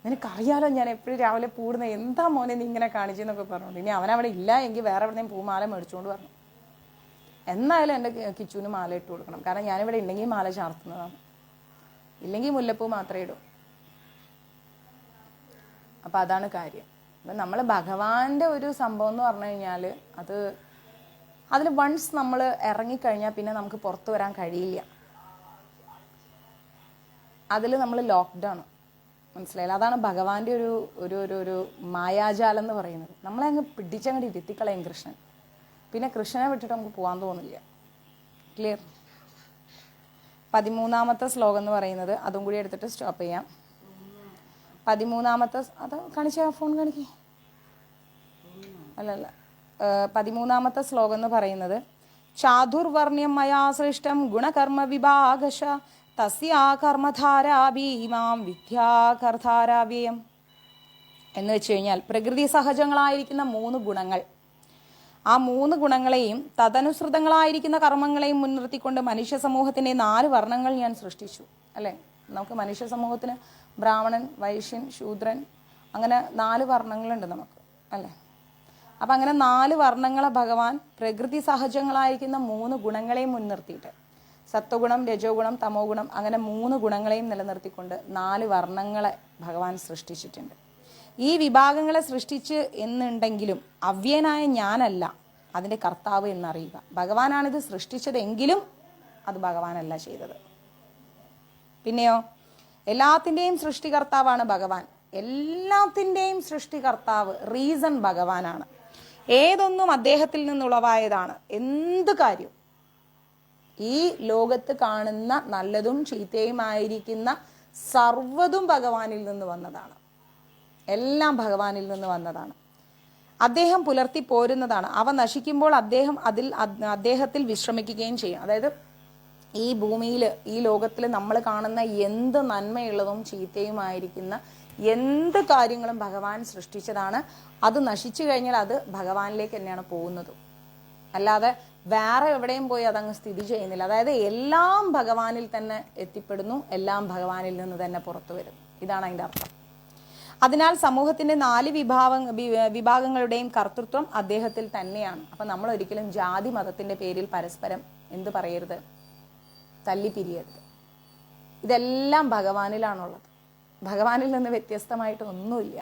നിനക്കറിയാലോ ഞാൻ എപ്പോഴും രാവിലെ പൂടുന്നത്, എന്താ മോനെ നീ ഇങ്ങനെ കാണിച്ചെന്നൊക്കെ പറഞ്ഞോണ്ട്. ഇനി അവനവിടെ ഇല്ല എങ്കിൽ വേറെ എവിടെയും പൂമാല മേടിച്ചുകൊണ്ട് പറഞ്ഞു. എന്നായാലും എൻ്റെ കിച്ചുവിന് മാല ഇട്ട് കൊടുക്കണം. കാരണം ഞാനിവിടെ ഉണ്ടെങ്കിൽ മാല ചാർത്തുന്നതാണ്, ഇല്ലെങ്കിൽ മുല്ലപ്പൂ മാത്രമേ ഇടൂ. അപ്പം അതാണ് കാര്യം. അപ്പം നമ്മൾ ഭഗവാന്റെ ഒരു സംഭവം എന്ന് പറഞ്ഞു കഴിഞ്ഞാൽ അതിൽ വൺസ് നമ്മൾ ഇറങ്ങിക്കഴിഞ്ഞാൽ പിന്നെ നമുക്ക് പുറത്തു വരാൻ കഴിയില്ല. അതിൽ നമ്മൾ ലോക്ക്ഡൗൺ, മനസ്സിലായില്ല? അതാണ് ഭഗവാന്റെ ഒരു മായാജാലം എന്ന് പറയുന്നത്. നമ്മളെ അങ്ങ് പിടിച്ചങ്ങോട്ട് ഇരുത്തിക്കളയും കൃഷ്ണൻ. പിന്നെ കൃഷ്ണനെ വിട്ടിട്ട് നമുക്ക് പോകാൻ തോന്നില്ല. ക്ലിയർ? 13ാമത്തെ ശ്ലോകം എന്ന് പറയുന്നത്, അതും കൂടി എടുത്തിട്ട് സ്റ്റോപ്പ് ചെയ്യാം. 13ാമത്തെ അത് കാണിച്ച ഫോൺ കാണിക്കേ അല്ലല്ല 13ാമത്തെ ശ്ലോകം എന്ന് പറയുന്നത്, ചാതുർവർണ്ണ്യം മയാ സൃഷ്ടം ഗുണകർമ്മ വിഭാഗശ തസ്യാ കർമ്മധാരാഭീമാം വിദ്യാകർധാരാവ്യം എന്ന് വെച്ച് കഴിഞ്ഞാൽ പ്രകൃതി സഹജങ്ങളായിരിക്കുന്ന 3 ഗുണങ്ങൾ, ആ 3 ഗുണങ്ങളെയും തദനുസൃതങ്ങളായിരിക്കുന്ന കർമ്മങ്ങളെയും മുൻനിർത്തിക്കൊണ്ട് മനുഷ്യ സമൂഹത്തിൻ്റെ 4 വർണ്ണങ്ങൾ ഞാൻ സൃഷ്ടിച്ചു, അല്ലേ? നമുക്ക് മനുഷ്യ സമൂഹത്തിന് ബ്രാഹ്മണൻ, വൈശ്യൻ, ശൂദ്രൻ, അങ്ങനെ 4 വർണ്ണങ്ങളുണ്ട് നമുക്ക്, അല്ലേ? അപ്പം അങ്ങനെ 4 വർണ്ണങ്ങളെ ഭഗവാൻ പ്രകൃതി സഹജങ്ങളായിരിക്കുന്ന 3 ഗുണങ്ങളെയും മുൻനിർത്തിയിട്ട്, സത്വഗുണം, രജോ ഗുണം, തമോ ഗുണം, അങ്ങനെ 3 ഗുണങ്ങളെയും നിലനിർത്തിക്കൊണ്ട് 4 വർണ്ണങ്ങളെ ഭഗവാൻ സൃഷ്ടിച്ചിട്ടുണ്ട്. ഈ വിഭാഗങ്ങളെ സൃഷ്ടിച്ച് എന്നുണ്ടെങ്കിലും അവ്യനായ ഞാനല്ല അതിൻ്റെ കർത്താവ് എന്നറിയുക. ഭഗവാനാണിത് സൃഷ്ടിച്ചതെങ്കിലും അത് ഭഗവാനല്ല ചെയ്തത്. പിന്നെയോ എല്ലാത്തിൻ്റെയും സൃഷ്ടികർത്താവാണ് ഭഗവാൻ. എല്ലാത്തിൻ്റെയും സൃഷ്ടികർത്താവ്, റീസൺ ഭഗവാനാണ്. ഏതൊന്നും അദ്ദേഹത്തിൽ നിന്നുളവായതാണ്. എന്ത് കാര്യം ഈ ലോകത്ത് കാണുന്ന നല്ലതും ചീത്തയുമായിരിക്കുന്ന സർവ്വതും ഭഗവാനിൽ നിന്ന് വന്നതാണ്. എല്ലാം ഭഗവാനിൽ നിന്ന് വന്നതാണ്. അദ്ദേഹം പുലർത്തി പോരുന്നതാണ്. അവ നശിക്കുമ്പോൾ അദ്ദേഹത്തിൽ വിശ്രമിക്കുകയും ചെയ്യും. അതായത് ഈ ഭൂമിയിൽ, ഈ ലോകത്തിൽ നമ്മൾ കാണുന്ന എന്ത് നന്മയുള്ളതും ചീത്തയുമായിരിക്കുന്ന എന്ത് കാര്യങ്ങളും ഭഗവാൻ സൃഷ്ടിച്ചതാണ്. അത് നശിച്ചു കഴിഞ്ഞാൽ അത് ഭഗവാനിലേക്ക് തന്നെയാണ് പോകുന്നത്. അല്ലാതെ വേറെ എവിടെയും പോയി അതങ്ങ് സ്ഥിതി ചെയ്യുന്നില്ല. അതായത് എല്ലാം ഭഗവാനിൽ തന്നെ എത്തിപ്പെടുന്നു, എല്ലാം ഭഗവാനിൽ നിന്ന് തന്നെ പുറത്തു വരുന്നു. ഇതാണ് അതിൻ്റെ അർത്ഥം. അതിനാൽ സമൂഹത്തിന്റെ 4 വിഭാഗങ്ങളുടെയും കർത്തൃത്വം അദ്ദേഹത്തിൽ തന്നെയാണ്. അപ്പം നമ്മൾ ഒരിക്കലും ജാതി മതത്തിന്റെ പേരിൽ പരസ്പരം എന്ത് പറയരുത്, തല്ലിപ്പിരിയരുത്. ഇതെല്ലാം ഭഗവാനിലാണുള്ളത്. ഭഗവാനിൽ നിന്ന് വ്യത്യസ്തമായിട്ട് ഒന്നുമില്ല.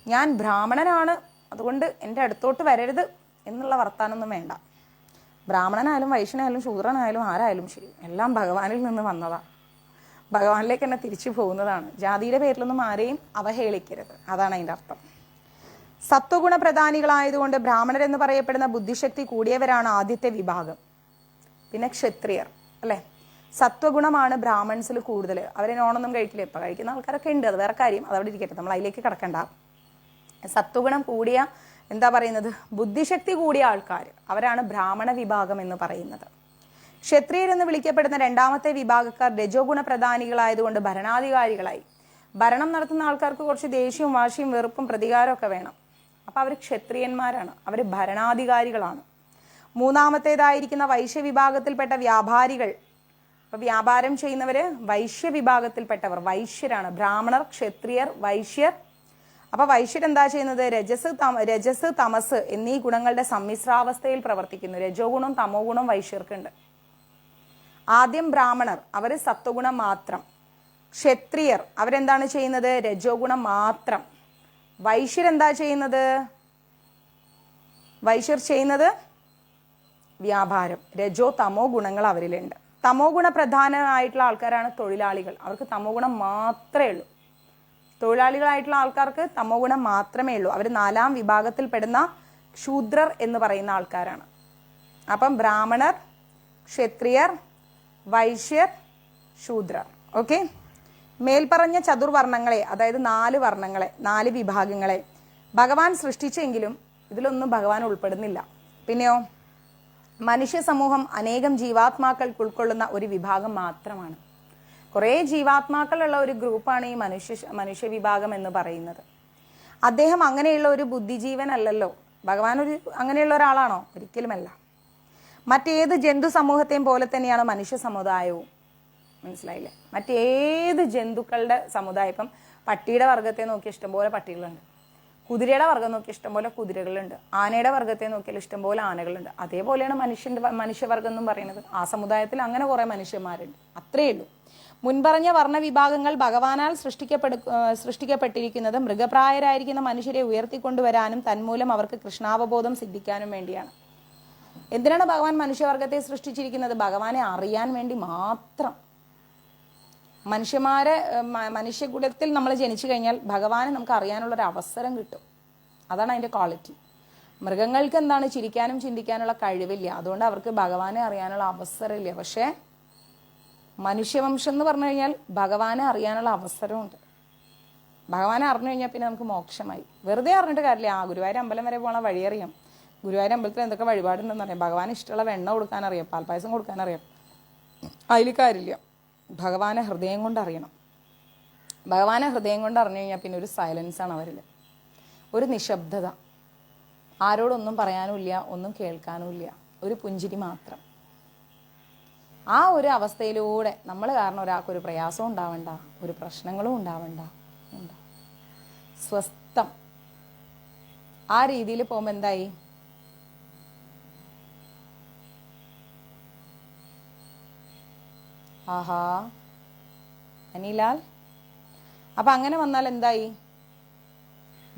ഞാൻ ബ്രാഹ്മണനാണ്, അതുകൊണ്ട് എൻ്റെ അടുത്തോട്ട് വരരുത് എന്നുള്ള വർത്താനൊന്നും വേണ്ട. ബ്രാഹ്മണനായാലും വൈശ്യനായാലും ശൂദ്രനായാലും ആരായാലും ശരി, എല്ലാം ഭഗവാനിൽ നിന്ന് വന്നതാണ്. ഭഗവാനിലേക്ക് തന്നെ തിരിച്ചു പോകുന്നതാണ്. ജാതിയുടെ പേരിലൊന്നും ആരെയും അവഹേളിക്കരുത്. അതാണ് അതിൻ്റെ അർത്ഥം. സത്വഗുണ പ്രധാനികളായതുകൊണ്ട് ബ്രാഹ്മണരെന്ന് പറയപ്പെടുന്ന ബുദ്ധിശക്തി കൂടിയവരാണ് ആദ്യത്തെ വിഭാഗം. പിന്നെ ക്ഷത്രിയർ അല്ലേ. സത്വഗുണമാണ് ബ്രാഹ്മൺസിൽ കൂടുതൽ. അവരെ നോണൊന്നും കഴിക്കില്ല. ഇപ്പം കഴിക്കുന്ന ആൾക്കാരൊക്കെ ഉണ്ട്, അത് വേറെ കാര്യം, അതവിടെ ഇരിക്കട്ടെ, നമ്മൾ അതിലേക്ക് കിടക്കണ്ട. സത്വഗുണം കൂടിയ, എന്താ പറയുന്നത്, ബുദ്ധിശക്തി കൂടിയ ആൾക്കാർ, അവരാണ് ബ്രാഹ്മണ വിഭാഗം എന്ന് പറയുന്നത്. ക്ഷത്രിയർ എന്ന് വിളിക്കപ്പെടുന്ന രണ്ടാമത്തെ വിഭാഗക്കാർ രജോ ഗുണ പ്രധാനികളായതുകൊണ്ട് ഭരണാധികാരികളായി. ഭരണം നടത്തുന്ന ആൾക്കാർക്ക് കുറച്ച് ദേഷ്യവും വാശിയും വെറുപ്പും പ്രതികാരമൊക്കെ വേണം. അപ്പം അവർ ക്ഷത്രിയന്മാരാണ്, അവർ ഭരണാധികാരികളാണ്. മൂന്നാമത്തേതായിരിക്കുന്ന വൈശ്യവിഭാഗത്തിൽപ്പെട്ട വ്യാപാരികൾ. അപ്പൊ വ്യാപാരം ചെയ്യുന്നവര് വൈശ്യവിഭാഗത്തിൽപ്പെട്ടവർ, വൈശ്യരാണ്. ബ്രാഹ്മണർ, ക്ഷത്രിയർ, വൈശ്യർ. അപ്പൊ വൈശ്യർ എന്താ ചെയ്യുന്നത്, രജസ് തമസ് എന്നീ ഗുണങ്ങളുടെ സമ്മിശ്രാവസ്ഥയിൽ പ്രവർത്തിക്കുന്നു. രജോ ഗുണം തമോ ഗുണം വൈശ്യർക്കുണ്ട്. ആദ്യം ബ്രാഹ്മണർ, അവര് സത്വഗുണം മാത്രം. ക്ഷത്രിയർ അവരെന്താണ് ചെയ്യുന്നത്, രജോ ഗുണം മാത്രം. വൈശ്യരെന്താ ചെയ്യുന്നത്, വൈശ്യർ ചെയ്യുന്നത് വ്യാപാരം. രജോ തമോ ഗുണങ്ങൾ അവരിലുണ്ട്. തമോ ഗുണ പ്രധാനമായിട്ടുള്ള ആൾക്കാരാണ് തൊഴിലാളികൾ. അവർക്ക് തമോ ഗുണം മാത്രമേ ഉള്ളൂ. തൊഴിലാളികളായിട്ടുള്ള ആൾക്കാർക്ക് തമോ ഗുണം മാത്രമേ ഉള്ളൂ. അവർ 4ാം വിഭാഗത്തിൽപ്പെടുന്ന ശൂദ്രർ എന്ന് പറയുന്ന ആൾക്കാരാണ്. അപ്പം ബ്രാഹ്മണർ, ക്ഷത്രിയർ, വൈശ്യർ, ശൂദ്രർ. ഓക്കെ. മേൽപ്പറഞ്ഞ ചതുർവർണ്ണങ്ങളെ, അതായത് 4 വർണ്ണങ്ങളെ, 4 വിഭാഗങ്ങളെ ഭഗവാൻ സൃഷ്ടിച്ചെങ്കിലും ഇതിലൊന്നും ഭഗവാൻ ഉൾപ്പെടുന്നില്ല. പിന്നെയോ മനുഷ്യ സമൂഹം അനേകം ജീവാത്മാക്കൾക്ക് ഉൾക്കൊള്ളുന്ന ഒരു വിഭാഗം മാത്രമാണ്. കുറേ ജീവാത്മാക്കളുള്ള ഒരു ഗ്രൂപ്പാണ് ഈ മനുഷ്യ വിഭാഗം എന്ന് പറയുന്നത്. അദ്ദേഹം അങ്ങനെയുള്ള ഒരു ബുദ്ധിജീവനല്ലല്ലോ. ഭഗവാൻ അങ്ങനെയുള്ള ഒരാളാണോ? ഒരിക്കലുമല്ല. മറ്റേത് ജന്തു സമൂഹത്തെയും പോലെ തന്നെയാണ് മനുഷ്യ സമുദായവും. മനസ്സിലായില്ലേ? മറ്റേത് ജന്തുക്കളുടെ സമുദായം, ഇപ്പം പട്ടിയുടെ വർഗത്തെ നോക്കി ഇഷ്ടംപോലെ പട്ടികളുണ്ട്, കുതിരയുടെ വർഗം നോക്കി ഇഷ്ടംപോലെ കുതിരകളുണ്ട്, ആനയുടെ വർഗത്തെ നോക്കിയാൽ ഇഷ്ടംപോലെ ആനകളുണ്ട്. അതേപോലെയാണ് മനുഷ്യവർഗം എന്നും പറയുന്നത്. ആ സമുദായത്തിൽ അങ്ങനെ കുറെ മനുഷ്യന്മാരുണ്ട്, അത്രയേ ഉള്ളൂ. മുൻപറഞ്ഞ വർണ്ണവിഭാഗങ്ങൾ ഭഗവാനാൽ സൃഷ്ടിക്കപ്പെട്ടിരിക്കുന്നത് മൃഗപ്രായരായിരിക്കുന്ന മനുഷ്യരെ ഉയർത്തിക്കൊണ്ടുവരാനും തന്മൂലം അവർക്ക് കൃഷ്ണാവബോധം സിദ്ധിക്കാനും വേണ്ടിയാണ്. എന്തിനാണ് ഭഗവാൻ മനുഷ്യവർഗത്തെ സൃഷ്ടിച്ചിരിക്കുന്നത്? ഭഗവാനെ അറിയാൻ വേണ്ടി മാത്രം. മനുഷ്യകുലത്തിൽ നമ്മൾ ജനിച്ചു കഴിഞ്ഞാൽ ഭഗവാനെ നമുക്ക് അറിയാനുള്ളൊരു അവസരം കിട്ടും. അതാണ് അതിൻ്റെ ക്വാളിറ്റി. മൃഗങ്ങൾക്ക് എന്താണ്, ചിരിക്കാനും ചിന്തിക്കാനുള്ള കഴിവില്ല, അതുകൊണ്ട് അവർക്ക് ഭഗവാനെ അറിയാനുള്ള അവസരമില്ല. പക്ഷേ മനുഷ്യവംശം എന്ന് പറഞ്ഞു കഴിഞ്ഞാൽ ഭഗവാനെ അറിയാനുള്ള അവസരമുണ്ട്. ഭഗവാനെ അറിഞ്ഞു കഴിഞ്ഞാൽ പിന്നെ നമുക്ക് മോക്ഷമായി. വെറുതെ അറിഞ്ഞിട്ട് കാര്യമില്ല. ഗുരുവായൂർ അമ്പലം വരെ പോകണ വഴിയറിയാം, ഗുരുവായൂർ അമ്പലത്തിൽ എന്തൊക്കെ വഴിപാടുണ്ടെന്ന് അറിയാം, ഭഗവാൻ ഇഷ്ടമുള്ള വെണ്ണ കൊടുക്കാനറിയാം, പാൽപ്പായസം കൊടുക്കാനറിയാം, അതിൽ കാര്യമില്ല. ഭഗവാനെ ഹൃദയം കൊണ്ട് അറിയണം. ഭഗവാനെ ഹൃദയം കൊണ്ട് അറിഞ്ഞു കഴിഞ്ഞാൽ പിന്നെ ഒരു സൈലൻസാണ് അവരിൽ, ഒരു നിശബ്ദത. ആരോടൊന്നും പറയാനുമില്ല, ഒന്നും കേൾക്കാനുമില്ല, ഒരു പുഞ്ചിരി മാത്രം. ആ ഒരു അവസ്ഥയിലൂടെ നമ്മൾ കാരണം ഒരാൾക്കൊരു പ്രയാസവും ഉണ്ടാവണ്ട, ഒരു പ്രശ്നങ്ങളും ഉണ്ടാവണ്ട. സ്വസ്ഥം. ആ രീതിയിൽ പോകുമ്പോൾ എന്തായി, ആഹാ അനിലാൽ. അപ്പൊ അങ്ങനെ വന്നാൽ എന്തായി,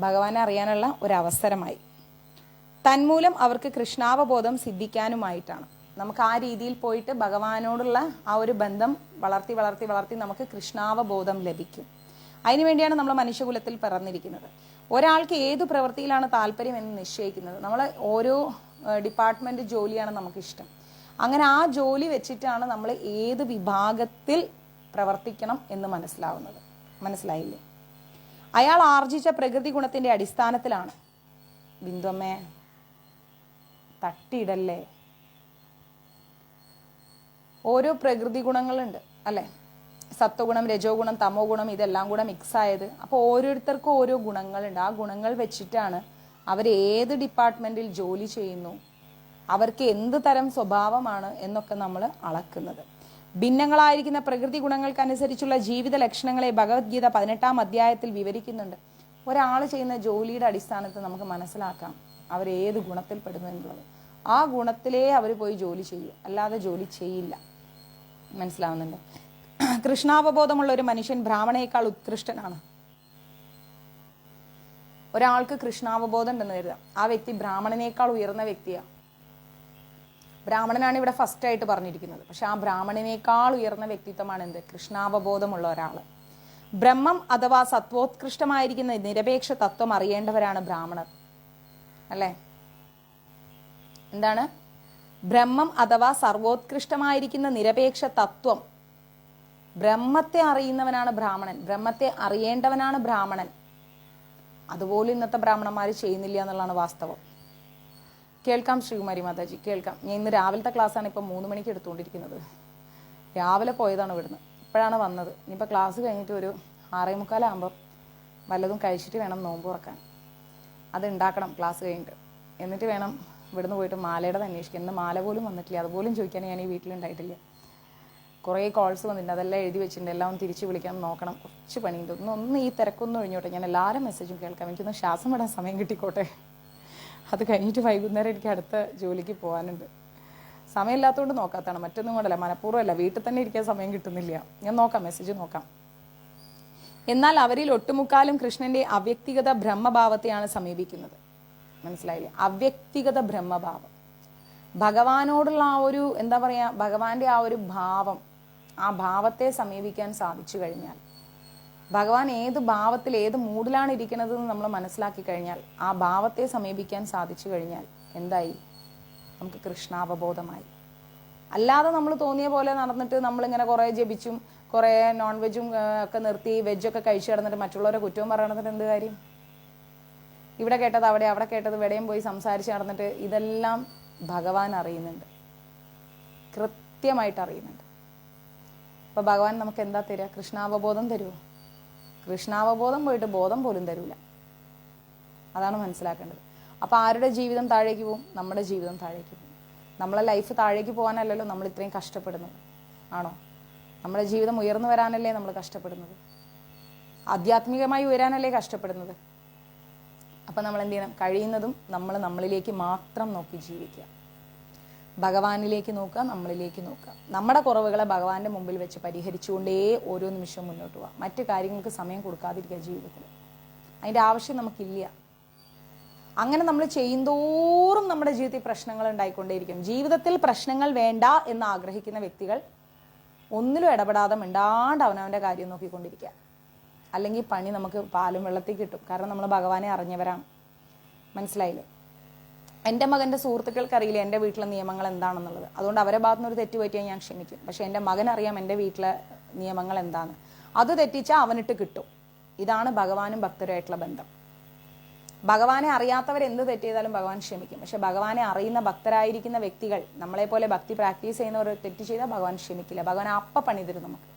ഭഗവാനെ അറിയാനുള്ള ഒരവസരമായി. തന്മൂലം അവർക്ക് കൃഷ്ണാവബോധം സിദ്ധിക്കാനുമായിട്ടാണ്. നമുക്ക് ആ രീതിയിൽ പോയിട്ട് ഭഗവാനോടുള്ള ആ ഒരു ബന്ധം വളർത്തി വളർത്തി വളർത്തി നമുക്ക് കൃഷ്ണാവബോധം ലഭിക്കും. അതിനുവേണ്ടിയാണ് നമ്മൾ മനുഷ്യകുലത്തിൽ പിറന്നിരിക്കുന്നത്. ഒരാൾക്ക് ഏതു പ്രവൃത്തിയിലാണ് താല്പര്യം എന്ന് നിശ്ചയിക്കുന്നത്. നമ്മൾ ഓരോ ഡിപ്പാർട്ട്മെന്റ് ജോലിയാണ് നമുക്കിഷ്ടം. അങ്ങനെ ആ ജോലി വെച്ചിട്ടാണ് നമ്മൾ ഏത് വിഭാഗത്തിൽ പ്രവർത്തിക്കണം എന്ന് മനസ്സിലാവുന്നത്. മനസ്സിലായില്ലേ? അയാൾ ആർജിച്ച പ്രകൃതി ഗുണത്തിന്റെ അടിസ്ഥാനത്തിലാണ്. ബിന്ദുമ്മേ തട്ടിയിടല്ലേ. ഓരോ പ്രകൃതി ഗുണങ്ങളുണ്ട് അല്ലേ? സത്വഗുണം, രജോ ഗുണം, തമോ ഗുണം, ഇതെല്ലാം കൂടെ മിക്സ് ആയത്. അപ്പോൾ ഓരോരുത്തർക്കും ഓരോ ഗുണങ്ങളുണ്ട്. ആ ഗുണങ്ങൾ വെച്ചിട്ടാണ് അവർ ഏത് ഡിപ്പാർട്ട്മെന്റിൽ ജോലി ചെയ്യുന്നു, അവർക്ക് എന്ത് തരം സ്വഭാവമാണ് എന്നൊക്കെ നമ്മൾ അളക്കുന്നത്. ഭിന്നങ്ങളായിരിക്കുന്ന പ്രകൃതി ഗുണങ്ങൾക്കനുസരിച്ചുള്ള ജീവിത ലക്ഷണങ്ങളെ ഭഗവത്ഗീത 18-ാം അധ്യായത്തിൽ വിവരിക്കുന്നുണ്ട്. ഒരാൾ ചെയ്യുന്ന ജോലിയുടെ അടിസ്ഥാനത്തിൽ നമുക്ക് മനസ്സിലാക്കാം അവർ ഏത് ഗുണത്തിൽ പെടുന്നു എന്നുള്ളത്. ആ ഗുണത്തിലേ അവർ പോയി ജോലി ചെയ്യും, അല്ലാതെ ജോലി ചെയ്യില്ല. മനസ്സിലാവുന്നുണ്ട്? കൃഷ്ണാവബോധമുള്ള ഒരു മനുഷ്യൻ ബ്രാഹ്മണയേക്കാൾ ഉത്കൃഷ്ടനാണ്. ഒരാൾക്ക് കൃഷ്ണാവബോധം ഉണ്ടെന്ന് കരുതാം, ആ വ്യക്തി ബ്രാഹ്മണനേക്കാൾ ഉയർന്ന വ്യക്തിയാണ്. ബ്രാഹ്മണനാണ് ഇവിടെ ഫസ്റ്റ് ആയിട്ട് പറഞ്ഞിരിക്കുന്നത്. പക്ഷെ ആ ബ്രാഹ്മണനേക്കാൾ ഉയർന്ന വ്യക്തിത്വമാണ് എന്ത്? കൃഷ്ണാവബോധമുള്ള ഒരാൾ. ബ്രഹ്മം അഥവാ സത്വോത്കൃഷ്ടമായിരിക്കുന്ന നിരപേക്ഷ തത്വം അറിയേണ്ടവരാണ് ബ്രാഹ്മണർ അല്ലേ? എന്താണ്? ബ്രഹ്മം അഥവാ സർവോത്കൃഷ്ടമായിരിക്കുന്ന നിരപേക്ഷ തത്വം, ബ്രഹ്മത്തെ അറിയുന്നവനാണ് ബ്രാഹ്മണൻ, ബ്രഹ്മത്തെ അറിയേണ്ടവനാണ് ബ്രാഹ്മണൻ. അതുപോലെ ഇന്നത്തെ ബ്രാഹ്മണന്മാർ ചെയ്യുന്നില്ല എന്നുള്ളതാണ് വാസ്തവം. കേൾക്കാം ശ്രീകുമാരി മാതാജി, കേൾക്കാം. ഞാൻ ഇന്ന് രാവിലത്തെ ക്ലാസ്സാണ് ഇപ്പം 3 മണിക്ക് എടുത്തുകൊണ്ടിരിക്കുന്നത്. രാവിലെ പോയതാണ് ഇവിടുന്ന്, ഇപ്പോഴാണ് വന്നത്. ഇനിയിപ്പോൾ ക്ലാസ് കഴിഞ്ഞിട്ട് ഒരു 6:45 വല്ലതും കഴിച്ചിട്ട് വേണം നോമ്പ് തുറക്കാൻ. അത് ഉണ്ടാക്കണം ക്ലാസ് കഴിഞ്ഞിട്ട്. എന്നിട്ട് വേണം ഇവിടുന്ന് പോയിട്ട് മാലയുടെ അന്വേഷിക്കാൻ. ഇന്ന് മാല പോലും വന്നിട്ടില്ല, അതുപോലും ചോദിക്കാൻ ഞാൻ ഈ വീട്ടിലുണ്ടായിട്ടില്ല. കുറേ കോൾസ് വന്നിട്ടുണ്ട്, അതെല്ലാം എഴുതി വെച്ചിട്ടുണ്ട്. എല്ലാം ഒന്ന് തിരിച്ച് വിളിക്കാൻ നോക്കണം, കുറച്ച് പണിയുണ്ട്. ഒന്ന് ഈ തിരക്കൊന്നും ഒഴിഞ്ഞോട്ടെ, ഞാൻ എല്ലാവരും മെസ്സേജും കേൾക്കാം. എനിക്കൊന്ന് ശ്വാസം വിടാൻ സമയം കിട്ടിക്കോട്ടെ. അത് കഴിഞ്ഞിട്ട് വൈകുന്നേരം എനിക്ക് അടുത്ത ജോലിക്ക് പോകാനുണ്ട്. സമയമില്ലാത്തതുകൊണ്ട് നോക്കാത്തതാണ്, മറ്റൊന്നും കൊണ്ടല്ല, മനഃപൂർവ്വമല്ല. വീട്ടിൽ തന്നെ ഇരിക്കാൻ സമയം കിട്ടുന്നില്ല. ഞാൻ നോക്കാം, മെസ്സേജ് നോക്കാം. എന്നാൽ അവരിൽ ഒട്ടുമുക്കാലും കൃഷ്ണന്റെ അവ്യക്തിഗത ബ്രഹ്മഭാവത്തെയാണ് സമീപിക്കുന്നത്. മനസ്സിലായില്ലേ? അവ്യക്തിഗത ബ്രഹ്മഭാവം, ഭഗവാനോടുള്ള ആ ഒരു എന്താ പറയുക, ഭഗവാന്റെ ആ ഒരു ഭാവം, ആ ഭാവത്തെ സമീപിക്കാൻ സാധിച്ചു കഴിഞ്ഞാൽ, ഭഗവാൻ ഏത് ഭാവത്തിൽ ഏത് മൂഡിലാണ് ഇരിക്കുന്നതെന്ന് നമ്മൾ മനസ്സിലാക്കി കഴിഞ്ഞാൽ, ആ ഭാവത്തെ സമീപിക്കാൻ സാധിച്ചു കഴിഞ്ഞാൽ എന്തായി? നമുക്ക് കൃഷ്ണാവബോധമായി. അല്ലാതെ നമ്മൾ തോന്നിയ പോലെ നടന്നിട്ട് നമ്മളിങ്ങനെ കുറേ ജപിച്ചും കുറേ നോൺ വെജും ഒക്കെ നിർത്തി വെജൊക്കെ കഴിച്ചു കിടന്നിട്ട് മറ്റുള്ളവരെ കുറ്റവും പറയണതിന് എന്ത് കാര്യം? ഇവിടെ കേട്ടത് അവിടെ, അവിടെ കേട്ടത് ഇവിടെയും പോയി സംസാരിച്ച് നടന്നിട്ട് ഇതെല്ലാം ഭഗവാൻ അറിയുന്നുണ്ട്, കൃത്യമായിട്ട് അറിയുന്നുണ്ട്. അപ്പോൾ ഭഗവാൻ നമുക്ക് എന്താ തരിക? കൃഷ്ണാവബോധം തരുമോ? കൃഷ്ണാവബോധം പോയിട്ട് ബോധം പോലും തരൂല. അതാണ് മനസ്സിലാക്കേണ്ടത്. അപ്പോൾ ആരുടെ ജീവിതം താഴേക്ക് പോകും? നമ്മുടെ ജീവിതം താഴേക്ക് പോകും. നമ്മളെ ലൈഫ് താഴേക്ക് പോകാനല്ലല്ലോ നമ്മൾ ഇത്രയും കഷ്ടപ്പെടുന്നത്, ആണോ? നമ്മുടെ ജീവിതം ഉയർന്നു വരാനല്ലേ നമ്മൾ കഷ്ടപ്പെടുന്നത്, ആധ്യാത്മികമായി ഉയരാനല്ലേ കഷ്ടപ്പെടുന്നത്. അപ്പം നമ്മൾ എന്ത് ചെയ്യണം? കഴിയുന്നതും നമ്മൾ നമ്മളിലേക്ക് മാത്രം നോക്കി ജീവിക്കുക. ഭഗവാനിലേക്ക് നോക്കുക, നമ്മളിലേക്ക് നോക്കുക. നമ്മുടെ കുറവുകളെ ഭഗവാന്റെ മുമ്പിൽ വെച്ച് പരിഹരിച്ചുകൊണ്ടേ ഓരോ നിമിഷവും മുന്നോട്ട് പോവാം. മറ്റു കാര്യങ്ങൾക്ക് സമയം കൊടുക്കാതിരിക്കുക ജീവിതത്തിൽ. അതിൻ്റെ ആവശ്യം നമുക്കില്ല. അങ്ങനെ നമ്മൾ ചെയ്യുന്തോറും നമ്മുടെ ജീവിതത്തിൽ പ്രശ്നങ്ങൾ ഉണ്ടായിക്കൊണ്ടേയിരിക്കും. ജീവിതത്തിൽ പ്രശ്നങ്ങൾ വേണ്ട എന്ന് ആഗ്രഹിക്കുന്ന വ്യക്തികൾ ഒന്നിലും ഇടപെടാതെ മിണ്ടാണ്ട് അവനവൻ്റെ കാര്യം നോക്കിക്കൊണ്ടിരിക്കുക. അല്ലെങ്കിൽ പണി നമുക്ക് പാലും വെള്ളത്തിൽ കിട്ടും. കാരണം നമ്മൾ ഭഗവാനെ അറിഞ്ഞവരാണ്. മനസ്സിലായില്ലേ? എൻ്റെ മകൻ്റെ സുഹൃത്തുക്കൾക്ക് അറിയില്ല എൻ്റെ വീട്ടിലെ നിയമങ്ങൾ എന്താണെന്നുള്ളത്. അതുകൊണ്ട് അവരെ ഭാഗത്തുനിന്ന് ഒരു തെറ്റ് പറ്റിയാൽ ഞാൻ ക്ഷമിക്കും. പക്ഷെ എൻ്റെ മകനറിയാം എൻ്റെ വീട്ടിലെ നിയമങ്ങൾ എന്താണ്. അത് തെറ്റിച്ചാൽ അവനിട്ട് കിട്ടും. ഇതാണ് ഭഗവാനും ഭക്തരുമായിട്ടുള്ള ബന്ധം. ഭഗവാനെ അറിയാത്തവരെന്ത് തെറ്റ് ചെയ്താലും ഭഗവാൻ ക്ഷമിക്കും. പക്ഷെ ഭഗവാനെ അറിയുന്ന ഭക്തരായിരിക്കുന്ന വ്യക്തികൾ, നമ്മളെപ്പോലെ ഭക്തി പ്രാക്ടീസ് ചെയ്യുന്നവർ തെറ്റ് ചെയ്താൽ ഭഗവാൻ ക്ഷമിക്കില്ല. ഭഗവാൻ പണി തരും, നമുക്ക്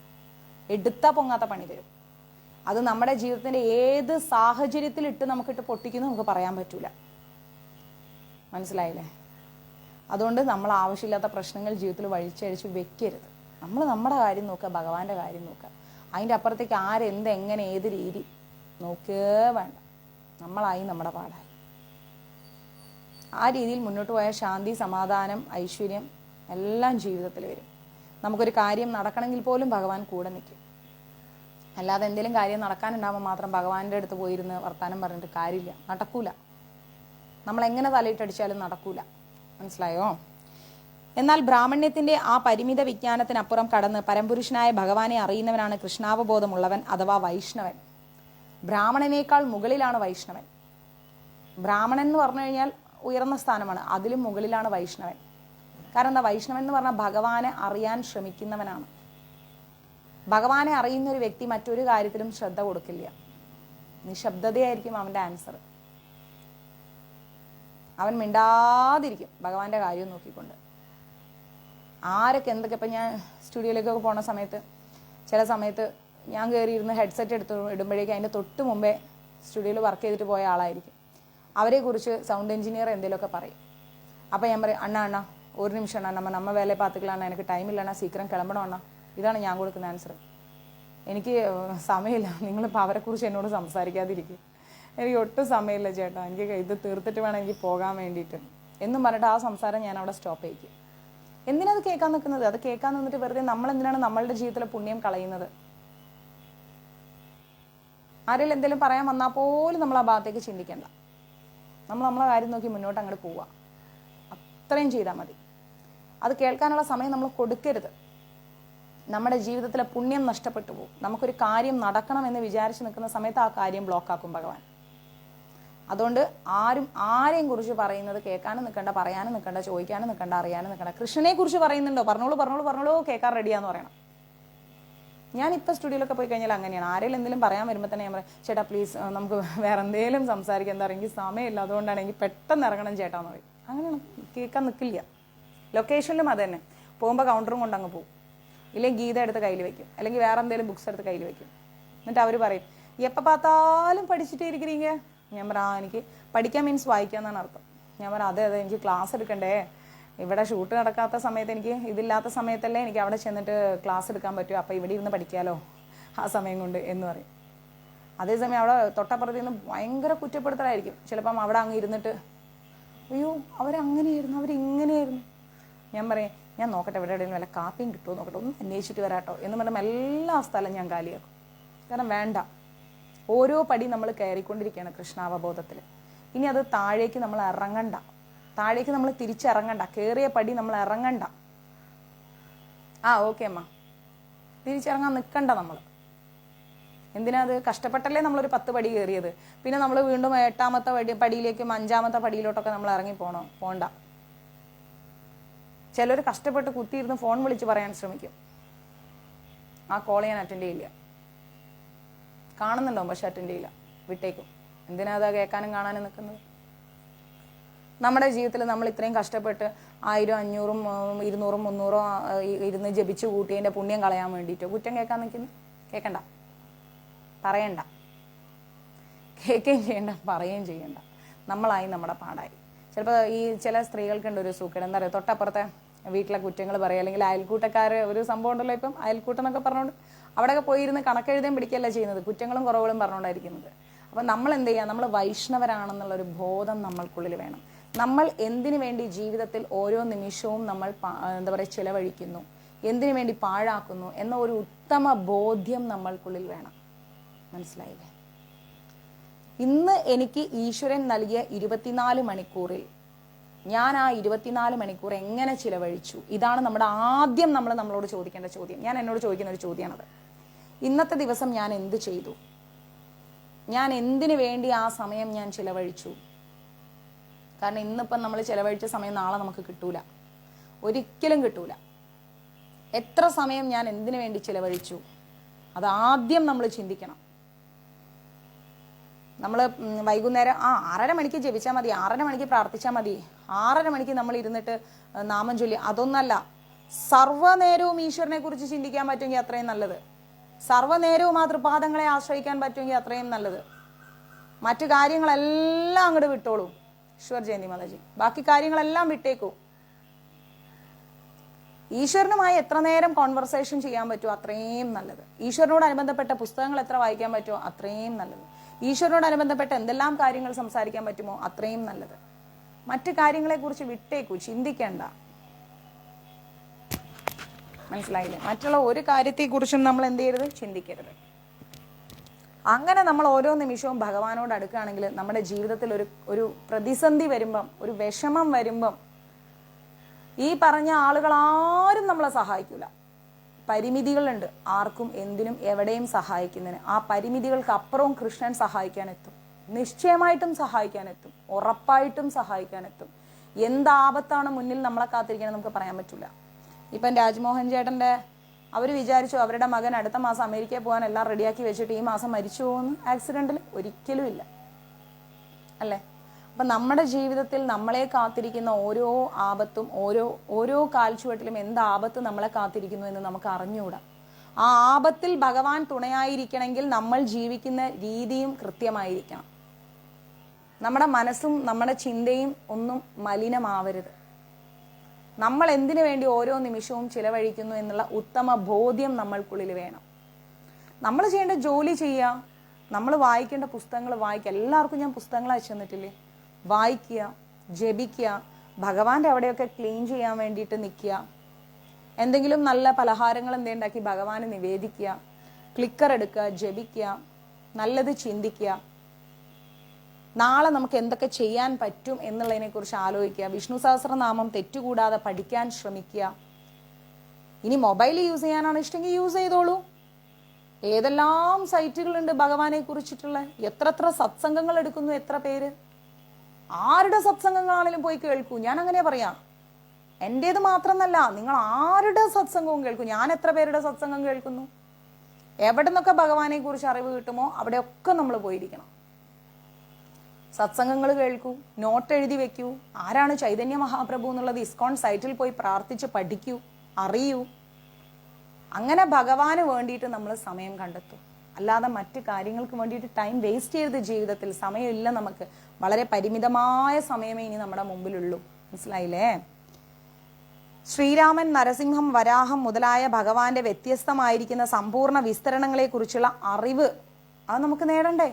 എടുത്താൽ പൊങ്ങാത്ത പണി തരും. അത് നമ്മുടെ ജീവിതത്തിൻ്റെ ഏത് സാഹചര്യത്തിലിട്ട് നമുക്കിട്ട് പൊട്ടിക്കുന്നു നമുക്ക് പറയാൻ പറ്റൂല. മനസ്സിലായില്ലേ? അതുകൊണ്ട് നമ്മൾ ആവശ്യമില്ലാത്ത പ്രശ്നങ്ങൾ ജീവിതത്തിൽ വഴിച്ചഴിച്ച് വെക്കരുത്. നമ്മൾ നമ്മുടെ കാര്യം നോക്കുക, ഭഗവാന്റെ കാര്യം നോക്കുക. അതിൻ്റെ അപ്പുറത്തേക്ക് ആരെന്ത് എങ്ങനെ ഏത് രീതി നോക്കേ വേണ്ട. നമ്മളായി നമ്മുടെ പാടായി. ആ രീതിയിൽ മുന്നോട്ട് പോയാൽ ശാന്തി, സമാധാനം, ഐശ്വര്യം എല്ലാം ജീവിതത്തിൽ വരും. നമുക്കൊരു കാര്യം നടക്കണമെങ്കിൽ പോലും ഭഗവാൻ കൂടെ നിൽക്കും. അല്ലാതെ എന്തെങ്കിലും കാര്യം നടക്കാനുണ്ടാകുമ്പോൾ മാത്രം ഭഗവാന്റെ അടുത്ത് പോയിരുന്ന് വർത്താനം പറഞ്ഞിട്ട് കാര്യമില്ല, നടക്കൂല. നമ്മളെങ്ങനെ തലയിട്ടടിച്ചാലും നടക്കൂല. മനസ്സിലായോ? എന്നാൽ ബ്രാഹ്മണ്യത്തിന്റെ ആ പരിമിത വിജ്ഞാനത്തിനപ്പുറം കടന്ന് പരംപുരുഷനായ ഭഗവാനെ അറിയുന്നവനാണ് കൃഷ്ണാവബോധമുള്ളവൻ അഥവാ വൈഷ്ണവൻ. ബ്രാഹ്മണനേക്കാൾ മുകളിലാണ് വൈഷ്ണവൻ. ബ്രാഹ്മണൻ എന്ന് പറഞ്ഞു കഴിഞ്ഞാൽ ഉയർന്ന സ്ഥാനമാണ്, അതിലും മുകളിലാണ് വൈഷ്ണവൻ. കാരണം എന്താ, വൈഷ്ണവൻ എന്ന് പറഞ്ഞാൽ ഭഗവാനെ അറിയാൻ ശ്രമിക്കുന്നവനാണ്. ഭഗവാനെ അറിയുന്ന ഒരു വ്യക്തി മറ്റൊരു കാര്യത്തിലും ശ്രദ്ധ കൊടുക്കില്ല. നിശബ്ദതയായിരിക്കും അവൻ്റെ ആൻസർ. അവൻ മിണ്ടാതിരിക്കും ഭഗവാന്റെ കാര്യം നോക്കിക്കൊണ്ട്. ആരൊക്കെ എന്തൊക്കെ, ഇപ്പം ഞാൻ സ്റ്റുഡിയോയിലേക്കൊക്കെ പോണ സമയത്ത് ചില സമയത്ത് ഞാൻ കയറിയിരുന്ന് ഹെഡ്സെറ്റ് ഇടുമ്പോഴേക്കും അതിൻ്റെ തൊട്ട് മുമ്പേ സ്റ്റുഡിയോയിൽ വർക്ക് ചെയ്തിട്ട് പോയ ആളായിരിക്കും. അവരെക്കുറിച്ച് സൗണ്ട് എഞ്ചിനീയർ എന്തെങ്കിലുമൊക്കെ പറയും. അപ്പോൾ ഞാൻ പറയും, അണ്ണ ഒരു നിമിഷം അണ്ണ, നമ്മ വേല പാത്തുക്കളാണ്, എനിക്ക് ടൈമില്ലണ്ണ, സീക്കിരം കിളമ്പണം അണ്ണ. ഇതാണ് ഞാൻ കൊടുക്കുന്ന ആൻസർ. എനിക്ക് സമയമില്ല, നിങ്ങളിപ്പോൾ അവരെക്കുറിച്ച് എന്നോട് സംസാരിക്കാതിരിക്കും, എനിക്ക് ഒട്ടും സമയമില്ല ചേട്ടാ, എനിക്ക് ഇത് തീർത്തിട്ട് വേണം എനിക്ക് പോകാൻ വേണ്ടിയിട്ട് എന്നും പറഞ്ഞിട്ട് ആ സംസാരം ഞാൻ അവിടെ സ്റ്റോപ്പ് ചെയ്യിക്കും. എന്തിനത് കേൾക്കാൻ നിൽക്കുന്നത്? അത് കേൾക്കാൻ നിന്നിട്ട് വെറുതെ നമ്മളെന്തിനാണ് നമ്മളുടെ ജീവിതത്തിലെ പുണ്യം കളയുന്നത്? ആരെങ്കിലും എന്തെങ്കിലും പറയാൻ വന്നാൽ പോലും നമ്മൾ ആ ഭാഗത്തേക്ക് ചിന്തിക്കേണ്ട. നമ്മളെ കാര്യം നോക്കി മുന്നോട്ട് അങ്ങോട്ട് പോവുക. അത്രയും ചെയ്താൽ മതി. അത് കേൾക്കാനുള്ള സമയം നമ്മൾ കൊടുക്കരുത്. നമ്മുടെ ജീവിതത്തിലെ പുണ്യം നഷ്ടപ്പെട്ടു പോകും. നമുക്കൊരു കാര്യം നടക്കണമെന്ന് വിചാരിച്ച് നിൽക്കുന്ന സമയത്ത് ആ കാര്യം ബ്ലോക്കാക്കും ഭഗവാൻ. അതുകൊണ്ട് ആരെയും കുറിച്ച് പറയുന്നത് കേൾക്കാനും നിൽക്കണ്ട, പറയാനും നിൽക്കണ്ട, ചോദിക്കാനും നിൽക്കണ്ട, അറിയാനും നിൽക്കണ്ട. കൃഷ്ണനെ കുറിച്ച് പറയുന്നുണ്ടോ, പറഞ്ഞോളൂ, കേൾക്കാൻ റെഡിയാന്ന് പറയണം. ഞാനിപ്പോൾ സ്റ്റുഡിയോയിലൊക്കെ പോയി കഴിഞ്ഞാൽ അങ്ങനെയാണ്. ആരെങ്കിലും എന്തെങ്കിലും പറയാൻ വരുമ്പോൾ തന്നെ ഞാൻ പറയും, ചേട്ടാ പ്ലീസ് നമുക്ക് വേറെ എന്തെങ്കിലും സംസാരിക്കാൻ, എന്താ പറയുക, എനിക്ക് സമയമില്ല, അതുകൊണ്ടാണ് എനിക്ക് പെട്ടെന്ന് ഇറങ്ങണം ചേട്ടാന്ന് പറയും. അങ്ങനെയാണ്, കേൾക്കാൻ നിൽക്കില്ല. ലൊക്കേഷനിലും അത് തന്നെ. പോകുമ്പോൾ കൗണ്ടറും കൊണ്ട് അങ്ങ് പോകും, ഇല്ലെങ്കിൽ ഗീത എടുത്ത് കയ്യിൽ വെക്കും, അല്ലെങ്കിൽ വേറെ എന്തെങ്കിലും ബുക്സ് എടുത്ത് കയ്യിൽ വെക്കും. എന്നിട്ട് അവർ പറയും, എപ്പോൾ பார்த்தாலும் പഠിച്ചിട്ടേ ഇരിக்கிறீங்க. ഞാൻ പറയാം, എനിക്ക് പഠിക്കാൻ മീൻസ് വായിക്കാന്നാണ് അർത്ഥം. ഞാൻ പറയാം, അതെ എനിക്ക് ക്ലാസ് എടുക്കണ്ടേ, ഇവിടെ ഷൂട്ട് നടക്കാത്ത സമയത്ത്, എനിക്ക് ഇതില്ലാത്ത സമയത്തല്ലേ എനിക്ക് അവിടെ ചെന്നിട്ട് ക്ലാസ് എടുക്കാൻ പറ്റുമോ, അപ്പോൾ ഇവിടെ ഇരുന്ന് പഠിക്കാമല്ലോ ആ സമയം കൊണ്ട് എന്ന് പറയും. അതേസമയം അവിടെ തൊട്ടപ്പുറത്ത് നിന്ന് ഭയങ്കര കുറ്റപ്പെടുത്തലായിരിക്കും. ചിലപ്പം അവിടെ അങ്ങ് ഇരുന്നിട്ട്, അയ്യോ അവരങ്ങനെയായിരുന്നു, അവരിങ്ങനെയായിരുന്നു. ഞാൻ പറയും, ഞാൻ നോക്കട്ടെ ഇവിടെ എവിടെയും വല്ല കാപ്പിയും കിട്ടുമോ നോക്കട്ടെ, ഒന്ന് അന്വേഷിച്ചിട്ട് വരാട്ടോ എന്ന് പറയുമ്പോൾ എല്ലാ സ്ഥലം ഞാൻ കാലിയാക്കും. കാരണം വേണ്ട, ഓരോ പടി നമ്മൾ കയറിക്കൊണ്ടിരിക്കുകയാണ് കൃഷ്ണാവബോധത്തിൽ. ഇനി അത് താഴേക്ക് നമ്മൾ ഇറങ്ങണ്ട, താഴേക്ക് നമ്മൾ തിരിച്ചിറങ്ങണ്ട, കയറിയ പടി നമ്മൾ ഇറങ്ങണ്ട. ഓക്കെ അമ്മ, തിരിച്ചിറങ്ങാൻ നിൽക്കണ്ട നമ്മൾ. എന്തിനാ അത്? കഷ്ടപ്പെട്ടല്ലേ നമ്മളൊരു 10 പടി കയറിയത്. പിന്നെ നമ്മൾ വീണ്ടും 8ാമത്തെ പടിയിലേക്കും 5ാമത്തെ പടിയിലോട്ടൊക്കെ നമ്മൾ ഇറങ്ങി പോണ്ട. ചിലർ കഷ്ടപ്പെട്ട് കുത്തിയിരുന്ന് ഫോൺ വിളിച്ച് പറയാൻ ശ്രമിക്കും, ആ കോൾ ഞാൻ അറ്റൻഡ് ചെയ്യില്ല. കാണുന്നുണ്ടാവും പക്ഷെ അറ്റൻഡ് ചെയ്യില്ല, വിട്ടേക്കും. എന്തിനാ അത് കേൾക്കാനും കാണാനും നിൽക്കുന്നത്? നമ്മുടെ ജീവിതത്തിൽ നമ്മൾ ഇത്രയും കഷ്ടപ്പെട്ട് 1000, 500, 200, 300 ഇരുന്ന് ജപിച്ച് കൂട്ടിയതിൻ്റെ പുണ്യം കളയാൻ വേണ്ടിയിട്ടോ കുറ്റം കേൾക്കാൻ നിൽക്കുന്നു? കേൾക്കണ്ട, പറയണ്ട, കേൾക്കുകയും ചെയ്യണ്ട, പറയുകയും ചെയ്യണ്ട. നമ്മളായി നമ്മുടെ പാടായി. ചിലപ്പോൾ ഈ ചില സ്ത്രീകൾക്കുണ്ട് ഒരു സൂക്കേട്, എന്താ പറയുക, തൊട്ടപ്പുറത്തെ വീട്ടിലെ കുറ്റങ്ങൾ പറയുക, അല്ലെങ്കിൽ അയൽക്കൂട്ടക്കാർ ഒരു സംഭവം ഉണ്ടല്ലോ ഇപ്പം, അയൽക്കൂട്ടം എന്നൊക്കെ പറഞ്ഞുകൊണ്ട് അവിടെയൊക്കെ പോയിരുന്ന് കണക്കെഴുതാൻ പിടിക്കുകയല്ല ചെയ്യുന്നത്, കുറ്റങ്ങളും കുറവുകളും പറഞ്ഞുകൊണ്ടായിരിക്കുന്നത്. അപ്പം നമ്മൾ എന്ത് ചെയ്യുക? നമ്മൾ വൈഷ്ണവരാണെന്നുള്ളൊരു ബോധം നമ്മൾക്കുള്ളിൽ വേണം. നമ്മൾ എന്തിനു വേണ്ടി ജീവിതത്തിൽ ഓരോ നിമിഷവും നമ്മൾ എന്താ പറയുക ചിലവഴിക്കുന്നു, എന്തിനു വേണ്ടി പാഴാക്കുന്നു എന്ന ഒരു ഉത്തമ ബോധ്യം നമ്മൾക്കുള്ളിൽ വേണം. മനസ്സിലായില്ലേ? ഇന്ന് എനിക്ക് ഈശ്വരൻ നൽകിയ 24 മണിക്കൂറിൽ ഞാൻ ആ 24 മണിക്കൂർ എങ്ങനെ ചിലവഴിച്ചു? ഇതാണ് നമ്മുടെ ആദ്യം നമ്മളോട് ചോദിക്കേണ്ട ചോദ്യം. ഞാൻ എന്നോട് ചോദിക്കുന്ന ഒരു ചോദ്യമാണത്. ഇന്നത്തെ ദിവസം ഞാൻ എന്ത് ചെയ്തു? ഞാൻ എന്തിനു വേണ്ടി ആ സമയം ഞാൻ ചിലവഴിച്ചു? കാരണം ഇന്നിപ്പം നമ്മൾ ചിലവഴിച്ച സമയം നാളെ നമുക്ക് കിട്ടൂല, ഒരിക്കലും കിട്ടൂല. എത്ര സമയം ഞാൻ എന്തിനു വേണ്ടി ചിലവഴിച്ചു? അത് ആദ്യം നമ്മൾ ചിന്തിക്കണം. നമ്മൾ വൈകുന്നേരം 6:30 മണിക്ക് ജപിച്ചാൽ മതി, 6:30 മണിക്ക് പ്രാർത്ഥിച്ചാൽ മതി, 6:30 മണിക്ക് നമ്മൾ ഇരുന്നിട്ട് നാമം ചൊല്ലി, അതൊന്നല്ല. സർവ്വനേരവും ഈശ്വരനെ കുറിച്ച് ചിന്തിക്കാൻ പറ്റുമെങ്കിൽ അത്രയും നല്ലത്. സർവ്വനേരവും ആ തൃപാദങ്ങളെ ആശ്രയിക്കാൻ പറ്റുമെങ്കിൽ അത്രയും നല്ലത്. മറ്റു കാര്യങ്ങളെല്ലാം അങ്ങോട്ട് വിട്ടോളൂ ഈശ്വർ ജയന്തി മാതാജി, ബാക്കി കാര്യങ്ങളെല്ലാം വിട്ടേക്കൂ. ഈശ്വരനുമായി എത്ര നേരം കോൺവെർസേഷൻ ചെയ്യാൻ പറ്റുമോ അത്രയും നല്ലത്. ഈശ്വരനോടനുബന്ധപ്പെട്ട പുസ്തകങ്ങൾ എത്ര വായിക്കാൻ പറ്റുമോ അത്രയും നല്ലത്. ഈശ്വരനോടനുബന്ധപ്പെട്ട എന്തെല്ലാം കാര്യങ്ങൾ സംസാരിക്കാൻ പറ്റുമോ അത്രയും നല്ലത്. മറ്റു കാര്യങ്ങളെക്കുറിച്ച് വിട്ടേക്കൂ, ചിന്തിക്കേണ്ട. മനസ്സിലായില്ലേ? മറ്റുള്ള ഒരു കാര്യത്തെക്കുറിച്ചും നമ്മൾ എന്ത് ചെയ്യരുത്? ചിന്തിക്കരുത്. അങ്ങനെ നമ്മൾ ഓരോ നിമിഷവും ഭഗവാനോട് അടുക്കുകയാണെങ്കിൽ നമ്മുടെ ജീവിതത്തിൽ ഒരു പ്രതിസന്ധി വരുമ്പം, ഒരു വിഷമം വരുമ്പം ഈ പറഞ്ഞ ആളുകൾ ആരും നമ്മളെ സഹായിക്കില്ല. പരിമിതികളുണ്ട് ആർക്കും എന്തിനും എവിടെയും സഹായിക്കുന്നതിന്. ആ പരിമിതികൾക്ക് അപ്പുറവും കൃഷ്ണൻ സഹായിക്കാനെത്തും, നിശ്ചയമായിട്ടും സഹായിക്കാനെത്തും, ഉറപ്പായിട്ടും സഹായിക്കാനെത്തും. എന്താപത്താണ് മുന്നിൽ നമ്മളെ കാത്തിരിക്കണം നമുക്ക് പറയാൻ പറ്റില്ല. ഇപ്പം രാജ്മോഹൻ ചേട്ടൻ്റെ അവർ വിചാരിച്ചു അവരുടെ മകൻ അടുത്ത മാസം അമേരിക്കയിൽ പോകാൻ എല്ലാം റെഡിയാക്കി വെച്ചിട്ട് ഈ മാസം മരിച്ചു പോകുന്നു ആക്സിഡൻറ്റിൽ. ഒരിക്കലും ഇല്ല അല്ലേ? അപ്പം നമ്മുടെ ജീവിതത്തിൽ നമ്മളെ കാത്തിരിക്കുന്ന ഓരോ ആപത്തും ഓരോ കാൽച്ചുവട്ടിലും എന്ത് ആപത്ത് നമ്മളെ കാത്തിരിക്കുന്നു എന്ന് നമുക്ക് അറിഞ്ഞുകൂടാ. ആ ആപത്തിൽ ഭഗവാൻ തുണയായിരിക്കണമെങ്കിൽ നമ്മൾ ജീവിക്കുന്ന രീതിയും കൃത്യമായിരിക്കണം. നമ്മുടെ മനസ്സും നമ്മുടെ ചിന്തയും ഒന്നും മലിനമാവരുത്. നമ്മൾ എന്തിനു വേണ്ടി ഓരോ നിമിഷവും ചിലവഴിക്കുന്നു എന്നുള്ള ഉത്തമ ബോധ്യം നമ്മൾക്കുള്ളിൽ വേണം. നമ്മൾ ചെയ്യേണ്ട ജോലി ചെയ്യുക, നമ്മൾ വായിക്കേണ്ട പുസ്തകങ്ങൾ വായിക്കുക. എല്ലാവർക്കും ഞാൻ പുസ്തകങ്ങൾ അയച്ചു തന്നിട്ടില്ലേ? വായിക്കുക, ജപിക്കുക, ഭഗവാന്റെ അവിടെയൊക്കെ ക്ലീൻ ചെയ്യാൻ വേണ്ടിയിട്ട് നിൽക്കുക. എന്തെങ്കിലും നല്ല പലഹാരങ്ങൾ എന്തുണ്ടാക്കി ഭഗവാന് നിവേദിക്കുക, ക്ലിക്കർ എടുക്കുക, ജപിക്കുക, നല്ലത് ചിന്തിക്കുക. നാളെ നമുക്ക് എന്തൊക്കെ ചെയ്യാൻ പറ്റും എന്നുള്ളതിനെ കുറിച്ച് ആലോചിക്കുക. വിഷ്ണു സഹസ്രനാമം തെറ്റുകൂടാതെ പഠിക്കാൻ ശ്രമിക്കുക. ഇനി മൊബൈൽ യൂസ് ചെയ്യാനാണ് ഇഷ്ടമെങ്കിൽ യൂസ് ചെയ്തോളൂ. ഏതെല്ലാം സൈറ്റുകളുണ്ട് ഭഗവാനെ കുറിച്ചിട്ടുള്ള. എത്ര സത്സംഗങ്ങൾ എടുക്കുന്നു, എത്ര പേര്. ആരുടെ സത്സംഗങ്ങളാണെങ്കിലും പോയി കേൾക്കൂ. ഞാൻ അങ്ങനെ പറയാം, എൻ്റേത് മാത്രമെന്നല്ല, നിങ്ങൾ ആരുടെ സത്സംഗവും കേൾക്കൂ. ഞാൻ എത്ര പേരുടെ സത്സംഗം കേൾക്കുന്നു. എവിടെ നിന്നൊക്കെ ഭഗവാനെ കുറിച്ച് അറിവ് കിട്ടുമോ അവിടെയൊക്കെ നമ്മൾ പോയിരിക്കണം. സത്സംഗങ്ങൾ കേൾക്കൂ, നോട്ട് എഴുതി വെക്കൂ. ആരാണ് ചൈതന്യ മഹാപ്രഭു എന്നുള്ളത് ഇസ്കോൺ സൈറ്റിൽ പോയി പ്രാർത്ഥിച്ച് പഠിക്കൂ, അറിയൂ. അങ്ങനെ ഭഗവാന് വേണ്ടിയിട്ട് നമ്മൾ സമയം കണ്ടെത്തും. അല്ലാതെ മറ്റു കാര്യങ്ങൾക്ക് വേണ്ടിയിട്ട് ടൈം വേസ്റ്റ് ചെയ്ത് ജീവിതത്തിൽ സമയമില്ല നമുക്ക്. വളരെ പരിമിതമായ സമയമേ ഇനി നമ്മുടെ മുമ്പിലുള്ളൂ. മനസ്സിലായില്ലേ? ശ്രീരാമൻ, നരസിംഹം, വരാഹം മുതലായ ഭഗവാന്റെ വ്യത്യസ്തമായിരിക്കുന്ന സമ്പൂർണ്ണ വിസ്തരണങ്ങളെ കുറിച്ചുള്ള അറിവ് അത് നമുക്ക് നേടണ്ടേ?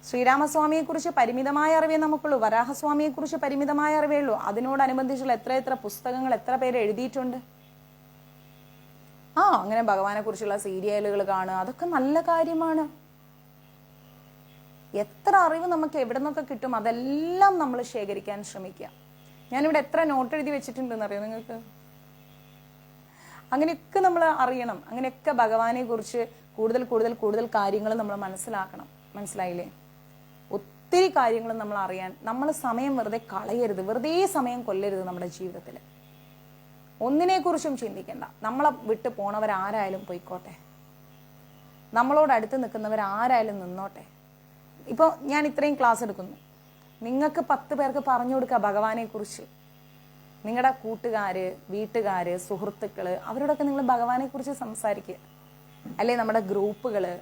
ശ്രീരാമസ്വാമിയെ കുറിച്ച് പരിമിതമായ അറിവേ നമുക്കുള്ളൂ. വരാഹസ്വാമിയെ കുറിച്ച് പരിമിതമായ അറിവേ ഉള്ളൂ. അതിനോടനുബന്ധിച്ചുള്ള എത്ര പുസ്തകങ്ങൾ എത്ര പേര് എഴുതിയിട്ടുണ്ട്. അങ്ങനെ ഭഗവാനെ കുറിച്ചുള്ള സീരിയലുകൾ കാണുക, അതൊക്കെ നല്ല കാര്യമാണ്. എത്ര അറിവ് നമുക്ക് എവിടെ നിന്നൊക്കെ കിട്ടും അതെല്ലാം നമ്മൾ ശേഖരിക്കാൻ ശ്രമിക്കുക. ഞാനിവിടെ എത്ര നോട്ട് എഴുതി വെച്ചിട്ടുണ്ടെന്ന് അറിയോ നിങ്ങൾക്ക്? അങ്ങനെയൊക്കെ നമ്മൾ അറിയണം. അങ്ങനെയൊക്കെ ഭഗവാനെ കുറിച്ച് കൂടുതൽ കാര്യങ്ങൾ നമ്മൾ മനസ്സിലാക്കണം. മനസ്സിലായില്ലേ? ഒത്തിരി കാര്യങ്ങൾ നമ്മൾ അറിയാൻ നമ്മൾ സമയം വെറുതെ കളയരുത്. വെറുതെ സമയം കൊല്ലരുത് നമ്മുടെ ജീവിതത്തിൽ. ഒന്നിനെക്കുറിച്ചും ചിന്തിക്കണ്ട. നമ്മളെ വിട്ട് പോണവരാരായാലും പോയിക്കോട്ടെ, നമ്മളോട് അടുത്ത് നിൽക്കുന്നവരാരായാലും നിന്നോട്ടെ. ഇപ്പോൾ ഞാൻ ഇത്രയും ക്ലാസ് എടുക്കുന്നു, നിങ്ങൾക്ക് 10 പേർക്ക് പറഞ്ഞു കൊടുക്കുക ഭഗവാനെ കുറിച്ച്. നിങ്ങളുടെ കൂട്ടുകാര്, വീട്ടുകാര്, സുഹൃത്തുക്കള്, അവരോടൊക്കെ നിങ്ങൾ ഭഗവാനെ കുറിച്ച് സംസാരിക്കുക. അല്ലെ നമ്മുടെ ഗ്രൂപ്പുകള്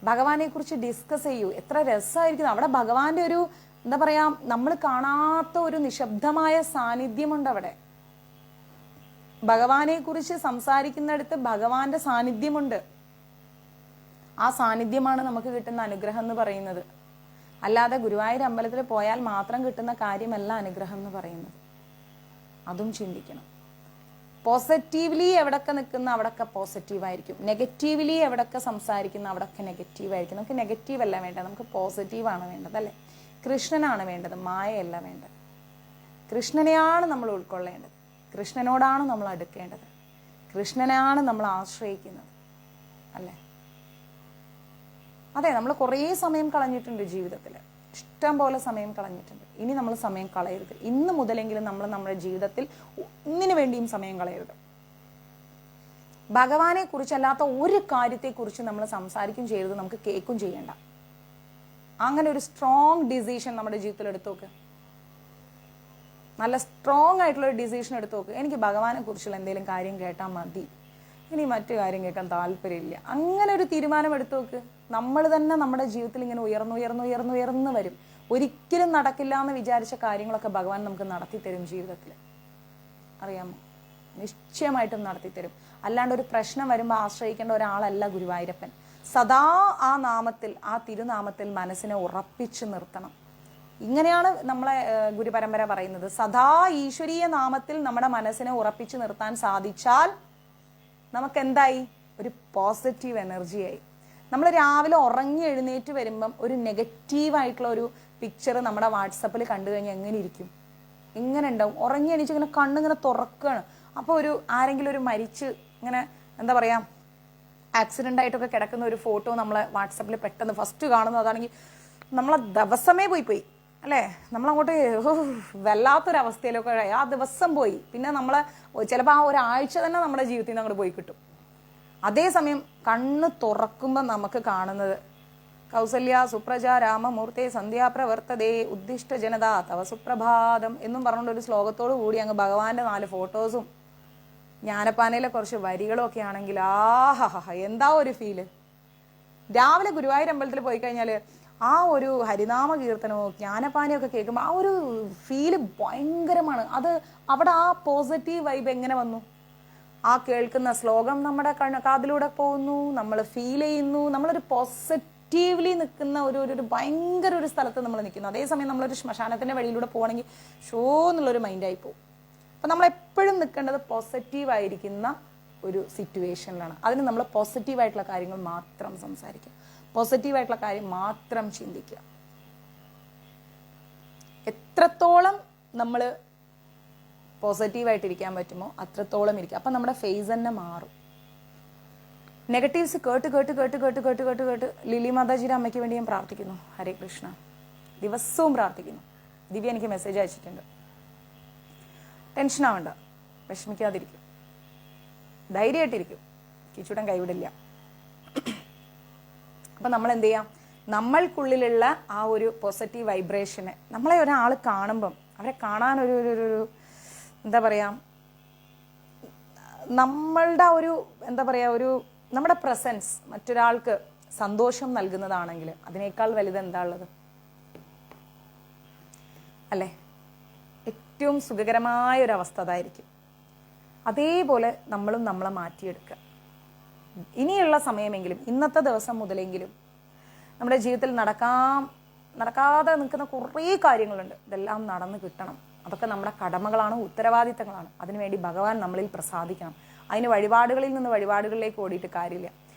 ഭഗവാനെ കുറിച്ച് ഡിസ്കസ് ചെയ്യൂ. എത്ര രസമായിരിക്കും അവിടെ. ഭഗവാന്റെ ഒരു എന്താ പറയാ, നമ്മൾ കാണാത്ത ഒരു നിശബ്ദമായ സാന്നിധ്യമുണ്ട് അവിടെ. ഭഗവാനെ കുറിച്ച് സംസാരിക്കുന്നിടത്ത് ഭഗവാന്റെ സാന്നിധ്യമുണ്ട്. ആ സാന്നിധ്യമാണ് നമുക്ക് കിട്ടുന്ന അനുഗ്രഹം എന്ന് പറയുന്നത്. അല്ലാതെ ഗുരുവായൂർ അമ്പലത്തിൽ പോയാൽ മാത്രം കിട്ടുന്ന കാര്യമല്ല അനുഗ്രഹം എന്ന് പറയുന്നത്. അതും ചിന്തിക്കണം. പോസിറ്റീവ്ലി എവിടൊക്കെ നിൽക്കുന്ന അവിടൊക്കെ പോസിറ്റീവായിരിക്കും. നെഗറ്റീവ്ലി എവിടൊക്കെ സംസാരിക്കുന്ന അവിടൊക്കെ നെഗറ്റീവായിരിക്കും. നമുക്ക് നെഗറ്റീവ് അല്ല വേണ്ടത്, നമുക്ക് പോസിറ്റീവാണ് വേണ്ടത്. അല്ലേ? കൃഷ്ണനാണ് വേണ്ടത്, മായയല്ല വേണ്ടത്. കൃഷ്ണനെയാണ് നമ്മൾ ഉൾക്കൊള്ളേണ്ടത്. കൃഷ്ണനോടാണ് നമ്മൾ അടുക്കേണ്ടത്. കൃഷ്ണനാണ് നമ്മൾ ആശ്രയിക്കുന്നത്. അല്ലേ? അതെ, നമ്മൾ കുറേ സമയം കളഞ്ഞിട്ടുണ്ട് ജീവിതത്തിൽ. ഇഷ്ടം പോലെ സമയം കളഞ്ഞിട്ടുണ്ട്. ഇനി നമ്മൾ സമയം കളയരുത്. ഇന്ന് മുതലെങ്കിലും നമ്മൾ നമ്മുടെ ജീവിതത്തിൽ ഒന്നിനു വേണ്ടിയും സമയം കളയരുത്. ഭഗവാനെ കുറിച്ചല്ലാത്ത ഒരു കാര്യത്തെക്കുറിച്ച് നമ്മൾ സംസാരിക്കും ചെയ്യരുത്, നമുക്ക് കേൾക്കും ചെയ്യണ്ട. അങ്ങനെ ഒരു സ്ട്രോങ് ഡിസിഷൻ നമ്മുടെ ജീവിതത്തിൽ എടുത്തു നോക്ക്. നല്ല സ്ട്രോങ് ആയിട്ടുള്ള ഒരു ഡിസിഷൻ എടുത്തു നോക്ക്. എനിക്ക് ഭഗവാനെ കുറിച്ചുള്ള എന്തെങ്കിലും കാര്യം കേട്ടാൽ മതി, ഇനി മറ്റു കാര്യം കേൾക്കാൻ താല്പര്യമില്ല. അങ്ങനെ ഒരു തീരുമാനം എടുത്തു നോക്ക്. നമ്മൾ തന്നെ നമ്മുടെ ജീവിതത്തിൽ ഇങ്ങനെ ഉയർന്നു വരും. ഒരിക്കലും നടക്കില്ല എന്ന് വിചാരിച്ച കാര്യങ്ങളൊക്കെ ഭഗവാൻ നമുക്ക് നടത്തിത്തരും ജീവിതത്തിൽ. അറിയാമോ? നിശ്ചയമായിട്ടും നടത്തിത്തരും. അല്ലാണ്ട് ഒരു പ്രശ്നം വരുമ്പോൾ ആശ്രയിക്കേണ്ട ഒരാളല്ല ഗുരുവായൂരപ്പൻ. സദാ ആ നാമത്തിൽ, ആ തിരുനാമത്തിൽ മനസ്സിനെ ഉറപ്പിച്ചു നിർത്തണം. ഇങ്ങനെയാണ് നമ്മളെ ഗുരുപരമ്പര പറയുന്നത്. സദാ ഈശ്വരീയ നാമത്തിൽ നമ്മുടെ മനസ്സിനെ ഉറപ്പിച്ചു നിർത്താൻ സാധിച്ചാൽ നമുക്ക് എന്തായി? ഒരു പോസിറ്റീവ് എനർജിയായി. നമ്മൾ രാവിലെ ഉറങ്ങി എഴുന്നേറ്റ് വരുമ്പം ഒരു നെഗറ്റീവായിട്ടുള്ള ഒരു പിക്ചർ നമ്മുടെ വാട്സപ്പിൽ കണ്ടു കഴിഞ്ഞാൽ എങ്ങനെ ഇരിക്കും? എങ്ങനെ ഉണ്ടാവും? ഉറങ്ങി എണീച്ച് ഇങ്ങനെ കണ്ണിങ്ങനെ തുറക്കുകയാണ്. അപ്പോൾ ആരെങ്കിലും ഒരു മരിച്ച് ഇങ്ങനെ എന്താ പറയുക, ആക്സിഡൻ്റ് ആയിട്ടൊക്കെ കിടക്കുന്ന ഒരു ഫോട്ടോ നമ്മളെ വാട്സപ്പിൽ പെട്ടെന്ന് ഫസ്റ്റ് കാണുന്നു. അതാണെങ്കിൽ നമ്മളെ ദിവസമേ പോയി അല്ലേ? നമ്മളങ്ങോട്ട് വല്ലാത്തൊരവസ്ഥയിലൊക്കെ ആ ദിവസം പോയി. പിന്നെ നമ്മളെ ചിലപ്പോൾ ആ ഒരാഴ്ച തന്നെ നമ്മുടെ ജീവിതത്തിൽ നിന്ന് അങ്ങോട്ട് പോയി കിട്ടും. അതേസമയം കണ്ണ് തുറക്കുമ്പോൾ നമുക്ക് കാണുന്നത് കൗസല്യ സുപ്രജ രാമമൂർത്തെ സന്ധ്യാപ്രവർത്തതേ ഉദ്ദിഷ്ട ജനത തവ സുപ്രഭാതം എന്നും പറഞ്ഞുകൊണ്ട് ഒരു ശ്ലോകത്തോടു കൂടി അങ്ങ് ഭഗവാന്റെ 4 ഫോട്ടോസും ജ്ഞാനപ്പാനയിലെ കുറച്ച് വരികളും ഒക്കെ ആണെങ്കിൽ ആഹഹ എന്താ ഒരു ഫീല്. രാവിലെ ഗുരുവായൂർ അമ്പലത്തിൽ പോയി കഴിഞ്ഞാൽ ആ ഒരു ഹരിനാമ കീർത്തനമോ ജ്ഞാനപ്പാനയോ ഒക്കെ കേൾക്കുമ്പോൾ ആ ഒരു ഫീല് ഭയങ്കരമാണ്. അത് അവിടെ ആ പോസിറ്റീവ് വൈബ് എങ്ങനെ വന്നു? ആ കേൾക്കുന്ന ശ്ലോകം നമ്മുടെ കാതിലൂടെ പോകുന്നു, നമ്മൾ ഫീൽ ചെയ്യുന്നു, നമ്മളൊരു പോസിറ്റീവ്ലി നിൽക്കുന്ന ഒരു ഭയങ്കര ഒരു സ്ഥലത്ത് നമ്മൾ നിൽക്കുന്നു. അതേസമയം നമ്മളൊരു ശ്മശാനത്തിൻ്റെ വഴിയിലൂടെ പോകണമെങ്കിൽ ഷോ എന്നുള്ളൊരു മൈൻഡായി പോകും. അപ്പം നമ്മളെപ്പോഴും നിൽക്കേണ്ടത് പോസിറ്റീവായിരിക്കുന്ന ഒരു സിറ്റുവേഷനിലാണ്. അതിന് നമ്മൾ പോസിറ്റീവായിട്ടുള്ള കാര്യങ്ങൾ മാത്രം സംസാരിക്കുക, പോസിറ്റീവായിട്ടുള്ള കാര്യം മാത്രം ചിന്തിക്കുക. എത്രത്തോളം നമ്മൾ പോസിറ്റീവായിട്ടിരിക്കാൻ പറ്റുമോ അത്രത്തോളം ഇരിക്കുക. അപ്പം നമ്മുടെ ഫേസ് തന്നെ മാറും. നെഗറ്റീവ്സ് കേട്ട് കേട്ട് കേട്ട് കേട്ട് കേട്ട് കേട്ട് കേട്ട് ലിലി മാതാജിയുടെ അമ്മയ്ക്ക് വേണ്ടി ഞാൻ പ്രാർത്ഥിക്കുന്നു. ഹരേ കൃഷ്ണ. ദിവസവും പ്രാർത്ഥിക്കുന്നു. ദിവ്യ എനിക്ക് മെസ്സേജ് അയച്ചിട്ടുണ്ട്. ടെൻഷനാവണ്ട, വിഷമിക്കാതിരിക്കും, ധൈര്യമായിട്ടിരിക്കും, കിച്ചൂടൻ കൈവിടില്ല. അപ്പം നമ്മൾ എന്ത് ചെയ്യാം? നമ്മൾക്കുള്ളിലുള്ള ആ ഒരു പോസിറ്റീവ് വൈബ്രേഷനെ നമ്മളെ ഒരാൾ കാണുമ്പം അവരെ കാണാൻ ഒരു എന്താ പറയുക, നമ്മളുടെ ഒരു എന്താ പറയുക, ഒരു നമ്മുടെ പ്രസൻസ് മറ്റൊരാൾക്ക് സന്തോഷം നൽകുന്നതാണെങ്കിൽ അതിനേക്കാൾ വലുത് എന്താ ഉള്ളത്? അല്ലേ? ഏറ്റവും സുഖകരമായ ഒരു അവസ്ഥ അതായിരിക്കും. അതേപോലെ നമ്മളും നമ്മളെ മാറ്റിയെടുക്കുക. ഇനിയുള്ള സമയമെങ്കിലും, ഇന്നത്തെ ദിവസം മുതലെങ്കിലും നമ്മുടെ ജീവിതത്തിൽ നടക്കാതെ നിൽക്കുന്ന കുറേ കാര്യങ്ങളുണ്ട്. ഇതെല്ലാം നടന്നു കിട്ടണം. അതൊക്കെ നമ്മുടെ കടമകളാണ്, ഉത്തരവാദിത്തങ്ങളാണ്. അതിനുവേണ്ടി ഭഗവാൻ നമ്മളിൽ പ്രസാദിക്കണം. അതിന് വഴിപാടുകളിൽ നിന്ന് വഴിപാടുകളിലേക്ക് ഓടിയിട്ട് കാര്യമില്ല.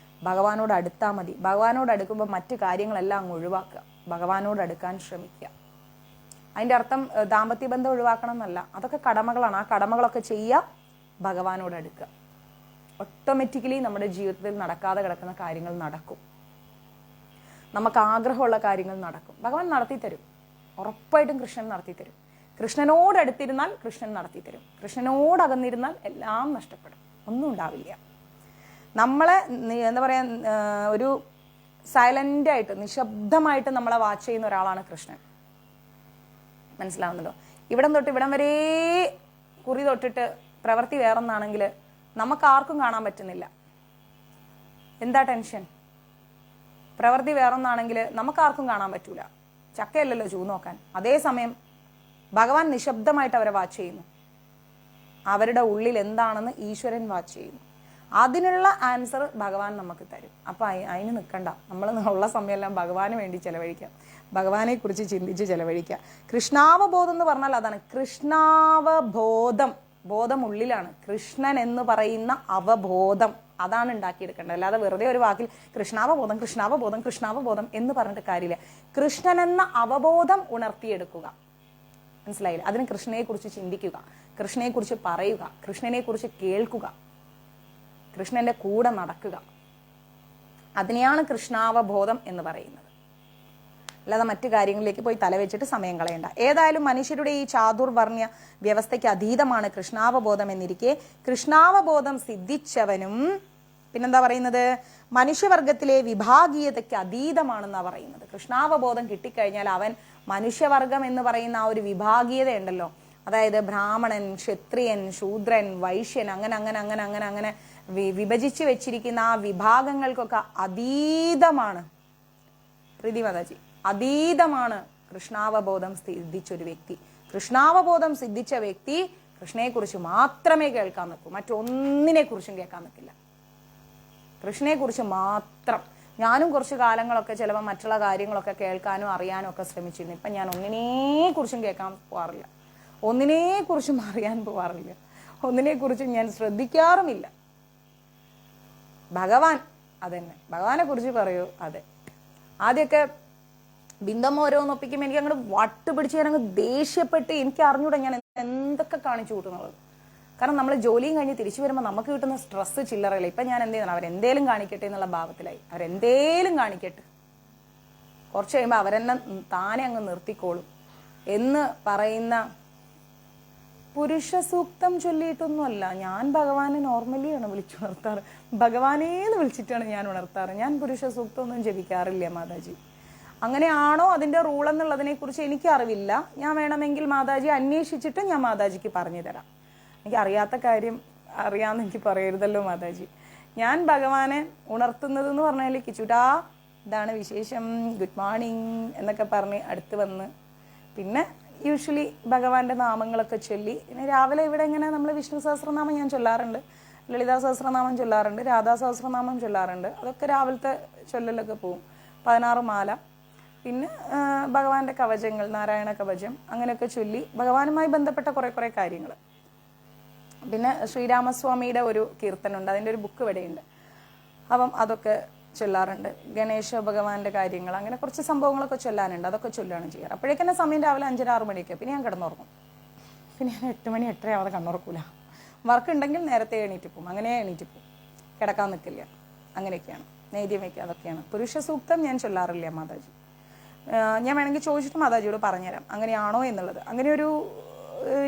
ഭഗവാനോട് അടുത്താൽ മതി. ഭഗവാനോട് അടുക്കുമ്പോൾ മറ്റു കാര്യങ്ങളെല്ലാം അങ്ങ് ഒഴിവാക്കുക. ഭഗവാനോട് അടുക്കാൻ ശ്രമിക്കുക. അതിൻ്റെ അർത്ഥം ദാമ്പത്യ ബന്ധം ഒഴിവാക്കണം എന്നല്ല. അതൊക്കെ കടമകളാണ്. ആ കടമകളൊക്കെ ചെയ്യുക, ഭഗവാനോട് അടുക്കുക. ഓട്ടോമാറ്റിക്കലി നമ്മുടെ ജീവിതത്തിൽ നടക്കാതെ കിടക്കുന്ന കാര്യങ്ങൾ നടക്കും. നമുക്ക് ആഗ്രഹമുള്ള കാര്യങ്ങൾ നടക്കും. ഭഗവാൻ നടത്തിത്തരും. ഉറപ്പായിട്ടും കൃഷ്ണൻ നടത്തിത്തരും. കൃഷ്ണനോട് അടുത്തിരുന്നാൽ കൃഷ്ണൻ നടത്തിത്തരും. കൃഷ്ണനോട് അകന്നിരുന്നാൽ എല്ലാം നഷ്ടപ്പെടും, ഒന്നും ഉണ്ടാവില്ല. നമ്മളെ എന്താ പറയുക, ഒരു സൈലൻ്റായിട്ട് നിശബ്ദമായിട്ട് നമ്മളെ വാച്ച് ചെയ്യുന്ന ഒരാളാണ് കൃഷ്ണൻ. മനസ്സിലാവുന്നുണ്ടോ? ഇവിടം തൊട്ട് ഇവിടം വരെ കുറി തൊട്ടിട്ട് പ്രവൃത്തി വേറൊന്നാണെങ്കിൽ നമുക്ക് ആർക്കും കാണാൻ പറ്റുന്നില്ല. എന്താ ടെൻഷൻ? പ്രവൃത്തി വേറൊന്നാണെങ്കിൽ നമുക്ക് ആർക്കും കാണാൻ പറ്റൂല. ചക്കയല്ലല്ലോ ചൂ നോക്കാൻ. അതേസമയം ഭഗവാൻ നിശബ്ദമായിട്ട് അവരെ വാച്ച് ചെയ്യുന്നു. അവരുടെ ഉള്ളിൽ എന്താണെന്ന് ഈശ്വരൻ വാച്ച് ചെയ്യുന്നു. അതിനുള്ള ആൻസർ ഭഗവാൻ നമുക്ക് തരും. അപ്പം അതിന് നിൽക്കണ്ട. നമ്മൾ ഉള്ള സമയമെല്ലാം ഭഗവാന് വേണ്ടി ചെലവഴിക്കാം. ഭഗവാനെ കുറിച്ച് ചിന്തിച്ച് ചെലവഴിക്കുക. കൃഷ്ണാവബോധം എന്ന് പറഞ്ഞാൽ അതാണ്. കൃഷ്ണാവബോധം, ബോധം ഉള്ളിലാണ്. കൃഷ്ണൻ എന്ന് പറയുന്ന അവബോധം, അതാണ് ഉണ്ടാക്കിയെടുക്കേണ്ടത്. അല്ലാതെ വെറുതെ ഒരു വാക്കിൽ കൃഷ്ണാവബോധം കൃഷ്ണാവബോധം കൃഷ്ണാവബോധം എന്ന് പറഞ്ഞിട്ട് കാര്യമില്ല. കൃഷ്ണൻ എന്ന അവബോധം ഉണർത്തിയെടുക്കുക. മനസ്സിലായില്ല? അതിന് കൃഷ്ണനെക്കുറിച്ച് ചിന്തിക്കുക, കൃഷ്ണനെക്കുറിച്ച് പറയുക, കൃഷ്ണനെക്കുറിച്ച് കേൾക്കുക, കൃഷ്ണന്റെ കൂടെ നടക്കുക. അതിനെയാണ് കൃഷ്ണാവബോധം എന്ന് പറയുന്നത്. അല്ലാതെ മറ്റു കാര്യങ്ങളിലേക്ക് പോയി തലവെച്ചിട്ട് സമയം കളയണ്ട. ഏതായാലും മനുഷ്യരുടെ ഈ ചാതുർവർണ്ണ്യ വ്യവസ്ഥയ്ക്ക് അതീതമാണ് കൃഷ്ണാവബോധം എന്നിരിക്കെ കൃഷ്ണാവബോധം സിദ്ധിച്ചവനും പിന്നെന്താ പറയുന്നത്? മനുഷ്യവർഗത്തിലെ വിഭാഗീയതയ്ക്ക് അതീതമാണെന്നാ പറയുന്നത്. കൃഷ്ണാവബോധം കിട്ടിക്കഴിഞ്ഞാൽ അവൻ മനുഷ്യവർഗം എന്ന് പറയുന്ന ആ ഒരു വിഭാഗീയത ഉണ്ടല്ലോ, അതായത് ബ്രാഹ്മണൻ, ക്ഷത്രിയൻ, ശൂദ്രൻ, വൈശ്യൻ, അങ്ങനെ അങ്ങനെ അങ്ങനെ അങ്ങനെ അങ്ങനെ വിഭജിച്ച് വെച്ചിരിക്കുന്ന ആ വിഭാഗങ്ങൾക്കൊക്കെ അതീതമാണ്. പ്രീതി മാതാജി, അതീതമാണ് കൃഷ്ണാവബോധം സിദ്ധിച്ചൊരു വ്യക്തി. കൃഷ്ണാവബോധം സിദ്ധിച്ച വ്യക്തി കൃഷ്ണനെക്കുറിച്ച് മാത്രമേ കേൾക്കാൻ നിൽക്കൂ, മറ്റൊന്നിനെ കുറിച്ചും കേൾക്കാൻ നിൽക്കില്ല. കൃഷ്ണനെക്കുറിച്ച് മാത്രം. ഞാനും കുറച്ച് കാലങ്ങളൊക്കെ ചിലപ്പോൾ മറ്റുള്ള കാര്യങ്ങളൊക്കെ കേൾക്കാനും അറിയാനും ഒക്കെ ശ്രമിച്ചിരുന്നു. ഇപ്പം ഞാൻ ഒന്നിനെക്കുറിച്ചും കേൾക്കാൻ പോകാറില്ല, ഒന്നിനെക്കുറിച്ചും അറിയാൻ പോകാറില്ല, ഒന്നിനെക്കുറിച്ചും ഞാൻ ശ്രദ്ധിക്കാറുമില്ല. ഭഗവാൻ അതന്നെ, ഭഗവാനെ കുറിച്ച് പറയൂ. അതെ, ആദ്യമൊക്കെ ബിന്ദമ്മ ഓരോന്നൊപ്പിക്കുമ്പോൾ എനിക്ക് അങ്ങോട്ട് വട്ട് പിടിച്ച് ഞാൻ അങ്ങ് ദേഷ്യപ്പെട്ട് എനിക്ക് അറിഞ്ഞൂടെ ഞാൻ എന്തൊക്കെ കാണിച്ചു കൂട്ടുന്നത്. കാരണം നമ്മൾ ജോലിയും കഴിഞ്ഞ് തിരിച്ചു വരുമ്പോൾ നമുക്ക് കിട്ടുന്ന സ്ട്രെസ് ചില്ലറയില്ല. ഇപ്പം ഞാൻ എന്ത് ചെയ്യുന്നത്? അവരെന്തേലും കാണിക്കട്ടെ എന്നുള്ള ഭാവത്തിലായി. അവരെന്തേലും കാണിക്കട്ടെ, കുറച്ച് കഴിയുമ്പോൾ അവരെന്നെ താനെ അങ്ങ് നിർത്തിക്കോളും. എന്ന് പറയുന്ന പുരുഷ സൂക്തം ചൊല്ലിയിട്ടൊന്നുമല്ല. ഞാൻ ഭഗവാനെ നോർമലിയാണ് വിളിച്ചുണർത്താറ്. ഭഗവാനേന്ന് വിളിച്ചിട്ടാണ് ഞാൻ ഉണർത്താറ്. ഞാൻ പുരുഷ സൂക്തം ഒന്നും ജപിക്കാറില്ല മാതാജി. അങ്ങനെയാണോ അതിൻ്റെ റൂൾ എന്നുള്ളതിനെ കുറിച്ച് എനിക്ക് അറിവില്ല. ഞാൻ വേണമെങ്കിൽ മാതാജി അന്വേഷിച്ചിട്ട് ഞാൻ മാതാജിക്ക് പറഞ്ഞു തരാം. എനിക്ക് അറിയാത്ത കാര്യം അറിയാമെന്ന് എനിക്ക് പറയരുതല്ലോ മാതാജി. ഞാൻ ഭഗവാനെ ഉണർത്തുന്നത് എന്ന് പറഞ്ഞാൽ കിച്ചുടാ ഇതാണ് വിശേഷം, ഗുഡ് മോർണിംഗ് എന്നൊക്കെ പറഞ്ഞ് അടുത്ത് വന്ന് പിന്നെ യൂഷ്വലി ഭഗവാന്റെ നാമങ്ങളൊക്കെ ചൊല്ലി. പിന്നെ രാവിലെ ഇവിടെ ഇങ്ങനെ നമ്മൾ വിഷ്ണു സഹസ്രനാമം ഞാൻ ചൊല്ലാറുണ്ട്, ലളിതാ സഹസ്രനാമം ചൊല്ലാറുണ്ട്, രാധാ സഹസ്രനാമം ചൊല്ലാറുണ്ട്. അതൊക്കെ രാവിലത്തെ ചൊല്ലലൊക്കെ പോവും. 16 മാല, പിന്നെ ഭഗവാന്റെ കവചങ്ങൾ, നാരായണ കവചം അങ്ങനെയൊക്കെ ചൊല്ലി ഭഗവാനുമായി ബന്ധപ്പെട്ട കുറേ കാര്യങ്ങൾ. പിന്നെ ശ്രീരാമസ്വാമിയുടെ ഒരു കീർത്തനുണ്ട്, അതിൻ്റെ ഒരു ബുക്ക് ഇവിടെയുണ്ട്. അപ്പം അതൊക്കെ ചൊല്ലാറുണ്ട്. ഗണേശ ഭഗവാന്റെ കാര്യങ്ങൾ, അങ്ങനെ കുറച്ച് സംഭവങ്ങളൊക്കെ ചൊല്ലാനുണ്ട്. അതൊക്കെ ചൊല്ലുകയാണ് ചെയ്യാറ്. അപ്പോഴേക്കെന്നെ സമയം രാവിലെ 5:30-6 മണിയൊക്കെ. പിന്നെ ഞാൻ കിടന്നുറങ്ങും. പിന്നെ ഞാൻ 8 മണി 8:30 ആവാതെ കണ്ണുറക്കൂല. വർക്ക് ഉണ്ടെങ്കിൽ നേരത്തെ എണീറ്റ് പോകും. അങ്ങനെ എണീറ്റ് പോകും, കിടക്കാൻ നിൽക്കില്ല. അങ്ങനെയൊക്കെയാണ്. നേദ്യം വയ്ക്കുക, അതൊക്കെയാണ്. പുരുഷ സൂക്തം ഞാൻ ചൊല്ലാറില്ല മാതാജി. ഞാൻ വേണമെങ്കിൽ ചോദിച്ചിട്ട് മാതാജിയോട് പറഞ്ഞുതരാം അങ്ങനെയാണോ എന്നുള്ളത്. അങ്ങനെ ഒരു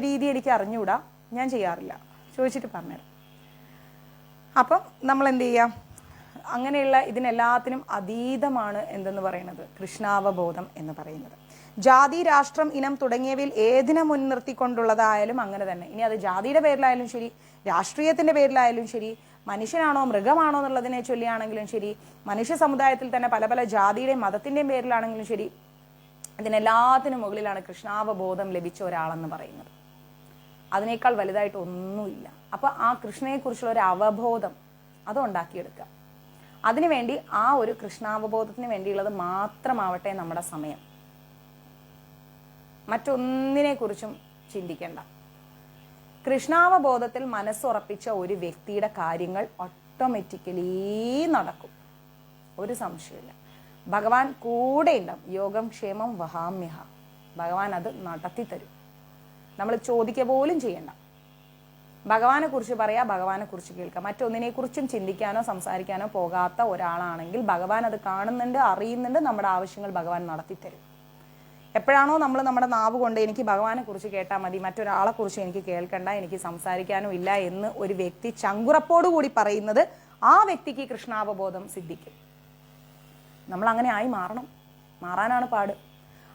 രീതി എനിക്ക് അറിഞ്ഞുകൂടാ, ഞാൻ ചെയ്യാറില്ല. ചോദിച്ചിട്ട് പറഞ്ഞുതരാം. അപ്പം നമ്മൾ എന്ത് ചെയ്യാം, അങ്ങനെയുള്ള ഇതിനെല്ലാത്തിനും അതീതമാണ് എന്തെന്ന് പറയുന്നത് കൃഷ്ണാവബോധം എന്ന് പറയുന്നത്. ജാതി, രാഷ്ട്രം, ഇനം തുടങ്ങിയവയിൽ ഏതിനെ മുൻനിർത്തിക്കൊണ്ടുള്ളതായാലും അങ്ങനെ തന്നെ. ഇനി അത് ജാതിയുടെ പേരിലായാലും ശരി, രാഷ്ട്രീയത്തിൻ്റെ പേരിലായാലും ശരി, മനുഷ്യനാണോ മൃഗമാണോ എന്നുള്ളതിനെ ചൊല്ലിയാണെങ്കിലും ശരി, മനുഷ്യ സമുദായത്തിൽ തന്നെ പല പല ജാതിയുടെയും മതത്തിൻ്റെയും പേരിലാണെങ്കിലും ശരി, ഇതിനെല്ലാത്തിനും മുകളിലാണ് കൃഷ്ണാവബോധം ലഭിച്ച ഒരാളെന്ന് പറയുന്നത്. അതിനേക്കാൾ വലുതായിട്ട് ഒന്നുമില്ല. അപ്പം ആ കൃഷ്ണനെക്കുറിച്ചുള്ള ഒരു അവബോധം അത് ഉണ്ടാക്കിയെടുക്കുക. അതിനുവേണ്ടി ആ ഒരു കൃഷ്ണാവബോധത്തിന് വേണ്ടിയുള്ളത് മാത്രമാവട്ടെ നമ്മുടെ സമയം. മറ്റൊന്നിനെ കുറിച്ചും ചിന്തിക്കേണ്ട. കൃഷ്ണാവബോധത്തിൽ മനസ്സുറപ്പിച്ച ഒരു വ്യക്തിയുടെ കാര്യങ്ങൾ ഓട്ടോമാറ്റിക്കലി നടക്കും, ഒരു സംശയമില്ല. ഭഗവാൻ കൂടെ ഉണ്ടാവും. യോഗം ക്ഷേമം വഹാമ്യഹ. ഭഗവാൻ അത് നടത്തിത്തരും. നമ്മൾ ചോദിക്കുക പോലും ചെയ്യണ്ട. ഭഗവാനെ കുറിച്ച് പറയാ, ഭഗവാനെ കുറിച്ച് കേൾക്കാം. മറ്റൊന്നിനെ കുറിച്ചും ചിന്തിക്കാനോ സംസാരിക്കാനോ പോകാത്ത ഒരാളാണെങ്കിൽ ഭഗവാൻ അത് കാണുന്നുണ്ട്, അറിയുന്നുണ്ട്. നമ്മുടെ ആവശ്യങ്ങൾ ഭഗവാൻ നടത്തിത്തരും. എപ്പോഴാണോ നമ്മൾ നമ്മുടെ നാവ് കൊണ്ട് എനിക്ക് ഭഗവാനെ കുറിച്ച് കേട്ടാൽ മതി, മറ്റൊരാളെ കുറിച്ച് എനിക്ക് കേൾക്കണ്ട, എനിക്ക് സംസാരിക്കാനോ ഇല്ല എന്ന് ഒരു വ്യക്തി ചങ്കുറപ്പോടുകൂടി പറയുന്നത്, ആ വ്യക്തിക്ക് കൃഷ്ണാവബോധം സിദ്ധിക്കും. നമ്മൾ അങ്ങനെ ആയി മാറണം. മാറാനാണ് പാട്.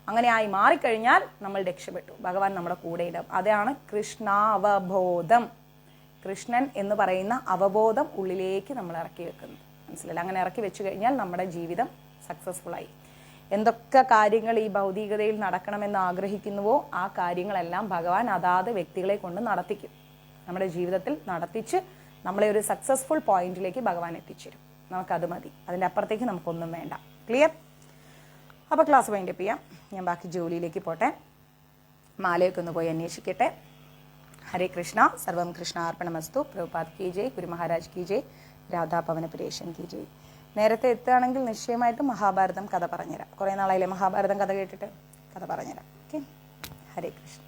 അങ്ങനെ ആയി മാറിക്കഴിഞ്ഞാൽ നമ്മൾ രക്ഷപ്പെട്ടു. ഭഗവാൻ നമ്മുടെ കൂടെ ഇടും. അതാണ് കൃഷ്ണാവബോധം. കൃഷ്ണൻ എന്ന് പറയുന്ന അവബോധം ഉള്ളിലേക്ക് നമ്മൾ ഇറക്കി വെക്കുന്നത്. മനസ്സിലല്ല? അങ്ങനെ ഇറക്കി വെച്ചു കഴിഞ്ഞാൽ നമ്മുടെ ജീവിതം സക്സസ്ഫുള്ളായി. എന്തൊക്കെ കാര്യങ്ങൾ ഈ ഭൗതികതയിൽ നടക്കണമെന്ന് ആഗ്രഹിക്കുന്നുവോ ആ കാര്യങ്ങളെല്ലാം ഭഗവാൻ അതാത് വ്യക്തികളെ കൊണ്ട് നടത്തിക്കും. നമ്മുടെ ജീവിതത്തിൽ നടത്തിച്ച് നമ്മളെ ഒരു സക്സസ്ഫുൾ പോയിന്റിലേക്ക് ഭഗവാൻ എത്തിച്ചേരും. നമുക്കത് മതി. അതിൻ്റെ അപ്പുറത്തേക്ക് നമുക്കൊന്നും വേണ്ട. ക്ലിയർ? അപ്പോൾ ക്ലാസ് വൈൻഡപ്പ് ചെയ്യാം. ഞാൻ ബാക്കി ജോലിയിലേക്ക് പോട്ടെ. മാലയൊക്കെ ഒന്ന് പോയി അന്വേഷിക്കട്ടെ. ഹരേ കൃഷ്ണ. സർവം കൃഷ്ണാർപ്പണമസ്തു. പ്രഭുപാദ് കി ജയ്, ഗുരു മഹാരാജ് കി ജയ്, രാധാ പവനപുരേഷൻ കി ജയ്. നേരത്തെ എത്തുകയാണെങ്കിൽ നിശ്ചയമായിട്ടും മഹാഭാരതം കഥ പറഞ്ഞുതരാം. കുറേ നാളായില്ലേ മഹാഭാരതം കഥ കേട്ടിട്ട്? കഥ പറഞ്ഞുതരാം. ഓക്കെ. ഹരേ കൃഷ്ണ.